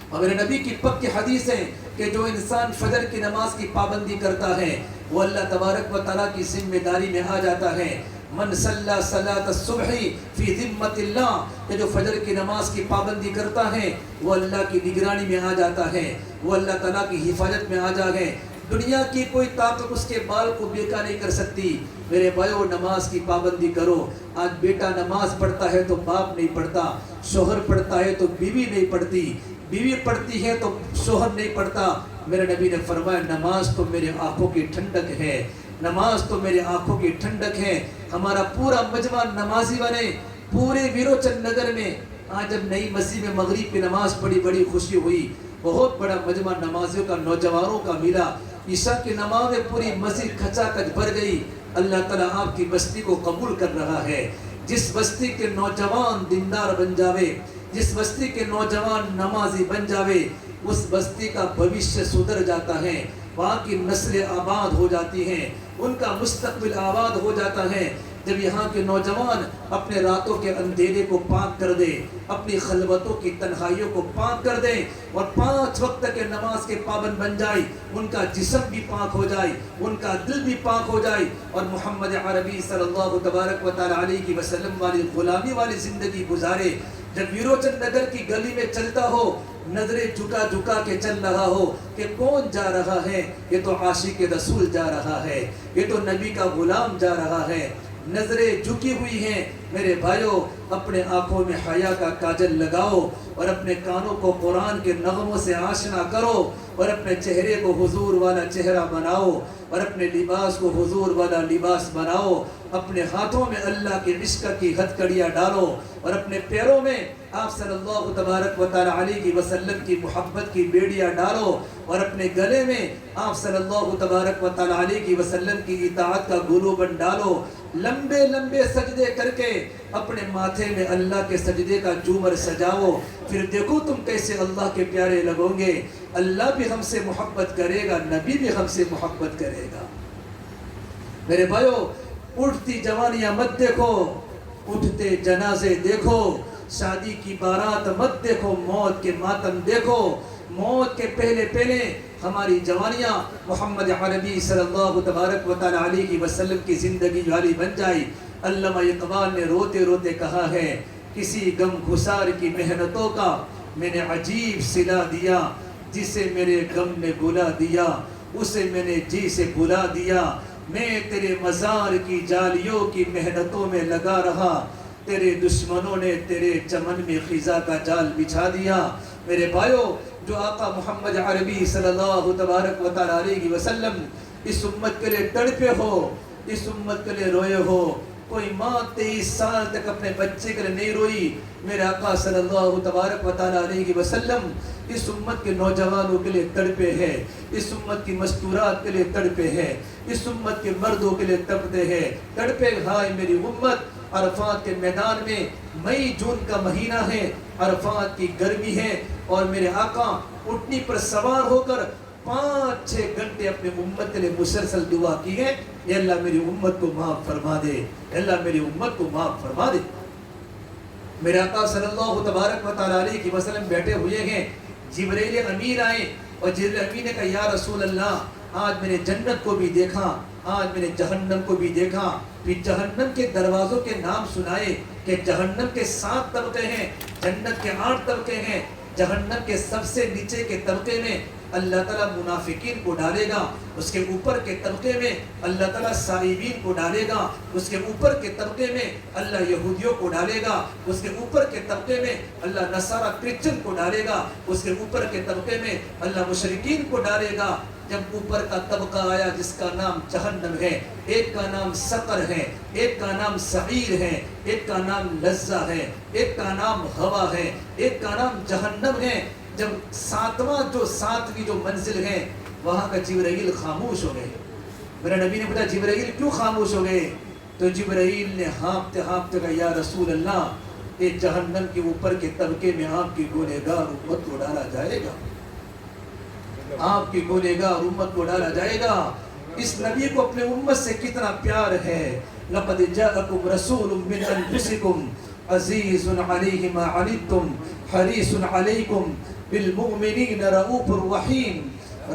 اور میرے نبی کی پکی حدیث ہے کہ جو انسان فجر کی نماز کی پابندی کرتا ہے وہ اللہ تبارک و تعالیٰ کی ذمہ داری میں آ جاتا ہے۔ من صلی صلاۃ الصبح فی ذمۃ اللہ، کہ جو فجر کی نماز کی پابندی کرتا ہے وہ اللہ کی نگرانی میں آ جاتا ہے، وہ اللہ تعالیٰ کی حفاظت میں آ جائے۔ دنیا کی کوئی طاقت اس کے بال کو بیکا نہیں کر سکتی۔ میرے بھائیو، نماز کی پابندی کرو۔ آج بیٹا نماز پڑھتا ہے تو باپ نہیں پڑھتا، شوہر پڑھتا ہے تو بیوی نہیں پڑھتی، بیوی پڑھتی ہے تو شوہر نہیں پڑھتا۔ میرے نبی نے فرمایا نماز تو میرے آنکھوں کی ٹھنڈک ہے، نماز تو میرے آنکھوں کی ٹھنڈک ہے۔ ہمارا پورا مجمع نمازی بنے۔ پورے ویروچن نگر میں آج جب نئی مسجد میں مغرب کی نماز پڑھی بڑی خوشی ہوئی، بہت بڑا مجمع نمازیوں کا، نوجوانوں کا ملا۔ عشاء کی نماز میں پوری مسجد کھچا کچ بھر گئی۔ اللہ تعالیٰ آپ کی بستی کو قبول کر رہا ہے۔ جس بستی کے نوجوان دیندار بن جاوے، جس بستی کے نوجوان نمازی بن جاوے، اس بستی کا بھوشیہ سدھر جاتا ہے، وہاں کی نسلیں آباد ہو جاتی ہیں، ان کا مستقبل آباد ہو جاتا ہے۔ جب یہاں کے نوجوان اپنے راتوں کے اندھیرے کو پاک کر دے، اپنی خلوتوں کی تنہائیوں کو پاک کر دے اور 5 وقت کے نماز کے پابند بن جائے، ان کا جسم بھی پاک ہو جائے، ان کا دل بھی پاک ہو جائے، اور محمد عربی صلی اللہ تبارک و تعالی علیہ وسلم والی غلامی والی زندگی گزارے۔ جب ویروچن نگر کی گلی میں چلتا ہو، نظریں جھکا جھکا کے چل رہا ہو کہ کون جا رہا ہے، یہ تو عاشق رسول جا رہا ہے، یہ تو نبی کا غلام جا رہا ہے، نظریں جھکی ہوئی ہیں۔ میرے بھائیو، اپنے آنکھوں میں حیا کا کاجل لگاؤ اور اپنے کانوں کو قرآن کے نغموں سے آشنا کرو اور اپنے چہرے کو حضور والا چہرہ بناؤ اور اپنے لباس کو حضور والا لباس بناؤ، اپنے ہاتھوں میں اللہ کی عشق کی ہتھ کڑیاں ڈالو اور اپنے پیروں میں آپ صلی اللہ تبارک و تعالی علیہ وسلم کی محبت کی بیڑیاں ڈالو اور اپنے گلے میں آپ صلی اللہ تبارک و تعالی علیہ وسلم کی اطاعت کا گلوبند ڈالو، لمبے لمبے سجدے کر کے اپنے ماتھے میں اللہ کے سجدے کا جومر سجاؤ، پھر دیکھو تم کیسے اللہ کے پیارے لگو گے۔ اللہ بھی ہم سے محبت کرے گا، نبی بھی ہم سے محبت کرے گا۔ میرے بھائیو، اٹھتی جوانیاں مت دیکھو، اٹھتے جنازے دیکھو، شادی کی بارات مت دیکھو، موت کے ماتم دیکھو۔ موت کے پہلے پہلے ہماری جوانیاں محمد عربی صلی اللہ تبارک و تعالی علیہ وسلم کی زندگی والی بن جائی۔ علامہ اقبال نے روتے روتے کہا ہے، کسی غم گسار کی محنتوں کا میں نے عجیب صلہ دیا، جسے میرے غم نے بلا دیا اسے میں نے جی سے بلا دیا، میں تیرے مزار کی جالیوں کی محنتوں میں لگا رہا، تیرے دشمنوں نے تیرے چمن میں خزاں کا جال بچھا دیا۔ میرے بھائیو، جو آقا محمد عربی صلی اللہ تبارک و تعالی علیہ وسلم اس امت کے لیے تڑپے ہو، اس امت کے لیے روئے ہو، کوئی ماں 23 سال تک اپنے بچے کے لیے نہیں روئی، میرے آقا صلی اللہ تبارک و تعالی علیہ وسلم اس امت کے نوجوانوں کے لیے تڑپے ہیں، اس امت کی مستورات کے لیے تڑپے ہیں، اس امت کے مردوں کے لیے تڑپے ہائے میری امت۔ عرفات کے میدان میں مئی جون کا مہینہ ہے، عرفات کی گرمی ہے، اور میرے آقا اٹھنی پر سوار ہو کر 5-6 گھنٹے اپنے امت کے لیے مسلسل دعا کی ہے، اے اللہ میری امت کو معاف فرما دے، اے اللہ میری امت کو معاف فرما دے۔ میرے آقا صلی اللہ تبارک و تعالی علیہ وسلم بیٹھے ہوئے ہیں، جبرائیل امین آئے اور جبرائیل امین نے کہا یا رسول اللہ، آج میں نے جنت کو بھی دیکھا، آج میں نے جہنم کو بھی دیکھا، پھر جہنم کے دروازوں کے نام سنائے کہ جہنم کے 7 طبقے ہیں، جنت کے 8 طبقے ہیں۔ جہنم کے سب سے نیچے کے طبقے میں اللہ تعالیٰ منافقین کو ڈالے گا، اس کے اوپر کے طبقے میں اللہ تعالیٰ صائبین کو ڈالے گا، اس کے اوپر کے طبقے میں اللہ یہودیوں کو ڈالے گا، اس کے اوپر کے طبقے میں اللہ نصارہ کرسچن کو ڈالے گا، اس کے اوپر کے طبقے میں اللہ مشرکین کو ڈالے گا۔ جب اوپر کا طبقہ آیا جس کا نام جہنم ہے، ایک کا نام سقر ہے، ایک کا نام سعیر ہے، ایک کا نام لظہ ہے، ایک کا نام ہوا ہے، ایک کا نام جہنم ہے۔ جب 7ویں جو منزل ہے، وہاں کا جبرائیل خاموش ہو گئے۔ میرے نبی نے پوچھا جبرائیل کیوں خاموش ہو گئے؟ تو جبرائیل نے ہانپتے ہانپتے کہا یا رسول اللہ، یہ جہنم کے اوپر کے طبقے میں آپ کی گنہگار امت کو ڈالا جائے گا، آپ کی گنہگار امت کو ڈالا جائے گا۔ اس نبی کو اپنے امت سے کتنا پیار ہے۔ لقد جاءکم رسول من انفسکم عزیز علیہ ما عنتم حریص علیکم بالمؤمنین رؤوف الرحیم۔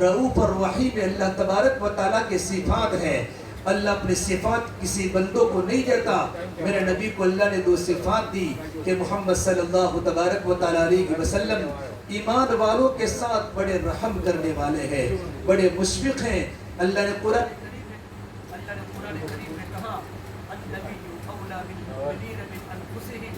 رؤوف الرحیم اللہ تبارک و تعالیٰ کے صفات ہے۔ اللہ اپنے صفات کسی بندوں کو نہیں دیتا۔ میرے نبی کو اللہ نے 2 صفات دی کہ محمد صلی اللہ تبارک و تعالیٰ علیہ وسلم ایمان والوں کے ساتھ بڑے رحم کرنے والے ہیں، بڑے مشفق ہیں۔ اللہ نے قرآن کریم میں کہا النبی اولا بالمؤمنین من انفسہم۔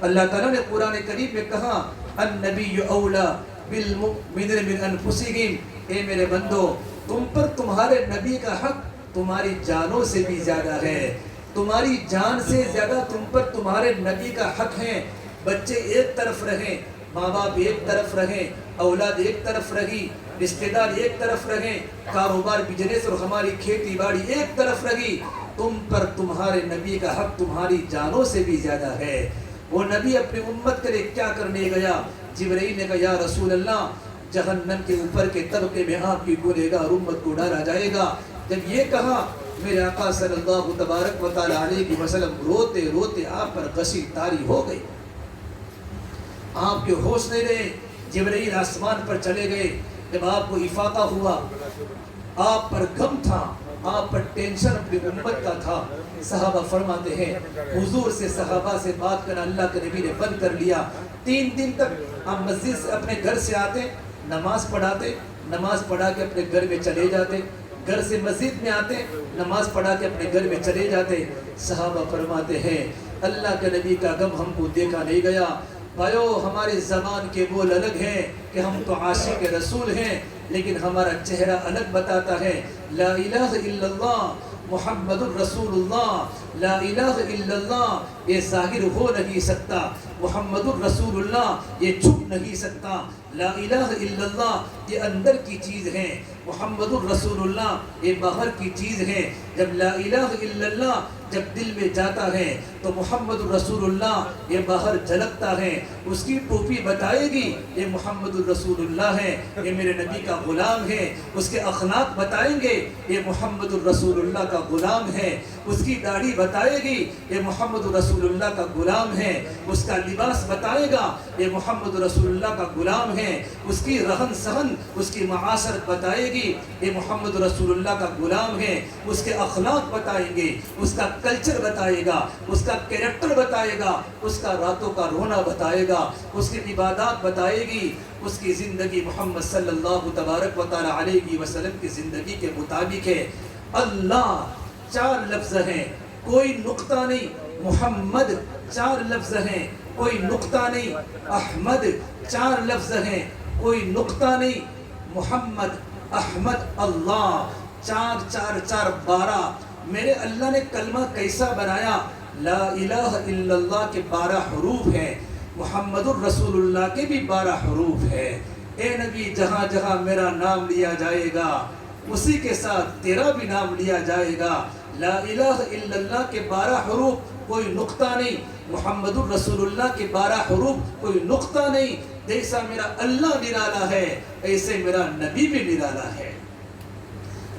اللہ تعالیٰ نے قرآن کریم میں کہا النبی اولا بالمؤمنین من انفسہم۔ اے میرے بندو، تم پر تمہارے نبی کا حق تمہاری جانوں سے بھی زیادہ ہے، تمہاری جان سے زیادہ تم پر تمہارے نبی کا حق ہے۔ بچے ایک طرف رہیں، ماں باپ ایک طرف رہیں، اولاد ایک طرف رہی، رشتہ دار ایک طرف رہیں، کاروبار بزنس اور ہماری کھیتی باڑی ایک طرف رہی، تم پر تمہارے نبی کا حق تمہاری جانوں سے بھی زیادہ ہے۔ وہ نبی اپنی امت کے لیے کیا کرنے گیا؟ جبرائیل نے کہا یا رسول اللہ، جہنم کے اوپر کے طبقے میں آپ کی گنہگار امت کو ڈالا جائے گا۔ جب یہ کہا میرے آقا صلی اللہ تبارک و تعالی علیہ وسلم روتے روتے آپ پر غشی طاری ہو گئی، آپ کے ہوش نہیں رہے۔ جبرائیل آسمان پر چلے گئے۔ جب آپ کو افاقہ ہوا، آپ پر غم تھا، آپ پر ٹینشن اپنی امت کا تھا۔ صحابہ فرماتے ہیں حضور سے صحابہ سے بات کرنا اللہ کے نبی نے بند کر لیا۔ 3 دن تک آپ مسجد سے اپنے گھر سے آتے، نماز پڑھاتے، نماز پڑھا کے اپنے گھر میں چلے جاتے، گھر سے مسجد میں آتے نماز پڑھا کے اپنے گھر میں چلے جاتے. صحابہ فرماتے ہیں اللہ کے نبی کا غم ہم کو دیکھا نہیں گیا. بھائیو ہمارے زبان کے بول الگ ہیں کہ ہم تو عاشق رسول ہیں، لیکن ہمارا چہرہ الگ بتاتا ہے. لا الہ الا اللہ محمد الرسول اللہ، لا الہ الا اللہ یہ ظاہر ہو نہیں سکتا، محمد الرسول اللہ یہ چھپ نہیں سکتا. لا الہ الا اللہ یہ اندر کی چیز ہے، محمد الرسول اللہ یہ باہر کی چیز ہے. جب لا الہ الا اللہ جب دل میں جاتا ہے تو محمد الرسول اللہ یہ باہر جھلکتا ہے. اس کی ٹوپی بتائے گی یہ محمد الرسول اللہ ہے، یہ میرے نبی کا غلام ہے. اس کے اخلاق بتائیں گے یہ محمد الرسول اللہ کا غلام ہے. اس کی داڑھی بتائے گی یہ محمد الرسول اللہ کا غلام ہے. اس کا لباس بتائے گا یہ محمد الرسول اللہ کا غلام ہے. اس کی رہن سہن اس کی معاشرت بتائے گی یہ محمد رسول اللہ کا غلام ہے. اس کے اخلاق بتائیں گے، اس کا کلچر بتائے گا، اس کا کیریکٹر بتائے گا، اس کا راتوں کا رونا بتائے گا، اس کی عبادات بتائے گی. اس کی زندگی محمد صلی اللہ تبارک و تعالی علیہ وسلم کی زندگی کے مطابق ہے. اللہ 4 لفظ ہیں، کوئی نقطہ نہیں. محمد 4 لفظ ہیں، کوئی نقطہ نہیں. احمد 4 لفظ ہیں، کوئی نقطہ نہیں. محمد، احمد، اللہ 4 4 4 12. میرے اللہ نے کلمہ کیسا بنایا؟ لا الہ الا اللہ کے 12 حروف ہیں، محمد الرسول اللہ کے بھی 12 حروف ہیں. اے نبی جہاں جہاں میرا نام لیا جائے گا اسی کے ساتھ تیرا بھی نام لیا جائے گا. لا الہ الا اللہ کے 12 حروف، کوئی نقطہ نہیں. محمد الرسول اللہ کے 12 حروف، کوئی نقطہ نہیں. جیسا میرا اللہ نرالا ہے ایسے میرا نبی بھی نرالا ہے.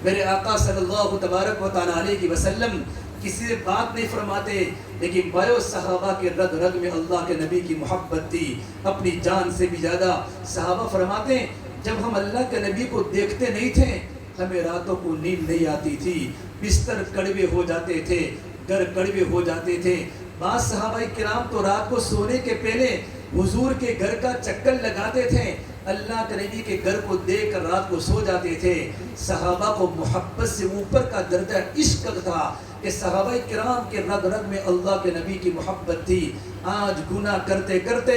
میرے آقا صلی اللہ تبارک و تعالی علیہ وسلم کسی سے بات نہیں فرماتے، لیکن بایو صحابہ کے رگ رگ میں اللہ کے نبی کی محبت تھی اپنی جان سے بھی زیادہ. صحابہ فرماتے ہیں جب ہم اللہ کے نبی کو دیکھتے نہیں تھے ہمیں راتوں کو نیند نہیں آتی تھی، بستر کڑوے ہو جاتے تھے، گھر کڑوے ہو جاتے تھے. بعض صحابہ کرام تو رات کو سونے کے پہلے حضور کے گھر کا چکر لگاتے تھے، اللہ کے نبی کے گھر کو دیکھ کر رات کو سو جاتے تھے. صحابہ کو محبت سے اوپر کا درجہ عشق تھا کہ صحابہ کرام کے رگ رگ میں اللہ کے نبی کی محبت تھی. آج گناہ کرتے کرتے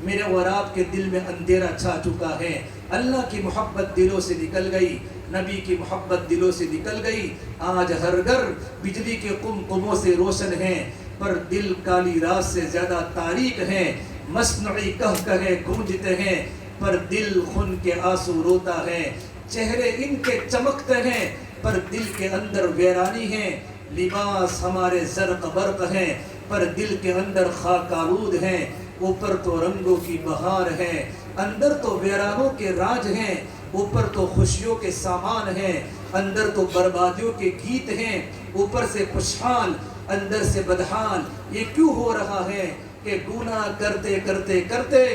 میرے اور آپ کے دل میں اندھیرا چھا چکا ہے. اللہ کی محبت دلوں سے نکل گئی، نبی کی محبت دلوں سے نکل گئی. آج ہر گھر بجلی کے قمقموں سے روشن ہیں پر دل کالی رات سے زیادہ تاریک ہیں. مصنوعی کہے گونجتے ہیں پر دل خون کے آنسو روتا ہے. چہرے ان کے چمکتے ہیں پر دل کے اندر ویرانی ہے. لباس ہمارے زرق برق ہیں پر دل کے اندر خاک آلود ہیں. اوپر تو رنگوں کی بہار ہے، اندر تو ویرانوں کے راج ہیں. اوپر تو خوشیوں کے سامان ہیں، اندر تو بربادیوں کے گیت ہیں. اوپر سے خوشحال اندر سے بدحال. یہ کیوں ہو رہا ہے کہ گناہ کرتے کرتے کرتے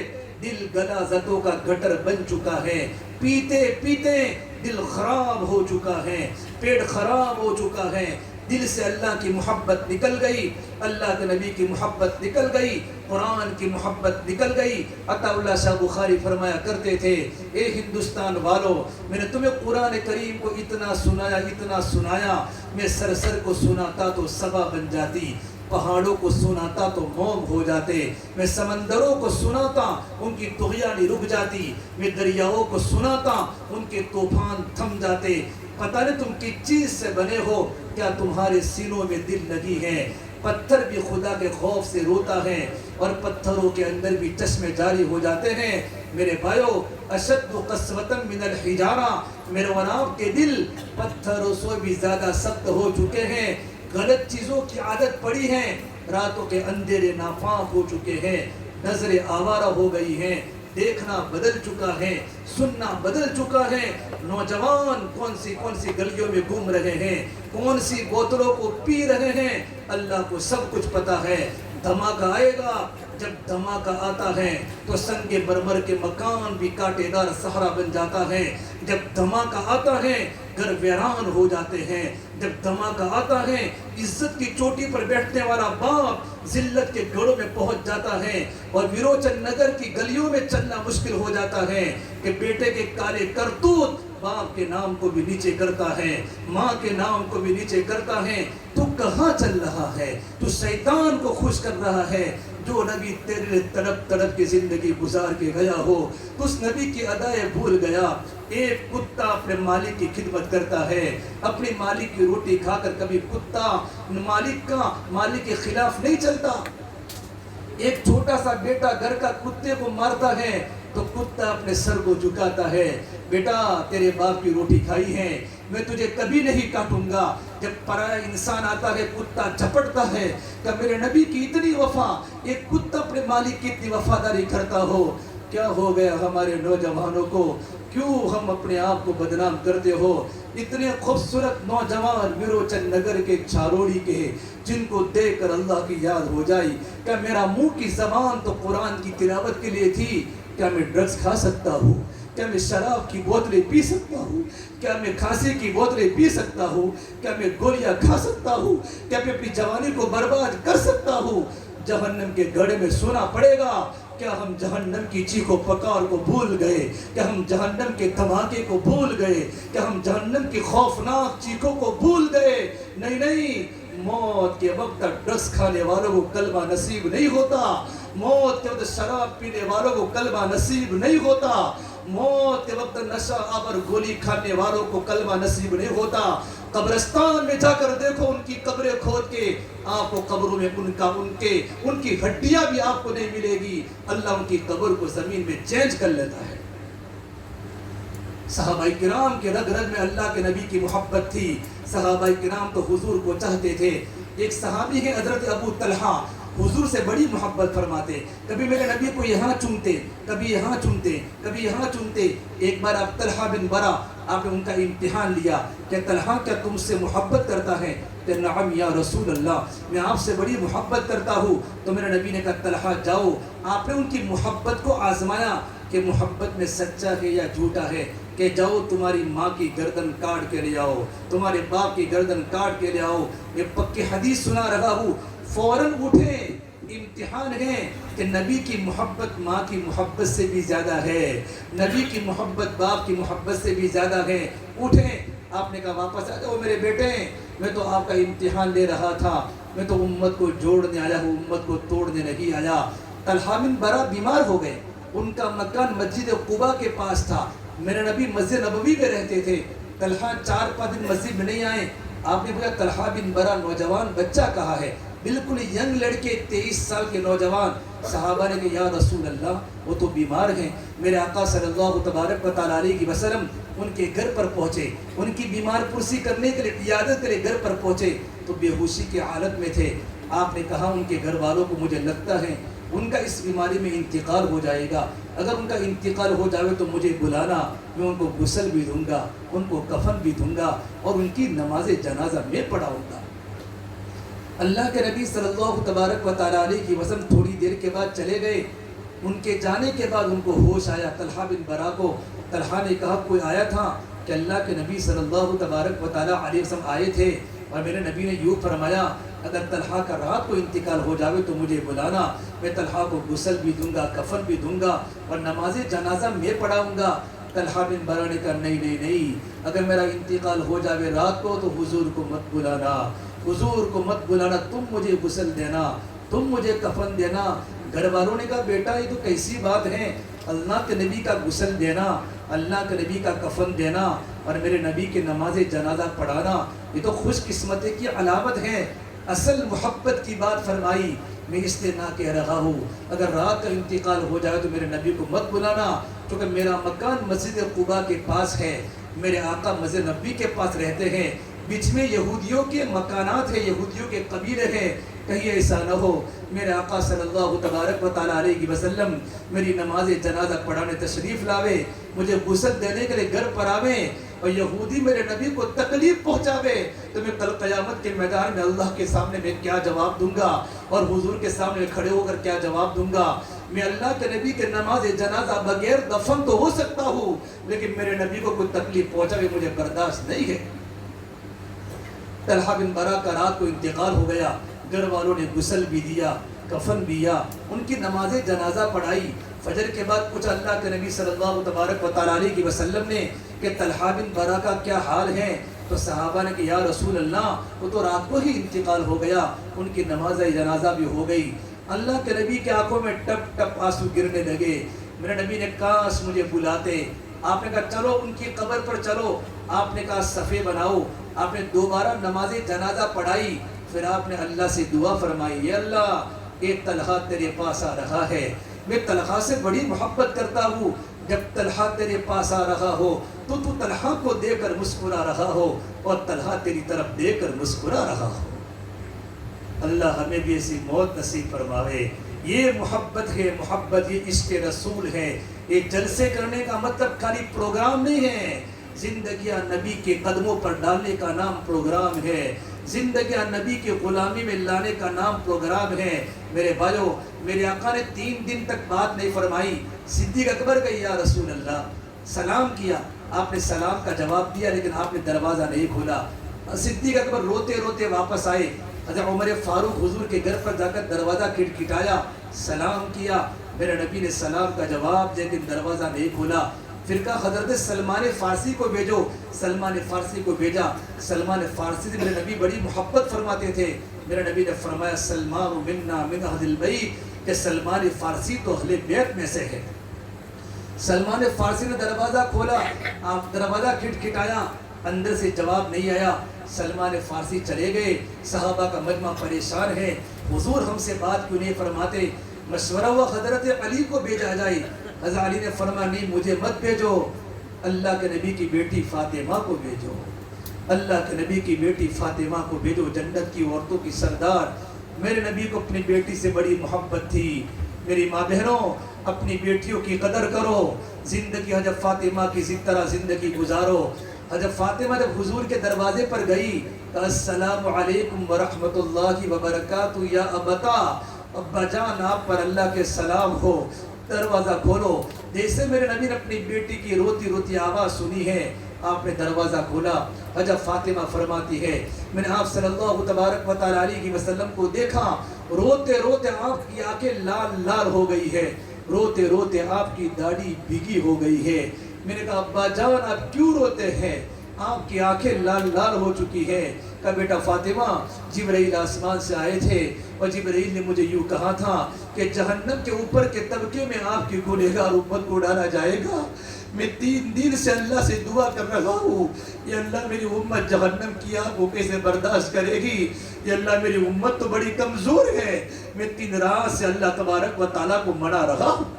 دل غلاظتوں کا گٹر بن چکا ہے. پیتے پیتے دل خراب ہو چکا ہے، پیٹ خراب ہو چکا ہے. دل سے اللہ کی محبت نکل گئی، اللہ کے نبی کی محبت نکل گئی، قرآن کی محبت نکل گئی. عطا اللہ شاہ بخاری فرمایا کرتے تھے اے ہندوستان والو، میں نے تمہیں قرآن کریم کو اتنا سنایا، میں سر سر کو سناتا تو صبا بن جاتی، پہاڑوں کو سناتا تو موم ہو جاتے، میں سمندروں کو سناتا ان کی طغیانی رک جاتی، میں دریاؤں کو سناتا ان کے طوفان تھم جاتے. پتہ نہیں تم کس چیز سے بنے ہو، کیا تمہارے سینوں میں دل لگی ہے؟ پتھر بھی خدا کے خوف سے روتا ہے اور پتھروں کے اندر بھی چشمے جاری ہو جاتے ہیں. میرے بھائیو، اشد قسوۃ من الحجارہ، میرے اور آپ کے دل پتھروں سے بھی زیادہ سخت ہو چکے ہیں. غلط چیزوں کی عادت پڑی ہے، راتوں کے اندھیرے ناپاک ہو چکے ہیں، نظریں آوارہ ہو گئی ہیں، دیکھنا بدل چکا ہے، سننا بدل چکا ہے. نوجوان کون سی گلیوں میں گھوم رہے ہیں، کون سی بوتلوں کو پی رہے ہیں، اللہ کو سب کچھ پتا ہے. دھماکہ آئے گا، جب دھماکہ آتا ہے تو سنگ مرمر کے مکان بھی کانٹے دار صحرا بن جاتا ہے. جب دھماکہ آتا ہے گھر ویران ہو جاتے ہیں. جب دھماکہ آتا ہے عزت کی چوٹی پر بیٹھنے والا باپ ذلت کے گڑوں میں پہنچ جاتا ہے اور ویروچن نگر کی گلیوں میں چلنا مشکل ہو جاتا ہے کہ بیٹے کے کالے کرتوت باپ کے نام کو بھی نیچے کرتا ہے، ماں کے نام کو بھی نیچے کرتا ہے، تو کہاں چل رہا ہے؟ تو شیطان کو خوش کر رہا ہے۔ جو نبی تیرے لیے تڑپ تڑپ کے زندگی گزار کے گیا ہو، اس نبی کی ادائیں بھول گیا۔ ایک کتا اپنے مالک کی خدمت کرتا ہے، اپنی مالک کی روٹی کھا کر کبھی کتا مالک کے خلاف نہیں چلتا۔ ایک چھوٹا سا بیٹا گھر کا کتے کو مارتا ہے تو کتا اپنے سر کو جھکاتا ہے، بیٹا تیرے باپ کی روٹی کھائی ہے، میں تجھے کبھی نہیں کاٹوں گا۔ جب پرایا انسان آتا ہے کتا جھپٹتا ہے کہ میرے نبی کی اتنی وفا، ایک کتا اپنے مالک کی اتنی وفاداری کرتا ہو۔ کیا ہو گیا ہمارے نوجوانوں کو؟ کیوں ہم اپنے آپ کو بدنام کرتے ہو؟ اتنے خوبصورت نوجوان ویروچن نگر کے چھاروڑی کے، جن کو دیکھ کر اللہ کی یاد ہو جائی، کیا میرا منہ کی زبان تو قرآن کی تلاوت کے لیے تھی؟ کیا میں ڈرگز کھا سکتا ہوں؟ کیا میں شراب کی بوتلیں پی سکتا ہوں؟ کیا میں کھانسی کی بوتلیں پی سکتا ہوں؟ کیا میں گولیاں کھا سکتا ہوں؟ کیا میں اپنی جوانی کو برباد کر سکتا ہوں؟ جہنم کے گڑھے میں سونا پڑے گا۔ کیا ہم جہنم کی چیخ و پکار کو بھول گئے؟ کیا ہم جہنم کے دھماکے کو بھول گئے؟ کیا ہم جہنم کی خوفناک چیخوں کو بھول گئے؟ نہیں نہیں، موت کے وقت ڈرگز کھانے والوں کو کلمہ نصیب نہیں ہوتا، موت کے وقت شراب پینے والوں کو کلمہ نصیب نہیں ہوتا، موت کے وقت نشہ آور گولی کھانے والوں کو کلمہ نصیب نہیں ہوتا۔ قبرستان میں جا کر دیکھو، ان کی قبریں کھود کے آپ کو قبروں میں ان کی ہڈیاں بھی آپ کو نہیں ملے گی۔ اللہ ان کی قبر کو زمین میں چینج کر لیتا ہے۔ صحابہ کرام کے رگ رگ میں اللہ کے نبی کی محبت تھی۔ صحابہ کرام تو حضور کو چاہتے تھے۔ ایک صحابی ہے حضرت ابو طلحہ، حضور سے بڑی محبت فرماتے، کبھی میرے نبی کو یہاں چومتے، کبھی یہاں چومتے، کبھی یہاں چومتے۔ ایک بار آپ طلحہ بن برا، آپ نے ان کا امتحان لیا کہ طلحہ کیا تم سے محبت کرتا ہے؟ کہ نعم یا رسول اللہ، میں آپ سے بڑی محبت کرتا ہوں۔ تو میرے نبی نے کہا طلحہ جاؤ۔ آپ نے ان کی محبت کو آزمایا کہ محبت میں سچا ہے یا جھوٹا ہے، کہ جاؤ تمہاری ماں کی گردن کاٹ کے لے آؤ، تمہارے باپ کی گردن کاٹ کے لے آؤ۔ یہ پکی حدیث سنا رہا ہوں، فوراً اٹھیں۔ امتحان ہے کہ نبی کی محبت ماں کی محبت سے بھی زیادہ ہے، نبی کی محبت باپ کی محبت سے بھی زیادہ ہے۔ اٹھیں۔ آپ نے کہا واپس آ جاؤ میرے بیٹے، میں تو آپ کا امتحان لے رہا تھا، میں تو امت کو جوڑنے آیا ہوں، امت کو توڑنے نہیں آیا۔ طلحہ بن برا بیمار ہو گئے، ان کا مکان مسجد قباء کے پاس تھا، میرے نبی مسجد نبوی میں رہتے تھے۔ طلحہ 4-5 دن مسجد میں نہیں آئے۔ آپ نے پوچھا طلحہ بن برا نوجوان بچہ کہاں ہے؟ بالکل ینگ لڑکے، 23 سال کے نوجوان۔ صحابہ نے کہا یا رسول اللہ وہ تو بیمار ہیں۔ میرے آقا صلی اللہ تبارک و تعالیٰ علیہ وسلم ان کے گھر پر پہنچے، ان کی بیمار پرسی کرنے کے لیے، عیادت کے لیے گھر پر پہنچے تو بے ہوشی کی حالت میں تھے۔ آپ نے کہا ان کے گھر والوں کو مجھے لگتا ہے ان کا اس بیماری میں انتقال ہو جائے گا، اگر ان کا انتقال ہو جائے تو مجھے بلانا، میں ان کو غسل بھی دوں گا، ان کو کفن بھی دوں گا اور ان کی نماز جنازہ میں پڑھاؤں گا۔ اللہ کے نبی صلی اللہ تبارک و تعالیٰ علیہ وسلم تھوڑی دیر کے بعد چلے گئے۔ ان کے جانے کے بعد ان کو ہوش آیا طلحہ بن برا کو۔ طلحہ نے کہا کوئی آیا تھا؟ کہ اللہ کے نبی صلی اللہ تبارک و تعالیٰ علیہ وسلم آئے تھے اور میرے نبی نے یوں فرمایا اگر طلحہ کا رات کو انتقال ہو جاوے تو مجھے بلانا، میں طلحہ کو غسل بھی دوں گا، کفن بھی دوں گا اور نماز جنازہ میں پڑھاؤں گا۔ طلحہ بن برا نے کہا نہیں نہیں نہیں، اگر میرا انتقال ہو جاوے رات کو تو حضور کو مت بلانا، حضور کو مت بلانا، تم مجھے غسل دینا، تم مجھے کفن دینا۔ گھر والوں نے کہا بیٹا یہ تو کیسی بات ہے، اللہ کے نبی کا غسل دینا، اللہ کے نبی کا کفن دینا اور میرے نبی کے نماز جنازہ پڑھانا، یہ تو خوش قسمتی کی علامت ہے۔ اصل محبت کی بات فرمائی، میں اس لیے نہ کہہ رہا ہوں اگر رات کا انتقال ہو جائے تو میرے نبی کو مت بلانا، کیونکہ میرا مکان مسجد قباء کے پاس ہے، میرے آقا مسجد نبی کے پاس رہتے ہیں، بیچ میں یہودیوں کے مکانات ہیں، یہودیوں کے قبیلے ہیں، کہیں ایسا نہ ہو میرے آقا صلی اللہ تبارک و تعالیٰ علیہ وسلم میری نماز جنازہ پڑھانے تشریف لاوے، مجھے غسل دینے کے لیے گھر پر آویں اور یہودی میرے نبی کو تکلیف پہنچاوے تو میں کل قیامت کے میدان میں اللہ کے سامنے میں کیا جواب دوں گا اور حضور کے سامنے کھڑے ہو کر کیا جواب دوں گا؟ میں اللہ کے نبی کے نماز جنازہ بغیر دفن تو ہو سکتا ہوں لیکن میرے نبی کو کوئی تکلیف پہنچاوے مجھے برداشت نہیں ہے۔ طلحہ بن برا کا رات کو انتقال ہو گیا، گھر والوں نے غسل بھی دیا، کفن دیا، ان کی نماز جنازہ پڑھائی. فجر کے بعد پوچھا اللہ کے نبی صلی اللہ تبارک و تعالیٰ علیہ وسلم نے کہ طلحہ بن برا کا کیا حال ہے؟ تو صحابہ نے کہ یا رسول اللہ وہ تو رات کو ہی انتقال ہو گیا، ان کی نماز جنازہ بھی ہو گئی. اللہ کے نبی کی آنکھوں میں ٹپ ٹپ آنسو گرنے لگے. میرے نبی نے کاش مجھے بلاتے. آپ نے کہا چلو ان کی قبر پر چلو. آپ نے کہا صفے بناؤ. آپ نے دوبارہ نماز جنازہ پڑھائی. پھر آپ نے اللہ سے دعا فرمائی، اے اللہ ایک طلحہ تیرے پاس آ رہا ہے، میں طلحہ سے بڑی محبت کرتا ہوں. جب طلحہ تیرے پاس آ رہا ہو تو طلحہ کو دے کر مسکرا رہا ہو اور طلحہ تیری طرف دے کر مسکرا رہا ہو. اللہ ہمیں بھی ایسی موت نصیب فرماوے. یہ محبت ہے، محبت یہ عشق رسول ہے. یہ جلسے کرنے کا مطلب خالی پروگرام نہیں ہے، زندگیاں نبی کے قدموں پر ڈالنے کا نام پروگرام ہے. زندگیاں نبی کے غلامی میں لانے کا نام پروگرام ہے. میرے بھائیو، میرے آقا نے 3 دن تک بات نہیں فرمائی. صدیق اکبر گئی یا رسول اللہ، سلام کیا. آپ نے سلام کا جواب دیا لیکن آپ نے دروازہ نہیں کھولا. صدیق اکبر روتے روتے واپس آئے. حضرت عمر فاروق حضور کے گھر پر جا کر دروازہ کھٹکھٹایا، سلام کیا. میرے نبی نے سلام کا جواب دیا لیکن دروازہ نہیں کھولا. پھر کہا حضرت سلمان فارسی کو بھیجو. سلمان فارسی کو بھیجا. سلمان فارسی سے میرے نبی بڑی محبت فرماتے تھے. میرے نبی نے فرمایا سلمان منا من اہل البیت، کہ سلمان فارسی تو اہل بیت میں سے ہے. سلمان فارسی نے دروازہ کھولا، آپ دروازہ کھٹکھٹایا، اندر سے جواب نہیں آیا. سلمان فارسی چلے گئے. صحابہ کا مجمع پریشان ہے، حضور ہم سے بات کیوں نہیں فرماتے؟ مشورہ ہوا حضرت علی کو بھیجا جائے. حضرت علی نے فرمایا نہیں مجھے مت بھیجو، اللہ کے نبی کی بیٹی فاطمہ کو بھیجو. اللہ کے نبی کی بیٹی فاطمہ کو بھیجو، جنت کی عورتوں کی سردار. میرے نبی کو اپنی بیٹی سے بڑی محبت تھی. میری ماں بہنوں، اپنی بیٹیوں کی قدر کرو. زندگی حضرت فاطمہ کی طرح زندگی گزارو. حضرت فاطمہ جب حضور کے دروازے پر گئی کہ السلام علیکم ورحمۃ اللہ وبرکاتہ یا ابتا، ابا جان آپ پر اللہ کے سلام ہو. دروازہ کھولو. جیسے میرے نبی نے اپنی بیٹی کی روتی روتی آواز سنی ہے، آپ نے دروازہ کھولا. حضرت فاطمہ فرماتی ہے میں نے آپ صلی اللہ تبارک و تعالیٰ علیہ وسلم کو دیکھا، روتے روتے آپ کی آنکھیں لال لال ہو گئی ہے، روتے روتے آپ کی داڑھی بھیگی ہو گئی ہے. میں نے کہا ابا جان آپ کیوں روتے ہیں؟ آپ کی آنکھیں لال لال ہو چکی ہے. کہا بیٹا فاطمہ، جبرائیل آسمان سے آئے تھے اور جبرائیل نے مجھے یوں کہا تھا کہ جہنم کے اوپر کے طبقے میں آپ کی گنہگار امت کو ڈالا جائے گا. میں 3 دن سے اللہ سے دعا کر رہا ہوں، یا اللہ میری امت جہنم کی آگ کو کیسے برداشت کرے گی؟ یا اللہ میری امت تو بڑی کمزور ہے. میں 3 رات سے اللہ تبارک و تعالیٰ کو منا رہا ہوں.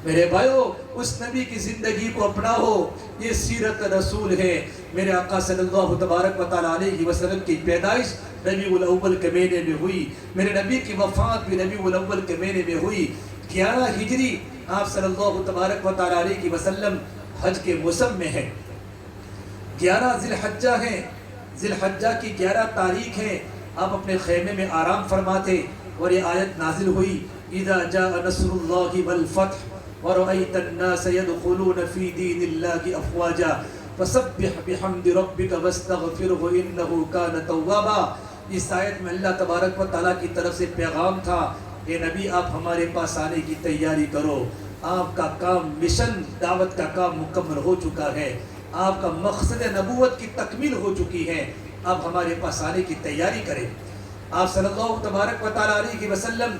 میرے بھائیو، اس نبی کی زندگی کو اپناؤ. یہ سیرت رسول ہے. میرے آقا صلی اللہ تبارک و تعالیٰ علیہ وسلم کی پیدائش ربیع الاول کے مہینے میں ہوئی. میرے نبی کی وفات بھی ربیع الاول کے مہینے میں ہوئی. 11 ہجری آپ صلی اللہ تبارک و تعالیٰ علیہ وسلم حج کے موسم میں ہے. 11 ذی الحجہ ہے. ذی الحجہ کی 11 تاریخ ہے. آپ اپنے خیمے میں آرام فرماتے اور یہ آیت نازل ہوئی اذا جاء نصر اللہ والفتح وَرَأَيْتَ النَّاسَ يَدْخُلُونَ فِي دِينِ اللَّهِ أَفْوَاجًا فَسَبِّحْ بِحَمْدِ رَبِّكَ وَاسْتَغْفِرْهُ إِنَّهُ كَانَ تَوَّابًا. اس آیت میں اللہ تبارک و تعالیٰ کی طرف سے پیغام تھا، اے نبی آپ ہمارے پاس آنے کی تیاری کرو. آپ کا کام، مشن دعوت کا کام مکمل ہو چکا ہے. آپ کا مقصد نبوت کی تکمیل ہو چکی ہے. آپ ہمارے پاس آنے کی تیاری کریں. آپ صلی اللہ تبارک و تعالیٰ علیہ وسلم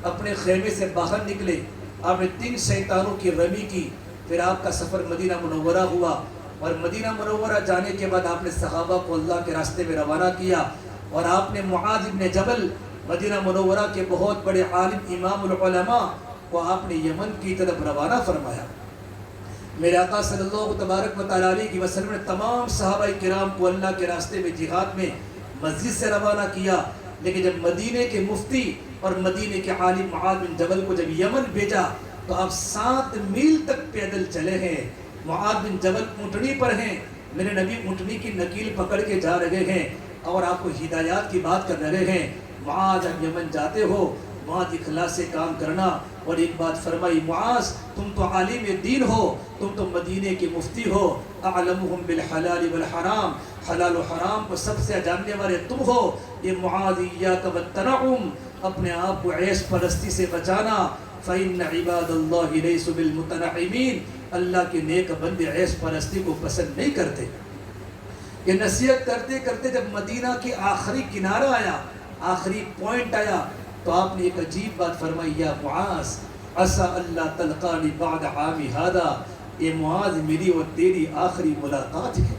اپنے خیمے سے باہر نکلے. آپ نے 3 شیطانوں کی رمی کی. پھر آپ کا سفر مدینہ منورہ ہوا اور مدینہ منورہ جانے کے بعد آپ نے صحابہ کو اللہ کے راستے میں روانہ کیا اور آپ نے معاذ بن جبل، مدینہ منورہ کے بہت بڑے عالم امام العلماء کو آپ نے یمن کی طرف روانہ فرمایا. میرے آقا صلی اللہ تبارک و تعالیٰ علیہ وسلم نے تمام صحابہ کرام کو اللہ کے راستے میں جہاد میں مسجد سے روانہ کیا. لیکن جب مدینے کے مفتی اور مدینے کے عالم معاذ بن جبل کو جب یمن بھیجا تو آپ 7 میل تک پیدل چلے ہیں. معاذ بن جبل اونٹنی پر ہیں. میرے نبی اونٹنی کی نکیل پکڑ کے جا رہے ہیں اور آپ کو ہدایات کی بات کر رہے ہیں. معاذ جب یمن جاتے ہو معاذ اخلاص سے کام کرنا. اور ایک بات فرمائی، معاذ تم تو عالم دین ہو، تم تو مدینے کے مفتی ہو. اعلمہم بالحلال والحرام، حلال و حرام کو سب سے جاننے والے تم ہو. یہ معاذ ایاک والتنعم، اپنے آپ کو عیش پرستی سے بچانا. فَإِنَّ عِبَادَ اللَّهِ لَيْسُوا بِالْمُتَنَعِّمِينَ. اللہ کے نیک بندے عیش پرستی کو پسند نہیں کرتے. یہ نصیحت کرتے کرتے جب مدینہ کے آخری کنارہ آیا, آخری پوائنٹ آیا, تو آپ نے ایک عجیب بات فرمائی, یا معاذ عسى اللہ تلقانی بعد عامی هذا. اے معاذ میری اور تیری آخری ملاقات ہے.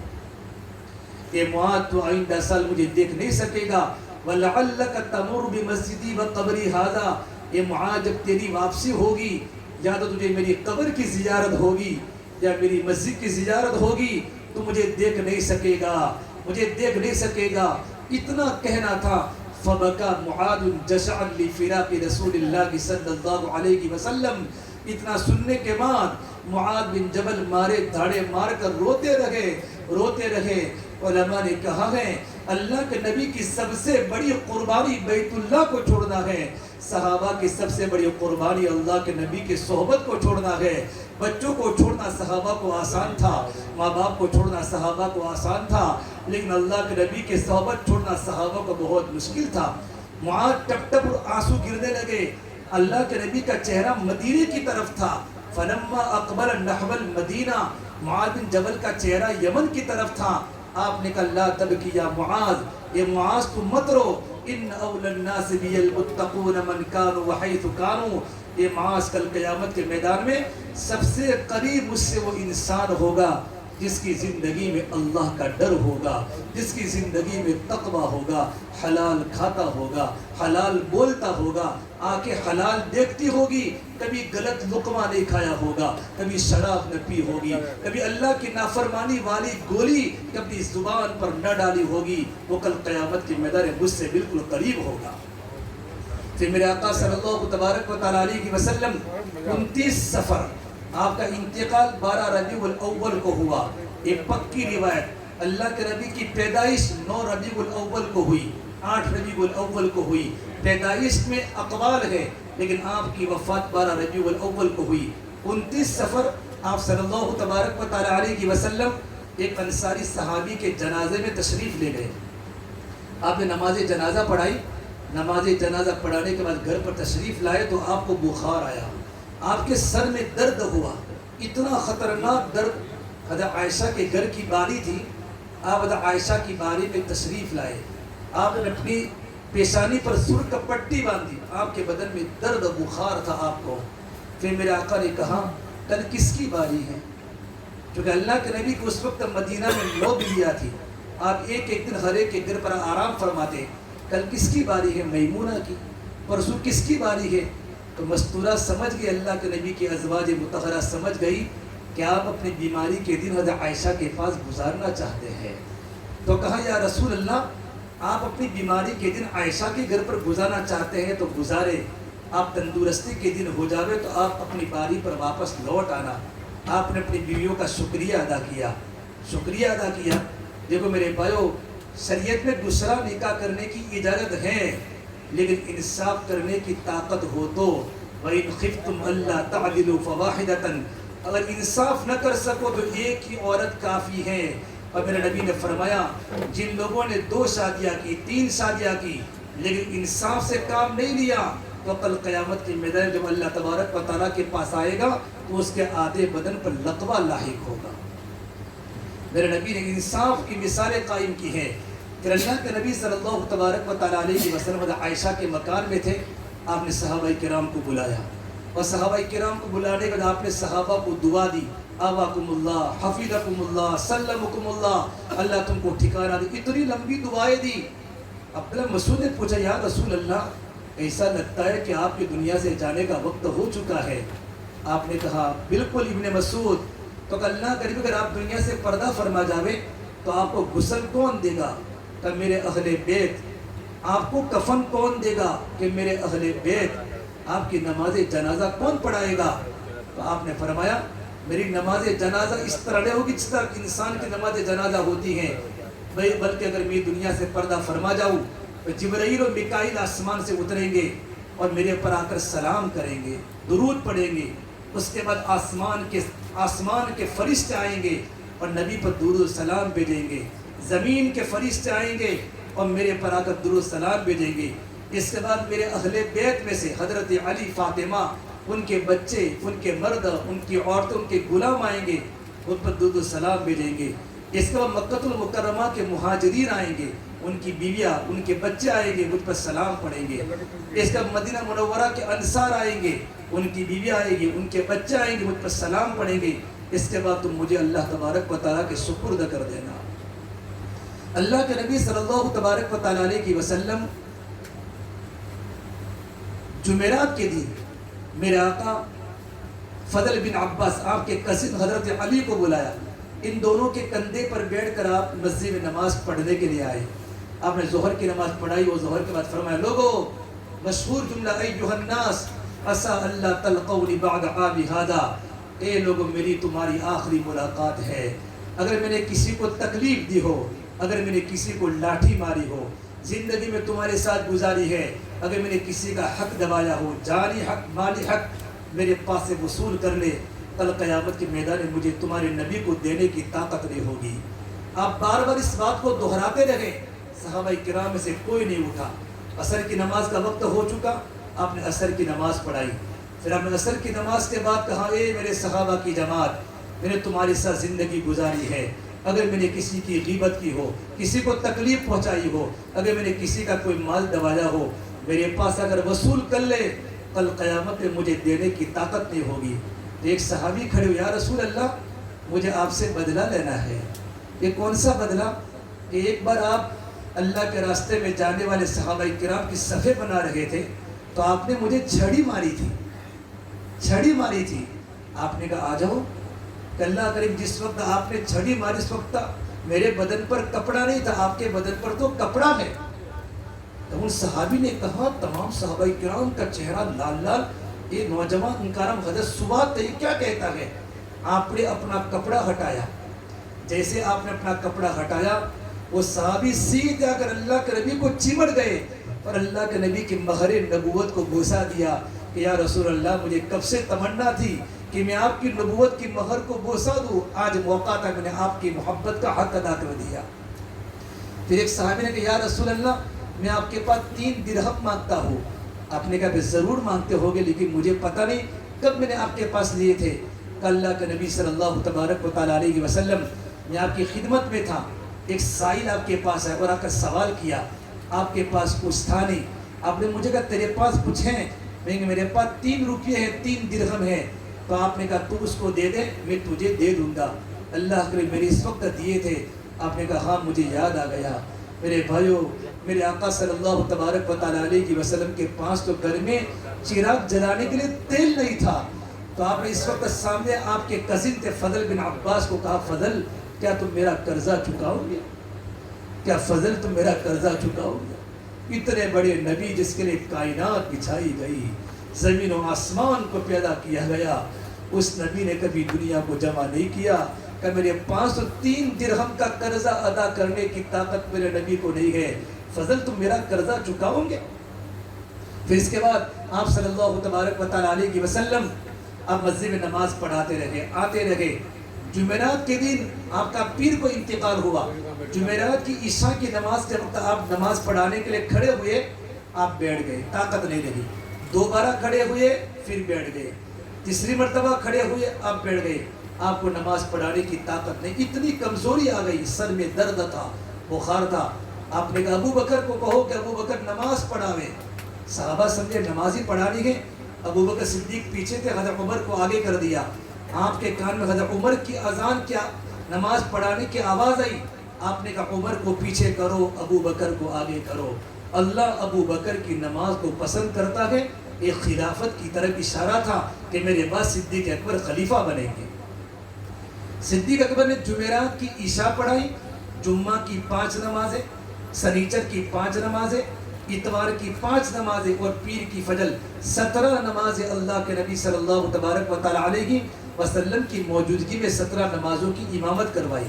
اے معاذ تو آئندہ سال مجھے دیکھ نہیں سکے گا. وَلَعَلَّكَ تَمُرُّ بِمَسْجِدِي وَقَبْرِي هَذَا. اے معاذ جب تیری واپسی ہوگی, یا تو تجھے میری قبر کی زیارت ہوگی یا میری مسجد کی زیارت ہوگی, تو مجھے دیکھ نہیں سکے گا, مجھے دیکھ نہیں سکے گا. اتنا کہنا تھا. فَبَكَى مُعَاذٌ جَشَعًا لِفِرَاقِ رَسُولِ اللَّهِ صلی اللہ علیہ وسلم. اتنا سننے کے بعد معاذ بن جبل مارے دھاڑے مار کر روتے رہے. علماء نے کہا ہے اللہ کے نبی کی سب سے بڑی قربانی بیت اللہ کو چھوڑنا ہے. صحابہ کی سب سے بڑی قربانی اللہ کے نبی کی صحبت کو چھوڑنا ہے. بچوں کو چھوڑنا صحابہ کو آسان تھا, ماں باپ کو چھوڑنا صحابہ کو آسان تھا, لیکن اللہ کے نبی کی صحبت چھوڑنا صحابہ کو بہت مشکل تھا. معاذ ٹپ ٹپ آنسو گرنے لگے. اللہ کے نبی کا چہرہ مدینے کی طرف تھا. فلما اقبل نحو المدینہ, معاذ بن جبل کا چہرہ یمن کی طرف تھا. آپ نے کہا لا تبکی یا معاذ, اے معاذ تم مت رو. ان اول الناس بی المتقون من کانوا وحیث کانوا. یہ معاذ کل قیامت کے میدان میں سب سے قریب مجھ سے وہ انسان ہوگا جس کی زندگی میں اللہ کا ڈر ہوگا, جس کی زندگی میں تقوی ہوگا, حلال کھاتا ہوگا, حلال بولتا ہوگا, آنکھیں حلال دیکھتی ہوگی, کبھی غلط لقمہ نہیں کھایا ہوگا, کبھی شراب نہ پی ہوگی, کبھی اللہ کی نافرمانی والی گولی کبھی زبان پر نہ ڈالی ہوگی. وہ کل قیامت کے میدان مجھ سے بالکل قریب ہوگا. پھر میرے آقا صلی اللہ تبارک و تعالی علیہ وسلم 29 سفر, آپ کا انتقال 12 ربیع الاول کو ہوا. ایک پکی روایت, اللہ کے نبی کی پیدائش 9 ربیع الاول کو ہوئی, 8 ربیع الاول کو ہوئی. پیدائش میں اقوال ہے, لیکن آپ کی وفات 12 ربیع الاول کو ہوئی. 29 سفر آپ صلی اللہ تبارک و تعالی علیہ وسلم ایک انصاری صحابی کے جنازے میں تشریف لے گئے. آپ نے نماز جنازہ پڑھائی. نماز جنازہ پڑھانے کے بعد گھر پر تشریف لائے تو آپ کو بخار آیا, آپ کے سر میں درد ہوا, اتنا خطرناک درد. حضرت عائشہ کے گھر کی باری تھی, آپ حضرت عائشہ کی باری پہ تشریف لائے. آپ نے اپنی پیشانی پر سر کا پٹی باندھی, آپ کے بدن میں درد بخار تھا آپ کو. پھر میرے آقا نے کہا کل کس کی باری ہے؟ چونکہ اللہ کے نبی کو اس وقت مدینہ میں 9 بلیاں تھی, آپ ایک ایک دن ہر ایک کے گھر پر آرام فرماتے. کل کس کی باری ہے؟ میمونہ کی. پرسوں کس کی باری ہے؟ تو مستورہ سمجھ گئی, اللہ کے نبی کی ازواج مطہرہ سمجھ گئی کہ آپ اپنی بیماری کے دن حضرت عائشہ کے پاس گزارنا چاہتے ہیں. تو کہا یا رسول اللہ, آپ اپنی بیماری کے دن عائشہ کے گھر پر گزارنا چاہتے ہیں تو گزارے, آپ تندرستی کے دن ہو جاوے تو آپ اپنی باری پر واپس لوٹ آنا. آپ نے اپنی بیویوں کا شکریہ ادا کیا. دیکھو میرے بھائیو, شریعت میں دوسرا نکاح کرنے کی اجازت ہے, لیکن انصاف کرنے کی طاقت ہو تو وَإِنْ خِفْتُمْ أَلَّا تَعْدِلُوا فَوَاحِدَةً, اگر انصاف نہ کر سکو تو ایک ہی عورت کافی ہے. اور میرے نبی نے فرمایا جن لوگوں نے 2 شادیاں کی, 3 شادیاں کی, لیکن انصاف سے کام نہیں لیا, تو کل قیامت کے میدان جب اللہ تبارک و تعالیٰ کے پاس آئے گا تو اس کے آدھے بدن پر لقبہ لاحق ہوگا. میرے نبی نے انصاف کی مثالیں قائم کی ہیں. پھر اللہ کے نبی صلی اللہ تبارک و تعالیٰ علیہ وسلم عائشہ کے مکان میں تھے. آپ نے صحابہ کرام کو بلایا, اور صحابہ کرام کو بلانے کے بعد آپ نے صحابہ کو دعا دی, آواکم اللہ, حفیظکم اللہ, سلمکم اللہ, اللہ تم کو ٹھکانہ دے. اتنی لمبی دعائیں دی. عبداللہ مسعود نے پوچھا یا رسول اللہ, ایسا لگتا ہے کہ آپ کی دنیا سے جانے کا وقت ہو چکا ہے. آپ نے کہا بالکل ابن مسعود. تو کہ اللہ کریم اگر آپ دنیا سے پردہ فرما جاوے تو آپ کو غسل کون دے گا؟ کہ میرے اہل بیت. آپ کو کفن کون دے گا؟ کہ میرے اہل بیت. آپ کی نماز جنازہ کون پڑھائے گا؟ تو آپ نے فرمایا میری نماز جنازہ اس طرح نہیں ہوگی جس طرح انسان کی نماز جنازہ ہوتی ہے, بلکہ اگر میں دنیا سے پردہ فرما جاؤں تو جبرائیل و میکائیل آسمان سے اتریں گے اور میرے پر آ کر سلام کریں گے, درود پڑھیں گے. اس کے بعد آسمان کے فرشتے آئیں گے اور نبی پر درود و سلام بھیجیں گے. زمین کے فرشتے آئیں گے اور میرے پر آ کر درود و سلام بھیجیں گے. اس کے بعد میرے اہل بیت میں سے حضرت علی، فاطمہ، ان کے بچے، ان کے مرد، ان کی عورتیں، ان کے غلام آئیں گے، ان پر درود و سلام بھیجیں گے۔ اس کے بعد مکہ المکرمہ کے مہاجرین آئیں گے، ان کی بیویاں، ان کے بچے آئیں گے، مجھ پر سلام پڑھیں گے۔ اس کے بعد مدینہ منورہ کے انصار آئیں گے، ان کی بیویاں آئیں گی، ان کے بچے آئیں گے، مجھ پر سلام پڑھیں گے۔ اس کے بعد تم مجھے اللہ تبارک و تعالیٰ کے سپرد کر دینا۔ اللہ کے نبی صلی اللہ تبارک و تعالیٰ علیہ وسلم جمعرات کے دن میرے آقا فضل بن عباس، آپ کے کزن حضرت علی کو بلایا۔ ان دونوں کے کندھے پر بیٹھ کر آپ مسجد میں نماز پڑھنے کے لیے آئے۔ آپ نے ظہر کی نماز پڑھائی اور ظہر کے بعد فرمایا، لوگو مشہور جملہ ایھا الناس عسى الا تلقوني بعد عامی ھذا، اے لوگو میری تمہاری آخری ملاقات ہے۔ اگر میں نے کسی کو تکلیف دی ہو، اگر میں نے کسی کو لاٹھی ماری ہو، زندگی میں تمہارے ساتھ گزاری ہے، اگر میں نے کسی کا حق دبایا ہو، جانی حق، مالی حق، میرے پاس سے وصول کر لے، کل قیامت کے میدان میں مجھے تمہارے نبی کو دینے کی طاقت نہیں ہوگی۔ آپ بار بار اس بات کو دہراتے رہے۔ صحابہ کرام میں سے کوئی نہیں اٹھا۔ عصر کی نماز کا وقت ہو چکا، آپ نے عصر کی نماز پڑھائی۔ پھر آپ نے عصر کی نماز کے بعد کہا، اے میرے صحابہ کی جماعت، میں نے تمہارے ساتھ زندگی گزاری ہے، اگر میں نے کسی کی غیبت کی ہو، کسی کو تکلیف پہنچائی ہو، اگر میں نے کسی کا کوئی مال دبایا ہو، میرے پاس اگر وصول کر لے، کل قیامت میں مجھے دینے کی طاقت نہیں ہوگی۔ ایک صحابی کھڑے ہوئے، یا رسول اللہ مجھے آپ سے بدلہ لینا ہے۔ یہ کون سا بدلہ؟ کہ ایک بار آپ اللہ کے راستے میں جانے والے صحابہ کرام کی صفیں بنا رہے تھے تو آپ نے مجھے چھڑی ماری تھی، چھڑی ماری تھی۔ آپ نے کہا آ جاؤ، کہ اللہ کریم جس وقت آپ نے چھڑی ماری اس وقت میرے بدن پر کپڑا نہیں تھا، آپ کے بدن پر تو کپڑا ہے۔ تو ان صحابی نے کہا، تمام صحابہ کرام کا چہرہ لال لال، یہ نوجوان انکارم حضرت صبح تے کیا کہتا ہے؟ آپ نے اپنا کپڑا ہٹایا۔ جیسے آپ نے اپنا کپڑا ہٹایا، وہ صحابی سیدھے آ کر اللہ کے نبی کو چمٹ گئے اور اللہ کے نبی کی مہر نبوت کو بوسا دیا کہ یا رسول اللہ مجھے کب سے تمنا تھی کہ میں آپ کی نبوت کی مہر کو بوسا دوں، آج موقع تھا، میں نے آپ کی محبت کا حق ادا کر دیا۔ پھر ایک صحابی نے کہا، یا رسول اللہ میں آپ کے پاس 3 درہم مانگتا ہوں۔ آپ نے کہا کہ ضرور مانگتے ہوگے، لیکن مجھے پتہ نہیں کب میں نے آپ کے پاس لیے تھے۔ کہ اللہ کے نبی صلی اللہ تبارک و تعالیٰ علیہ وسلم، میں آپ کی خدمت میں تھا، ایک سائل آپ کے پاس ہے اور آ کر سوال کیا، آپ کے پاس کچھ تھا نہیں۔ آپ نے مجھے کہا تیرے پاس کچھ ہیں؟ میں کہ میرے پاس 3 روپے ہیں، 3 درہم ہیں۔ تو آپ نے کہا تو اس کو دے دے، میں تجھے دے دوں گا۔ اللہ کرے میرے اس وقت دیے تھے۔ آپ نے کہا ہاں مجھے یاد آ گیا۔ میرے بھائیوں، میرے آقا صلی اللہ تبارک و تعالیٰ علیہ وسلم کے پاس تو گھر میں چراغ جلانے کے لیے تیل نہیں تھا۔ تو آپ نے اس وقت سامنے آپ کے کزن تھے فضل بن عباس کو کہا، فضل کیا تم میرا قرضہ چکاؤ گے؟ کیا فضل تم میرا قرضہ چکاؤ گے؟ اتنے بڑے نبی جس کے لیے کائنات بچھائی گئی، زمین و آسمان کو پیدا کیا گیا، اس نبی نے کبھی دنیا کو جمع نہیں کیا کہ میرے 503 درہم کا قرضہ ادا کرنے کی طاقت میرے نبی کو نہیں ہے، فضل تم میرا قرضہ چکاؤ گے؟ پھر اس کے بعد آپ صلی اللہ تبارک و تعالیٰ علیہ وسلم آپ مسجد میں نماز پڑھاتے رہے، آتے رہے۔ جمعرات کے دن آپ کا پیر کو انتقال ہوا۔ جمعرات کی عشاء کی نماز کے وقت آپ نماز پڑھانے کے لیے کھڑے ہوئے، آپ بیٹھ گئے، طاقت نہیں لگی۔ دوبارہ کھڑے ہوئے، پھر بیٹھ گئے، تیسری مرتبہ کھڑے ہوئے، آپ بیٹھ گئے۔ آپ کو نماز پڑھانے کی طاقت نہیں، اتنی کمزوری آ گئی، سر میں درد تھا، بخار تھا۔ آپ نے کہا ابو بکر کو کہو کہ ابو بکر نماز پڑھاوے۔ صحابہ سمجھے نماز ہی پڑھانی ہے۔ ابو بکر صدیق پیچھے تھے، حضرت عمر کو آگے کر دیا۔ آپ کے کان میں حضرت عمر کی اذان کیا نماز پڑھانے کی آواز آئی۔ آپ نے کہا عمر کو پیچھے کرو، ابو بکر کو آگے کرو۔ اللہ ابو بکر کی نماز کو پسند کرتا ہے، ایک خلافت کی طرف اشارہ تھا کہ میرے بعد صدیق اکبر خلیفہ بنیں گے۔ صدیق اکبر نے جمعرات کی عشاء پڑھائی، جمعہ کی 5 نمازیں، سنیچر کی 5 نمازیں، اتوار کی 5 نمازیں اور پیر کی فجر 17 نمازیں اللہ کے نبی صلی اللہ تبارک و تعالیٰ علیہ وسلم کی موجودگی میں 17 نمازوں کی امامت کروائی۔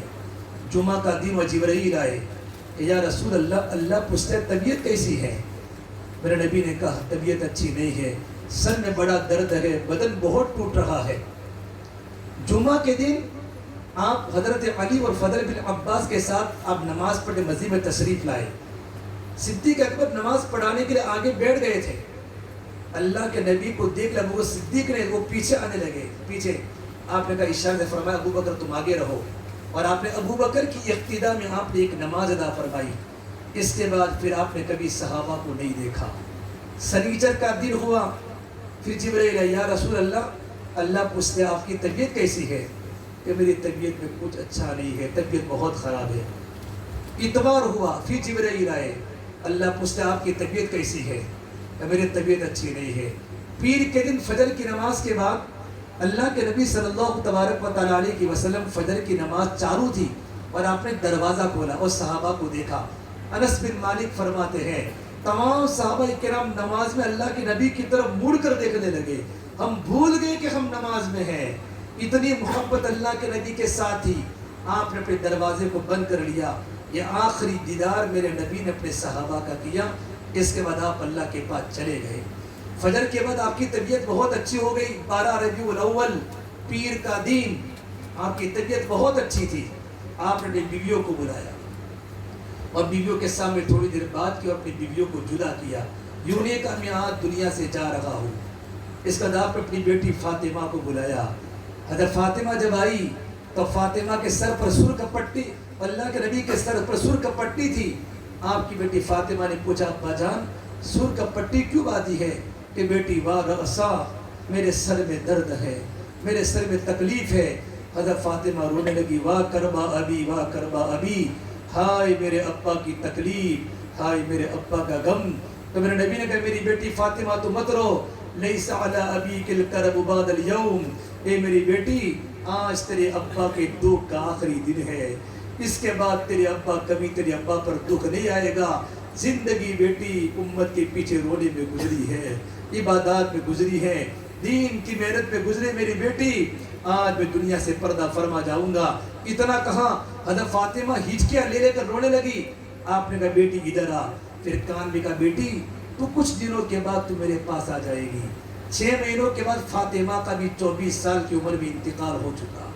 جمعہ کا دن و جبرائیل آئے کہ یا رسول اللہ، اللہ پوچھتے طبیعت کیسی ہے؟ میرے نبی نے کہا طبیعت اچھی نہیں ہے، سر میں بڑا درد ہے، بدن بہت ٹوٹ رہا ہے۔ جمعہ کے دن آپ حضرت علی اور فضل بن عباس کے ساتھ آپ نماز پڑھنے مسجد میں تشریف لائے۔ صدیق اکبر نماز پڑھانے کے لیے آگے بیٹھ گئے تھے. اللہ کے نبی کو دیکھ لیا وہ صدیق نے وہ پیچھے آنے لگے. پیچھے آپ نے کہا اشارے سے فرمایا ابو بکر تم آگے رہو. اور آپ نے ابو بکر کی اقتدا میں آپ نے ایک نماز ادا فرمائی. اس کے بعد پھر آپ نے کبھی صحابہ کو نہیں دیکھا. سنیچر کا دن ہوا, پھر جبرائیل آئے, یا رسول اللہ, اللہ پوچھتے آپ کی طبیعت کیسی ہے؟ کہ میری طبیعت میں کچھ اچھا نہیں ہے, طبیعت بہت خراب ہے. اتوار ہوا, پھر جبرائیل آئے, اللہ پوچھتے آپ کی طبیعت کیسی ہے؟ کہ میری طبیعت اچھی نہیں ہے. پیر کے دن فجر کی نماز کے بعد اللہ کے نبی صلی اللہ تبارک و تعالیٰ علیہ وسلم فجر کی نماز چالو تھی اور آپ نے دروازہ کھولا اور صحابہ کو دیکھا. انس بن مالک فرماتے ہیں تمام صحابہ کرام نماز میں اللہ کے نبی کی طرف مڑ کر دیکھنے لگے. ہم بھول گئے کہ ہم نماز میں ہیں. اتنی محبت اللہ کے نبی کے ساتھ تھی. آپ نے اپنے دروازے کو بند کر لیا. یہ آخری دیدار میرے نبی نے اپنے صحابہ کا کیا. اس کے بعد آپ اللہ کے پاس چلے گئے. فجر کے بعد آپ کی طبیعت بہت اچھی ہو گئی. 12 ربیع الاول پیر کا دن, آپ کی طبیعت بہت اچھی تھی. آپ نے اپنی بیویوں کو بلایا اور بیویوں کے سامنے تھوڑی دیر بات کی اور اپنی بیویوں کو جدا کیا. یوں نے کہا میں آج دنیا سے جا رہا ہوں. اس کے بعد آپ نے اپنی بیٹی فاطمہ کو بلایا. حضرت فاطمہ جب آئی تو فاطمہ کے سر پر سر کا پٹی, اللہ کے نبی کے سر پر سر کا پٹی تھی. آپ کی بیٹی فاطمہ نے پوچھا ابا جان سر کا پٹی کیوں باندھی ہے؟ کہ بیٹی وا رأسا, میرے سر میں درد ہے, میرے سر میں تکلیف ہے. حضرت فاطمہ رونے لگی, وا کربا ابی, وا کربا ابی, ہائے میرے ابا کی تکلیف, ہائے میرے ابا کا غم. تو میرے نبی نے کہا میری بیٹی فاطمہ تو مت رو, لیس علی ابیک الکرب بعد اليوم, اے میری بیٹی آج تیرے ابا کے دکھ کا آخری دن ہے. اس کے بعد تیرے ابا کبھی تیرے ابا پر دکھ نہیں آئے گا. زندگی بیٹی امت کے پیچھے رونے میں گزری ہے, عبادات میں گزری ہے, دین کی محنت میں گزرے میری بیٹی. آج میں دنیا سے پردہ فرما جاؤں گا. اتنا کہا حضرت فاطمہ ہچکیاں لے کر رونے لگی. آپ نے کہا بیٹی ادھر آ. پھر کان میں کہا بیٹی تو کچھ دنوں کے بعد تو میرے پاس آ جائے گی. 6 مہینوں کے بعد فاطمہ کا بھی 24 سال کی عمر میں انتقال ہو چکا.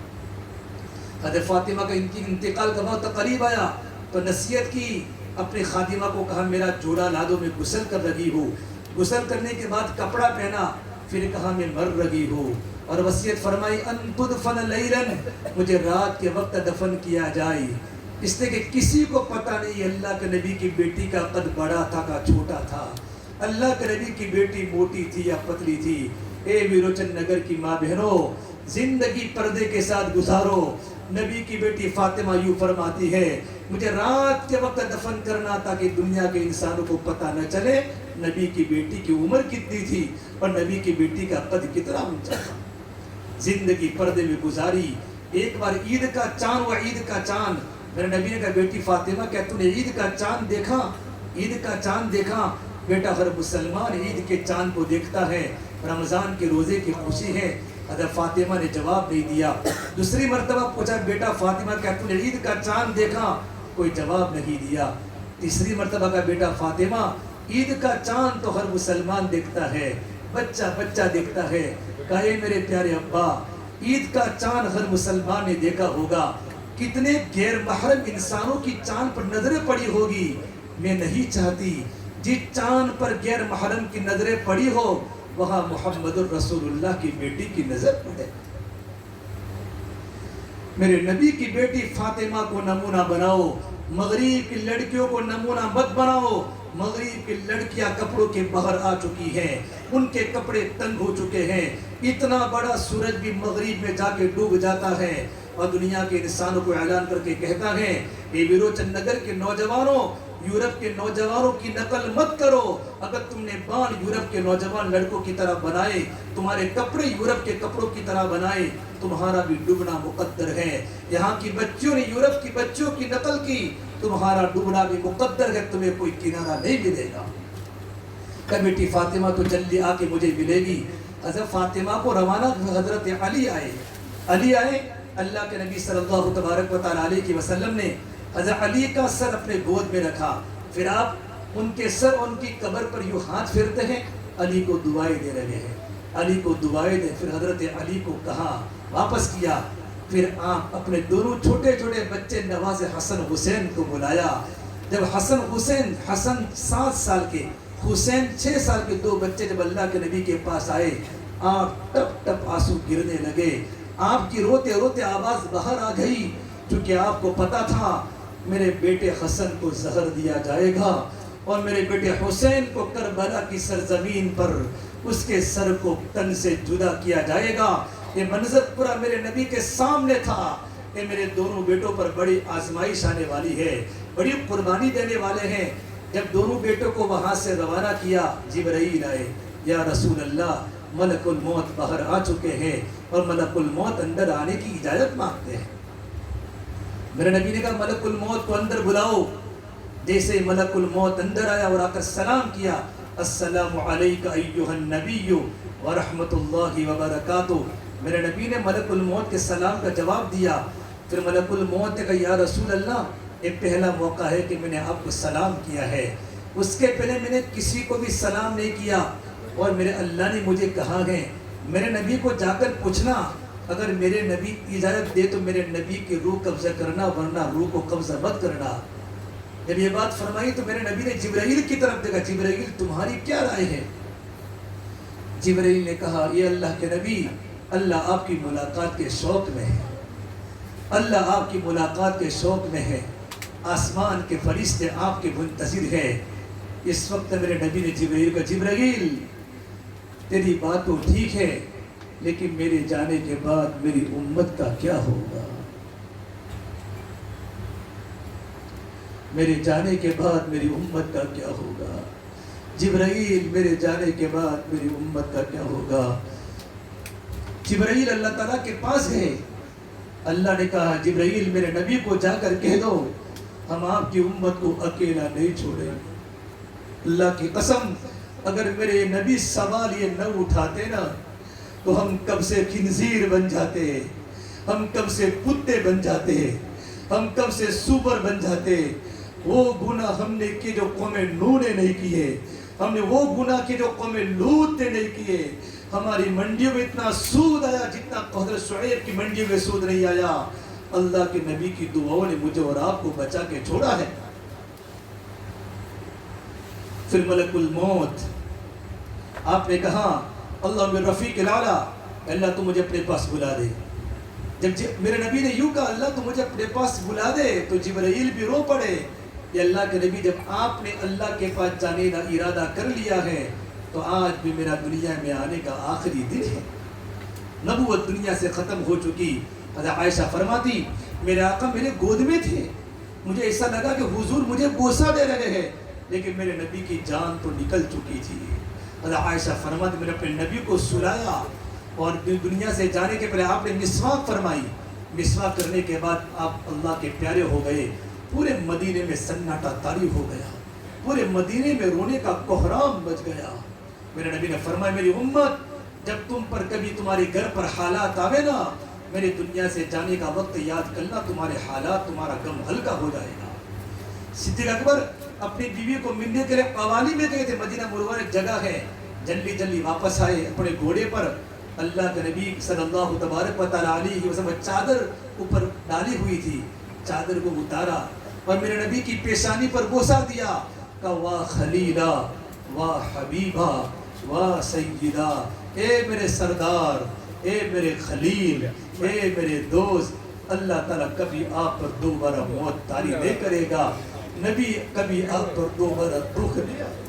حضرت فاطمہ کا انتقال کا وقت قریب آیا تو نصیحت کی, اپنے خادمہ کو کہا میرا جوڑا لا دو, میں غسل کر رہی ہوں. غسل کرنے کے بعد کپڑا پہنا, پھر کہا میں مر رہی ہوں. اور وصیت فرمائی ان تدفن لیلاً, مجھے رات کے وقت دفن کیا جائے. اس لیے کہ کسی کو پتہ نہیں اللہ کے نبی کی بیٹی کا قد بڑا تھا کا چھوٹا تھا, اللہ کے نبی کی بیٹی موٹی تھی یا پتلی تھی. اے ویروچن نگر کی ماں بہنوں, زندگی پردے کے ساتھ گزارو. نبی کی بیٹی فاطمہ یوں فرماتی ہے مجھے رات کے وقت دفن کرنا تاکہ دنیا کے انسانوں کو پتہ نہ چلے نبی کی بیٹی کی عمر کتنی تھی اور نبی کی بیٹی کا قد کتنا اونچا تھا. زندگی پردے میں گزاری. ایک بار عید کا چاند و عید کا چاند, میرے نبی نے کہا بیٹی فاطمہ کیا تو نے عید کا چاند دیکھا؟ عید کا چاند دیکھا. بیٹا ہر مسلمان عید کے چاند کو دیکھتا ہے, رمضان کے روزے کی خوشی ہے. حضرت فاطمہ نے جواب نہیں دیا. دوسری مرتبہ پوچھا بیٹا فاطمہ کیا تو نے عید کا چاند دیکھا؟ کوئی جواب نہیں دیا. تیسری مرتبہ کا بیٹا فاطمہ عید کا چاند تو ہر مسلمان دیکھتا ہے, بچہ بچہ دیکھتا ہے. کہے میرے پیارے ابا عید کا چاند ہر مسلمان نے دیکھا ہوگا, کتنے غیر محرم انسانوں کی چاند پر نظریں پڑی ہوگی. میں نہیں چاہتی جس چاند پر غیر محرم کی نظریں پڑی ہو وہاں محمد الرسول اللہ کی بیٹی کی نظر پڑے. میرے نبی کی بیٹی فاطمہ کو نمونہ بناؤ, مغرب کی لڑکیوں کو نمونہ مت بناؤ. مغرب کی لڑکیاں کپڑوں کے باہر آ چکی ہیں, ان کے کپڑے تنگ ہو چکے ہیں. اتنا بڑا سورج بھی مغرب میں جا کے ڈوب جاتا ہے اور دنیا کے انسانوں کو اعلان کر کے کہتا ہے اے ویروچن نگر کے نوجوانوں, یورپ کے نوجوانوں کی نقل مت کرو. اگر تم نے بال یورپ کے نوجوان لڑکوں کی طرح بنائے, تمہارے کپڑے یورپ کے کپڑوں کی طرح بنائے, تمہارا بھی ڈوبنا مقدر ہے. یہاں کی بچیوں نے یورپ کی بچیوں کی نقل کی, تمہارا ڈوبنا بھی مقدر ہے, تمہیں کوئی کنارہ نہیں ملے گا. کہ بیٹی فاطمہ تو جلدی آ کے مجھے ملے گی. حضرت فاطمہ کو روانہ حضرت علی آئے. علی آئے, اللہ کے نبی صلی اللہ تبارک و تعالیٰ علیہ وسلم نے حضرت علی کا سر اپنے گود میں رکھا. پھر آپ ان کے سر ان کی قبر پر یوں ہاتھ پھیرتے ہیں, علی کو دعائیں دے رہے ہیں, علی کو دعائیں دے. پھر حضرت علی کو کہا, واپس کیا. پھر آپ اپنے دونوں چھوٹے چھوٹے بچے نواز حسن حسین کو بلایا. جب حسن 7 سال کے، حسین 6 سال کے 2 بچے جب اللہ کے نبی کے پاس آئے، آپ ٹپ ٹپ آنسو گرنے لگے، آپ کی روتے روتے آواز باہر آ گئی، کیونکہ آپ کو پتا تھا میرے بیٹے حسن کو زہر دیا جائے گا اور میرے بیٹے حسین کو کربلا کی سرزمین پر اس کے سر کو تن سے جدا کیا جائے گا۔ یہ منظر پورا میرے نبی کے سامنے تھا کہ میرے دونوں بیٹوں پر بڑی آزمائش آنے والی ہے، بڑی قربانی دینے والے ہیں۔ جب دونوں بیٹوں کو وہاں سے روانہ کیا، جبرائیل آئے، یا رسول اللہ ملک الموت باہر آ چکے ہیں اور ملک الموت اندر آنے کی اجازت مانگتے ہیں۔ میرے نبی نے کہا ملک الموت کو اندر بلاؤ۔ جیسے ملک الموت اندر آیا اور آ کر سلام کیا، السلام علیکہ ایہا النبی ورحمۃ اللہ وبرکاتہ۔ میرے نبی نے ملک الموت کے سلام کا جواب دیا۔ پھر ملک الموت نے کہا یا رسول اللہ، یہ پہلا موقع ہے کہ میں نے آپ کو سلام کیا ہے، اس کے پہلے میں نے کسی کو بھی سلام نہیں کیا، اور میرے اللہ نے مجھے کہا ہے میرے نبی کو جا کر پوچھنا، اگر میرے نبی اجازت دے تو میرے نبی کی روح قبضہ کرنا، ورنہ روح کو قبضہ مت کرنا۔ جب یہ بات فرمائی تو میرے نبی نے جبرائیل کی طرف دیکھا، جبرائیل تمہاری کیا رائے ہے؟ جبرائیل نے کہا یہ اللہ کے نبی، اللہ آپ کی ملاقات کے شوق میں ہے، اللہ آپ کی ملاقات کے شوق میں ہے، آسمان کے فرشتے آپ کے منتظر ہیں۔ اس وقت میرے نبی نے جبرائیل کا جبرائیل تیری بات تو ٹھیک ہے، لیکن میرے جانے کے بعد میری امت کا کیا ہوگا؟ میرے جانے کے بعد میری امت کا کیا ہوگا؟ جبرائیل میرے جانے کے بعد میری امت کا کیا ہوگا؟ جبرائیل اللہ تعالیٰ کے پاس ہے، اللہ نے کہا جبرائیل میرے نبی کو جا کر کہہ دو ہم آپ کی امت کو اکیلا نہیں چھوڑیں۔ اللہ کی قسم اگر میرے نبی سوال یہ نہ اٹھاتے نا تو ہم کب سے خنزیر بن جاتے، ہم کب سے کتے بن جاتے، ہم کب سے سور بن جاتے۔ وہ گناہ ہم نے کی جو قوم نوح نے نہیں کیے، ہم نے وہ گناہ کی جو قوم لوط نے نہیں کیے۔ ہماری منڈیوں میں اتنا سود آیا جتنا حضرت شعیب کی منڈی میں سود نہیں آیا۔ اللہ کے نبی کی دعاؤں نے مجھے اور آپ کو بچا کے چھوڑا ہے۔ پھر ملک الموت آپ نے کہا اللہ من رفیق الاعلیٰ، اللہ تو مجھے اپنے پاس بلا دے۔ جب میرے نبی نے یوں کہا اللہ تو مجھے اپنے پاس بلا دے تو جبرائیل بھی رو پڑے کہ اللہ کے نبی جب آپ نے اللہ کے پاس جانے کا ارادہ کر لیا ہے تو آج بھی میرا دنیا میں آنے کا آخری دن ہے۔ نبوت دنیا سے ختم ہو چکی۔ حضرت عائشہ فرماتی میرے آقا میرے گود میں تھے، مجھے ایسا لگا کہ حضور مجھے بوسہ دے رہے ہیں، لیکن میرے نبی کی جان تو نکل چکی تھی۔ حضرت عائشہ فرماتی میں نے اپنے نبی کو سلایا اور دنیا سے جانے کے پہلے آپ نے مسواک فرمائی، مسواک کرنے کے بعد آپ اللہ کے پیارے ہو گئے۔ پورے مدینے میں سناٹا طاری ہو گیا، پورے مدینے میں رونے کا کوہرام بچ گیا۔ میرے نبی نے فرمایا میری امت جب تم پر کبھی تمہارے گھر پر حالات آوے نا، میرے دنیا سے جانے کا وقت یاد کرنا، تمہارے حالات تمہارا غم ہلکا ہو جائے گا۔ صدیق اکبر اپنی بیوی کو ملنے کے لیے قوالی میں گئے تھے، مدینہ منورہ ایک جگہ ہے، جلدی جلدی واپس آئے اپنے گھوڑے پر۔ اللہ کے نبی صلی اللہ تبارک و تعالیٰ علیہ وسلم چادر اوپر ڈالی ہوئی تھی، چادر کو اتارا اور میرے نبی کی پیشانی پر بوسہ دیا، کہا واہ خلیلہ واہ حبیبہ واہ سیدہ، اے میرے سردار، اے میرے خلیل، اے میرے دوست، اللہ تعالیٰ کبھی آپ پر دوبارہ موت طاری نہیں کرے گا، نبی کبھی آپ پر دوبارہ دکھ نہیں آئے۔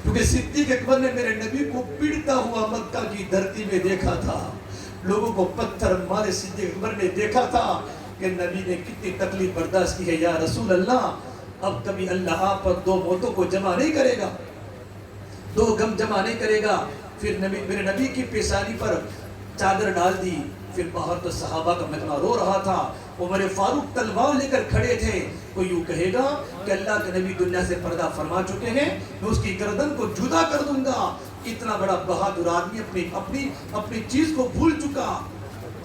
کیونکہ صدیق اکبر نے میرے نبی کو پیڑتا ہوا مکہ کی دھرتی میں دیکھا تھا، لوگوں کو پتھر مارے صدیق اکبر نے دیکھا تھا کہ نبی نے کتنی تکلیف برداشت کی ہے۔ یا رسول اللہ اب کبھی اللہ آپ پر 2 موتوں کو جمع نہیں کرے گا، 2 غم جمع نہیں کرے گا۔ پھر میرے نبی کی پیشانی پر چادر ڈال دی، پھر باہر تو صحابہ کا مجمع رو رہا تھا، عمر فاروق تلوار لے کر کھڑے تھے۔ کوئی یوں کہے گا کہ اللہ کے نبی دنیا سے پردہ فرما چکے ہیں، میں اس کی گردن کو جدا کر دوں گا۔ اتنا بڑا بہادر آدمی اپنی چیز کو بھول چکا۔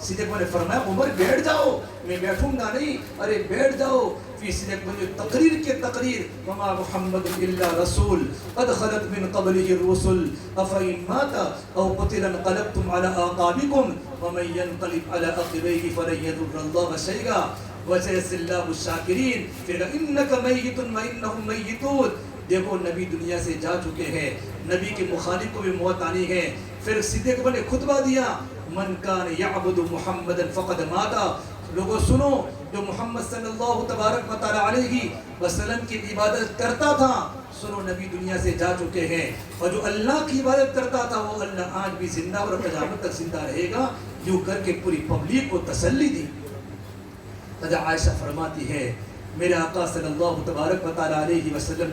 صدیق نے فرمایا عمر بیٹھ جاؤ، میں بیٹھوں گا نہیں، ارے بیٹھ جاؤ۔ پھر صدیق تقریر کے تقریر وما محمد الا رسول قد خلت من قبله الرسل افإن مات او قتل انقلبتم على اعقابكم ومن ينقلب على عقبيه فلن يضر الله شيئا۔ وَسَيَجْزِي الشَّاكِرِينَ پھر اِنَّكَ مَيِّتٌ وَإِنَّهُمْ مَيِّتُونَ دیکھو نبی دنیا سے جا چکے ہیں، نبی کے مخالف کو بھی موت آنی ہے۔ پھر صدیق اکبر نے خطبہ دیا، من کان یعبد محمدا فقد ماتا، لوگوں سنو جو محمد صلی اللہ تبارک و تعالی علیہ وسلم کی عبادت کرتا تھا، سنو نبی دنیا سے جا چکے ہیں، اور جو اللہ کی عبادت کرتا تھا وہ اللہ آج بھی زندہ اور قیامت تک زندہ رہے گا۔ یوں کر کے پوری پبلک کو تسلی دی۔ حضرت عائشہ فرماتی ہے میرے آقا صلی اللہ تبارک و تعالی علیہ وسلم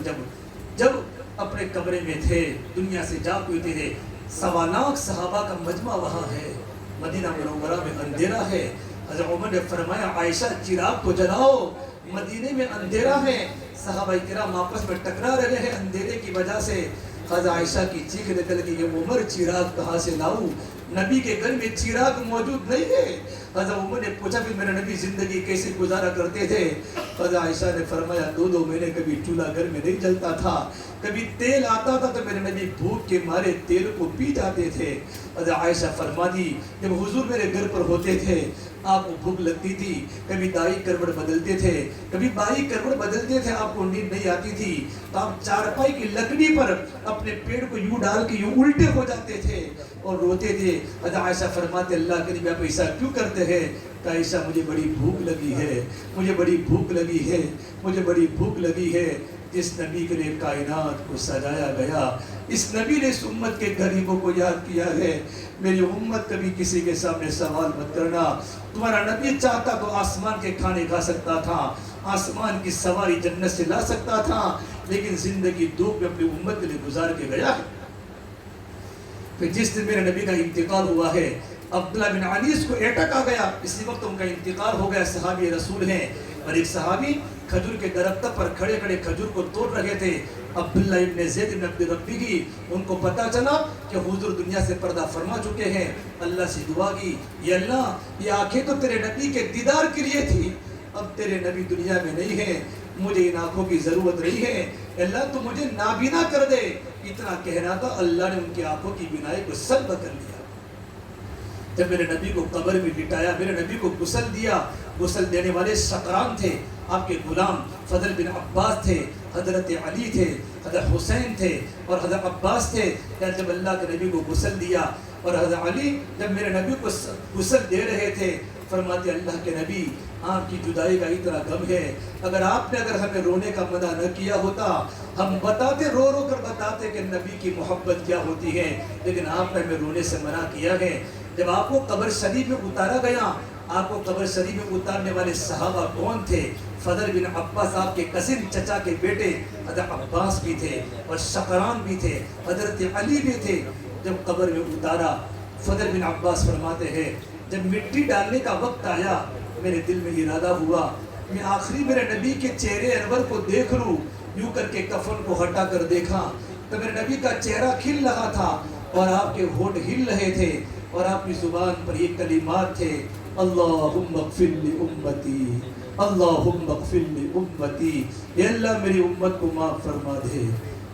جب اپنے کمرے میں تھے، دنیا سے جا چکے تھے، 1.25 لاکھ صحابہ کا مجمع وہاں ہے، مدینہ منورہ میں اندھیرا ہے۔ حضرت عمر نے فرمایا عائشہ چراغ کو جلاؤ، مدینے میں اندھیرا ہے۔ صحابہ کرام آپس میں ٹکرا رہے ہیں اندھیرے کی وجہ سے۔ حضرت عائشہ کی چیخ نکل گئی، یہ عمر چراغ کہاں سے لاؤں؟ نبی کے گھر میں چراغ موجود نہیں ہے۔ حضرت عمر نے پوچھا کہ میرے نبی زندگی کیسے گزارا کرتے تھے؟ حضرت عائشہ نے فرمایا 2 مہینے کبھی چولہا گھر میں نہیں جلتا تھا، کبھی تیل آتا تھا تو میرے نبی بھوک کے مارے تیل کو پی جاتے تھے۔ حضرت عائشہ فرماتی جب حضور میرے گھر پر ہوتے تھے آپ کو بھوک لگتی تھی، کبھی دائی کروٹ بدلتے تھے، کبھی بائی کروٹ بدلتے تھے، آپ کو نیند نہیں آتی تھی تو آپ چارپائی کی لکڑی پر اپنے پیڑ کو یوں ڈال کے یوں الٹے ہو جاتے تھے اور روتے تھے۔ حضرت عائشہ فرماتے اللہ کے نبی آپ ایسا کیوں کرتے ہیں؟ کہ عائشہ مجھے بڑی بھوک لگی ہے، مجھے بڑی بھوک لگی ہے، مجھے بڑی بھوک لگی ہے۔ جس نبی کے لیے کائنات کو سجایا گیا، اس نبی نے اس امت کے غریبوں کو یاد کیا ہے۔ میری امت کبھی کسی کے سامنے سوال مت کرنا، تمہارا نبی چاہتا تو آسمان کے کھانے کھا سکتا تھا، آسمان کی سواری جنت سے لا سکتا تھا، لیکن زندگی دھوپ میں اپنی امت کے لیے گزار کے گیا ہے۔ پھر جس دن میرے نبی کا انتقال ہوا ہے، عبداللہ بن عنیس کو اٹیک آ گیا، اسی وقت ان کا انتقال ہو گیا۔ صحابی رسول ہیں، اور ایک صحابی کھجور کے درخت پر کھڑے کھڑے کھجور کو توڑ رہے تھے۔ عبداللہ ابن زید ابن عبد ربی کی ان کو پتا چلا کہ حضور دنیا سے پردہ فرما چکے ہیں۔ اللہ سے دعا کی، یا اللہ یہ آنکھیں تو تیرے نبی کے دیدار کے لیے تھی، اب تیرے نبی دنیا میں نہیں ہے، مجھے ان آنکھوں کی ضرورت نہیں ہے، اللہ تو مجھے نابینا کر دے۔ اتنا کہنا تھا، اللہ نے ان کی آنکھوں کی بینائی کو سلب کر لیا۔ جب میرے نبی کو قبر میں لٹایا، میرے نبی کو غسل دیا، غسل دینے والے شقران تھے، آپ کے غلام فضل بن عباس تھے، حضرت علی تھے، حضرت حسین تھے اور حضرت عباس تھے۔ جب اللہ کے نبی کو غسل دیا اور حضرت علی جب میرے نبی کو غسل دے رہے تھے، فرماتے اللہ کے نبی آپ کی جدائی کا اتنا غم ہے، اگر آپ نے ہمیں رونے کا منع نہ کیا ہوتا، ہم بتاتے رو رو کر بتاتے کہ نبی کی محبت کیا ہوتی ہے، لیکن آپ نے ہمیں رونے سے منع کیا ہے۔ جب آپ کو قبر شریف میں اتارا گیا، آپ کو قبر شریف میں اتارنے والے صحابہ کون تھے؟ فضل بن عباس آپ کے کزن چچا کے بیٹے حضرت عباس بھی تھے اور شقران بھی تھے، حضرت علی بھی تھے۔ جب قبر میں اتارا، فضل بن عباس فرماتے ہیں جب مٹی ڈالنے کا وقت آیا، میرے دل میں ارادہ ہوا میں آخری میرے نبی کے چہرے انور کو دیکھ لوں۔ یوں کر کے کفن کو ہٹا کر دیکھا تو میرے نبی کا چہرہ کھل رہا تھا اور آپ کے ہونٹ ہل رہے تھے اور آپ کی زبان پر یہ کلمات تھے، اللہم اغفر لی امتی، اللہم اغفر لی امتی، اے اللہ میری امت کو معاف فرما دے،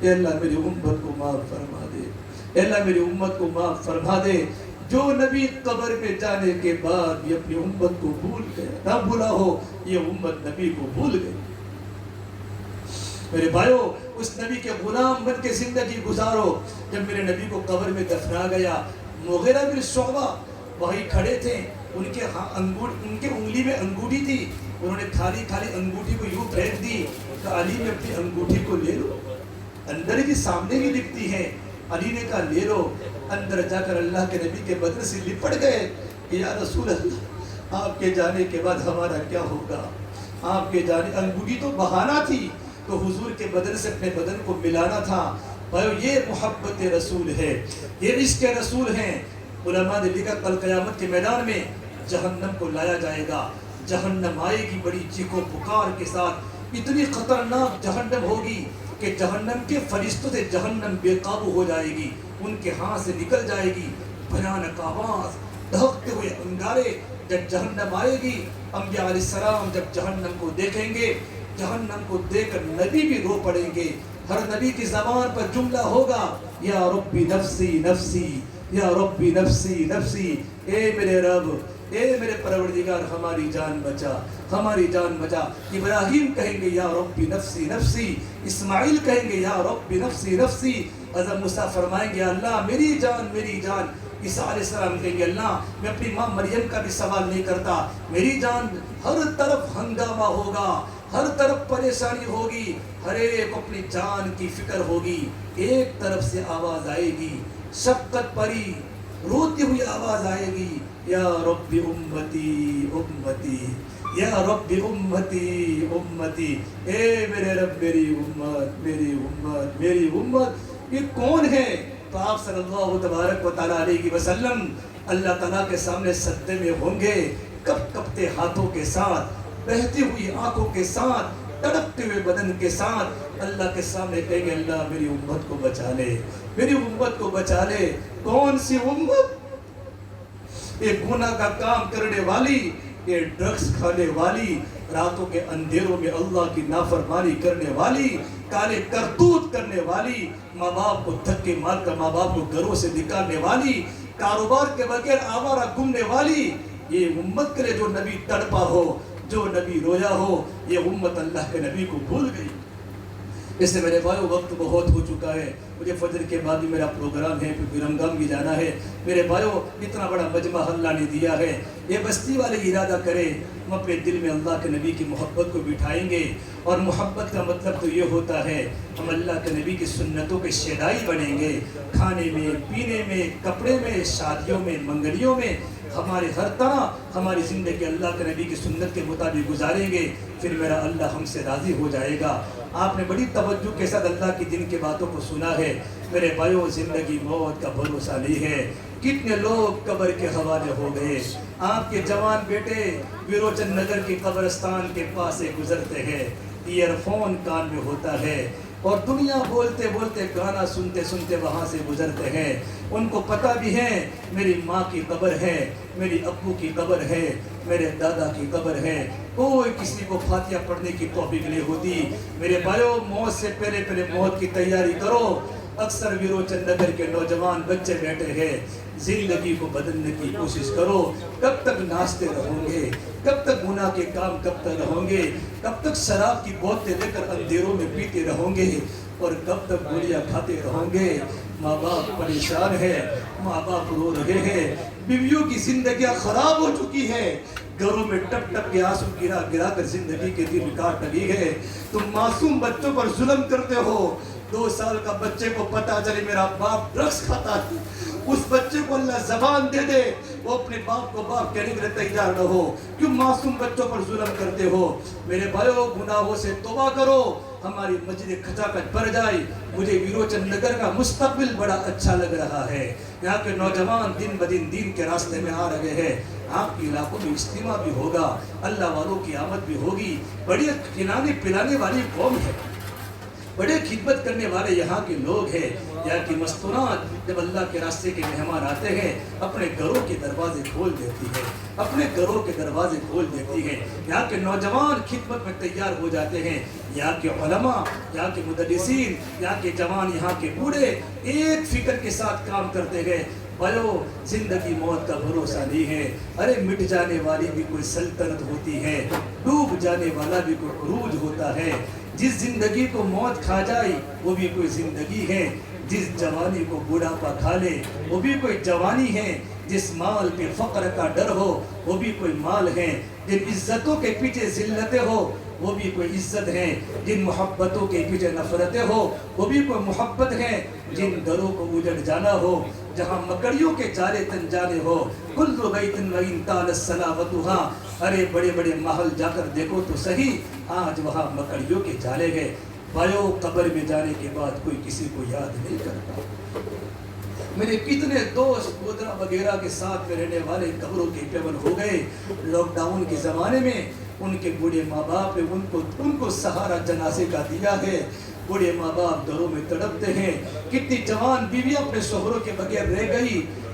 اے اللہ میری امت کو معاف فرما دے، اے اللہ میری امت کو معاف فرما دے۔ جو نبی قبر میں جانے کے بعد یہ اپنی امت کو بھول گئے، نہ بھولا ہو، یہ امت نبی کو بھول گئی۔ میرے بھائیو، اس نبی کے غلام بن کے زندگی گزارو۔ جب میرے نبی کو قبر میں دفنا گیا، مغیرہ بن شعبہ وہی کھڑے تھے، ان کے انگلی میں انگوٹھی تھی، انہوں نے کھالی انگوٹھی کو یوں پھینک دی کہ علی میں اپنی انگوٹھی کو لے لو، اندر کی سامنے بھی لکھتی ہے۔ علی نے کہا لے لو، اندر جا کر اللہ کے نبی کے بدن سے لپٹ گئے کہ یا رسول اللہ آپ کے جانے کے بعد ہمارا کیا ہوگا؟ آپ کے جانے، انگوٹھی تو بہانہ تھی تو حضور کے بدن سے اپنے بدن کو ملانا تھا۔ بھائیو یہ محبت رسول ہے، یہ عشق رسول ہیں۔ علماء نے لکھا کل قیامت کے میدان میں جہنم کو لایا جائے گا، جہنم آئے گی بڑی چیخ و پکار کے ساتھ، اتنی خطرناک جہنم ہوگی کہ جہنم کے فرشتوں سے جہنم بے قابو ہو جائے گی، ان کے ہاتھ سے نکل جائے گی، بھیانک آواز، دھڑکتے ہوئے انگارے۔ جب جہنم آئے گی، انبیاء علیہ السلام جب جہنم کو دیکھیں گے، جہنم کو دیکھ کر نبی بھی رو پڑیں گے۔ ہر نبی کی زبان پر جملہ ہوگا، یا ربی نفسی نفسی، یا ربی نفسی نفسی، اے میرے رب اے میرے پروردگار ہماری جان بچا، ہماری جان بچا۔ ابراہیم کہیں گے یا ربی نفسی نفسی، اسماعیل کہیں گے یا ربی نفسی نفسی، حضرت موسیٰ فرمائیں گے اللہ میری جان میری جان۔ عیسیٰ علیہ السلام کہیں گے اللہ میں اپنی ماں مریم کا بھی سوال نہیں کرتا، میری جان۔ ہر طرف ہنگامہ ہوگا، ہر طرف پریشانی ہوگی، ہر ایک اپنی جان کی فکر ہوگی۔ ایک طرف سے آواز آئے گی، شفقت پری روتی ہوئی آواز آئے گی، یا رب امتی امتی، یا رب امتی امتی، اے میرے رب میری امت میری امت میری امت۔ یہ کون ہے؟ تو آپ صلی اللہ تبارک و تعالیٰ علیہ وسلم اللہ تعالیٰ کے سامنے سجدے میں ہوں گے، کپ کپتے ہاتھوں کے ساتھ، بہتی ہوئی آنکھوں کے ساتھ، تڑپتے ہوئے بدن کے ساتھ اللہ کے سامنے کہیں گے اللہ میری امت کو بچا لے، میری امت کو بچا لے۔ کون سی امت؟ یہ گناہ کا کام کرنے والی، یہ ڈرگس کھانے والی، راتوں کے اندھیروں میں اللہ کی نافرمانی کرنے والی، کالے کرتوت کرنے والی، ماں باپ کو دھکے مار کر ماں باپ کو گھروں سے نکالنے والی، کاروبار کے بغیر آوارہ گھومنے والی۔ یہ امت کے لیے جو نبی تڑپا ہو، جو نبی رویا ہو، یہ امت اللہ کے نبی کو بھول گئی۔ اس سے میرے بھائیو وقت بہت ہو چکا ہے، مجھے فجر کے بعد بھی میرا پروگرام ہے، پھر گرمگام بھی جانا ہے۔ میرے بھائیو اتنا بڑا مجمع اللہ نے دیا ہے، یہ بستی والے ارادہ کرے ہم اپنے دل میں اللہ کے نبی کی محبت کو بٹھائیں گے، اور محبت کا مطلب تو یہ ہوتا ہے ہم اللہ کے نبی کی سنتوں کے شیدائی بنیں گے، کھانے میں پینے میں کپڑے میں شادیوں میں منگلیوں میں ہمارے ہر طرح ہماری زندگی اللہ کے نبی کی سنت کے مطابق گزاریں گے، پھر میرا اللہ ہم سے راضی ہو جائے گا۔ آپ نے بڑی توجہ کے ساتھ اللہ کی دن کی باتوں کو سنا ہے۔ میرے بھائیو زندگی موت کا بھروسہ نہیں ہے، کتنے لوگ قبر کے حوالے ہو گئے۔ آپ کے جوان بیٹے ویروچن نگر کی قبرستان کے پاس سے گزرتے ہیں، ایئر فون کان میں ہوتا ہے، اور دنیا بولتے بولتے گانا سنتے سنتے وہاں سے گزرتے ہیں۔ ان کو پتہ بھی ہے میری ماں کی قبر ہے، میری ابو کی قبر ہے، میرے دادا کی قبر ہے، کوئی کسی کو فاتحہ پڑھنے کی توفیق نہیں ہوتی۔ میرے بھائیو موت سے پہلے پہلے موت کی تیاری کرو۔ اکثر ویروچن نگر کے نوجوان بچے بیٹھے ہیں، زندگی کو بدلنے کی کوشش کرو۔ کب تک ناچتے رہو گے؟ کب تک گناہ کے کام کرتے رہو گے؟ کب تک شراب کی بوتلیں لے کر اندھیروں میں پیتے رہو گے؟ اور کب تک گولیاں کھاتے رہو گے؟ ماں باپ پریشان ہے، ماں باپ رو رہے ہیں، بیویوں کی زندگیاں خراب ہو چکی ہے، گھروں میں ٹپ ٹپ کے آنسو گرا گرا کر زندگی کے دن کاٹ لگی ہے۔ تم معصوم بچوں پر ظلم کرتے ہو۔ 2 سال کا بچے کو پتا چلے میرا باپ ڈرگس کھاتا ہے، اس بچے کو اللہ زبان دے دے، وہ اپنے باپ کو باپ کہنے کے لیے تیار نہ ہو۔ کیوں معصوم بچوں پر ظلم کرتے ہو؟ میرے بھائیو گناہوں سے توبہ کرو، ہماری مسجد کھچاکھچ بھر جائے۔ مجھے ویروچن نگر کا مستقبل بڑا اچھا لگ رہا ہے، یہاں کے نوجوان دن بدن دین کے راستے میں آ رہے ہیں۔ آپ کے علاقوں میں اجتماع بھی ہوگا، اللہ والوں کی آمد بھی ہوگی۔ بڑی کھلانے پلانے والی قوم ہے، بڑے خدمت کرنے والے یہاں کے لوگ ہیں۔ یہاں کی مستورات جب اللہ کے راستے کے مہمان آتے ہیں اپنے گھروں کے دروازے کھول دیتی ہے، اپنے گھروں کے دروازے کھول دیتی ہے۔ یہاں کے نوجوان خدمت میں تیار ہو جاتے ہیں، یہاں کے علماء، یہاں کے مدرسین، یہاں کے جوان، یہاں کے بوڑھے ایک فکر کے ساتھ کام کرتے ہیں۔ بھائیو زندگی موت کا بھروسہ نہیں ہے، ارے مٹ جانے والی بھی کوئی سلطنت ہوتی ہے، ڈوب جانے والا بھی کوئی عروج ہوتا ہے۔ جس زندگی کو موت کھا جائے وہ بھی کوئی زندگی ہے، جس جوانی کو بڑھاپا کھا لے وہ بھی کوئی جوانی ہے، جس مال پہ فقر کا ڈر ہو وہ بھی کوئی مال ہے، جن عزتوں کے پیچھے ذلتیں ہو وہ بھی کوئی عزت ہے، جن محبتوں کے پیچھے نفرتیں ہو وہ بھی کوئی محبت ہے، جن گھروں کو اجڑ جانا ہو جہاں مکڑیوں کے جالے تن جانے ہو، کل بیت وإن طالت صلاوتها، ارے بڑے بڑے محل جا کر دیکھو تو صحیح، آج وہاں مکڑیوں کے جالے گئے۔ بھائیو قبر میں جانے کے بعد کوئی کسی کو یاد نہیں کرتا۔ میرے کتنے دوست گودرا وغیرہ کے ساتھ میں رہنے والے قبروں کے پیون ہو گئے۔ لاک ڈاؤن کے زمانے میں ان کے بوڑھے ماں باپ نے ان کو سہارا جنازے کا دیا ہے۔ بوڑھے ماں باپ گھروں میں تڑپتے ہیں، کتنی جوان بیویاں اپنے شوہروں کے بغیر رہ گئی،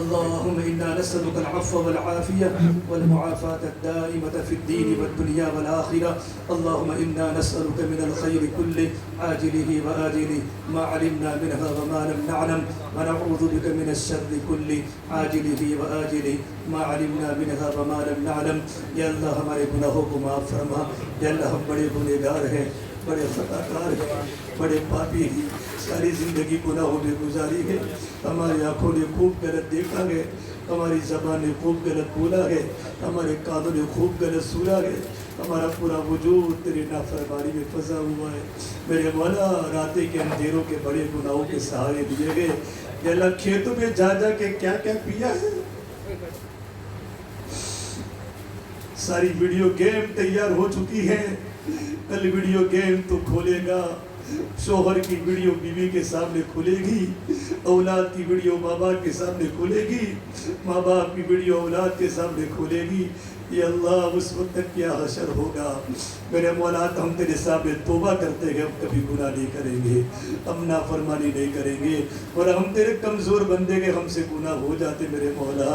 اللهم إنا نسألك العفو والعافية والمعافاة الدائمة في الدين والدنيا والآخرة. اللهم إنا نسألك من الخير كله عاجله وآجله ما علمنا منها وما لم نعلم ونعوذ بك من الشر كله عاجله وآجله ما علمنا منها وما لم نعلم. یا اللہ ہمارے گناہوں کو معاف فرما. یا اللہ ہم بڑے گنہگار ہیں, بڑے خطاکار ہیں, بڑے پاپی ہیں, ساری زندگی گناہوں میں گزاری ہے. ہماری آنکھوں نے خوب غلط دیکھا ہے, ہماری زبان نے خوب غلط بولا ہے, ہمارے کانوں نے خوب غلط سنا ہے. ہمارا پورا وجود تیرے نافرمانی میں پھنسا ہوا ہے. میرے مولا, راتیں کے اندھیروں کے بڑے گناہوں کے سہارے دیے گئے. یا اللہ کھیتوں میں جا جا کے کیا کیا پیا ہے. ساری ویڈیو گیم تیار ہو چکی ہے. کل ویڈیو گیم تو کھولے گا, شوہر کی ویڈیو بیوی کے سامنے کھلے گی, اولاد کی ویڈیو ماں باپ کے سامنے کھلے گی, ماں باپ کی ویڈیو اولاد کے سامنے کھلے گی. یہ اللہ اس وقت تک کیا حشر ہوگا. میرے مولا, ہم تیرے سامنے توبہ کرتے ہیں, ہم کبھی گناہ نہیں کریں گے, ہم نافرمانی نہیں کریں گے, اور ہم تیرے کمزور بندے کے ہم سے گناہ ہو جاتے. میرے مولا,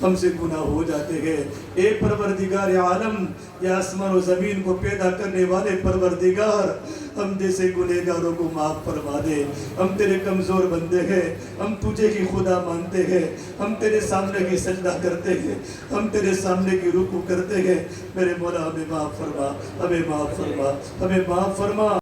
ہم سے گناہ ہو جاتے ہیں. اے پروردگار عالم, یا آسمان و زمین کو پیدا کرنے والے پروردگار, ہم جیسے گنہگاروں کو معاف فرما دے. ہم تیرے کمزور بندے ہیں, ہم تجھے ہی خدا مانتے ہیں, ہم تیرے سامنے کی سجدہ کرتے ہیں, ہم تیرے سامنے کی رکوع کرتے ہیں. میرے مولا ہمیں معاف فرما, ہمیں معاف فرما, ہمیں معاف فرما.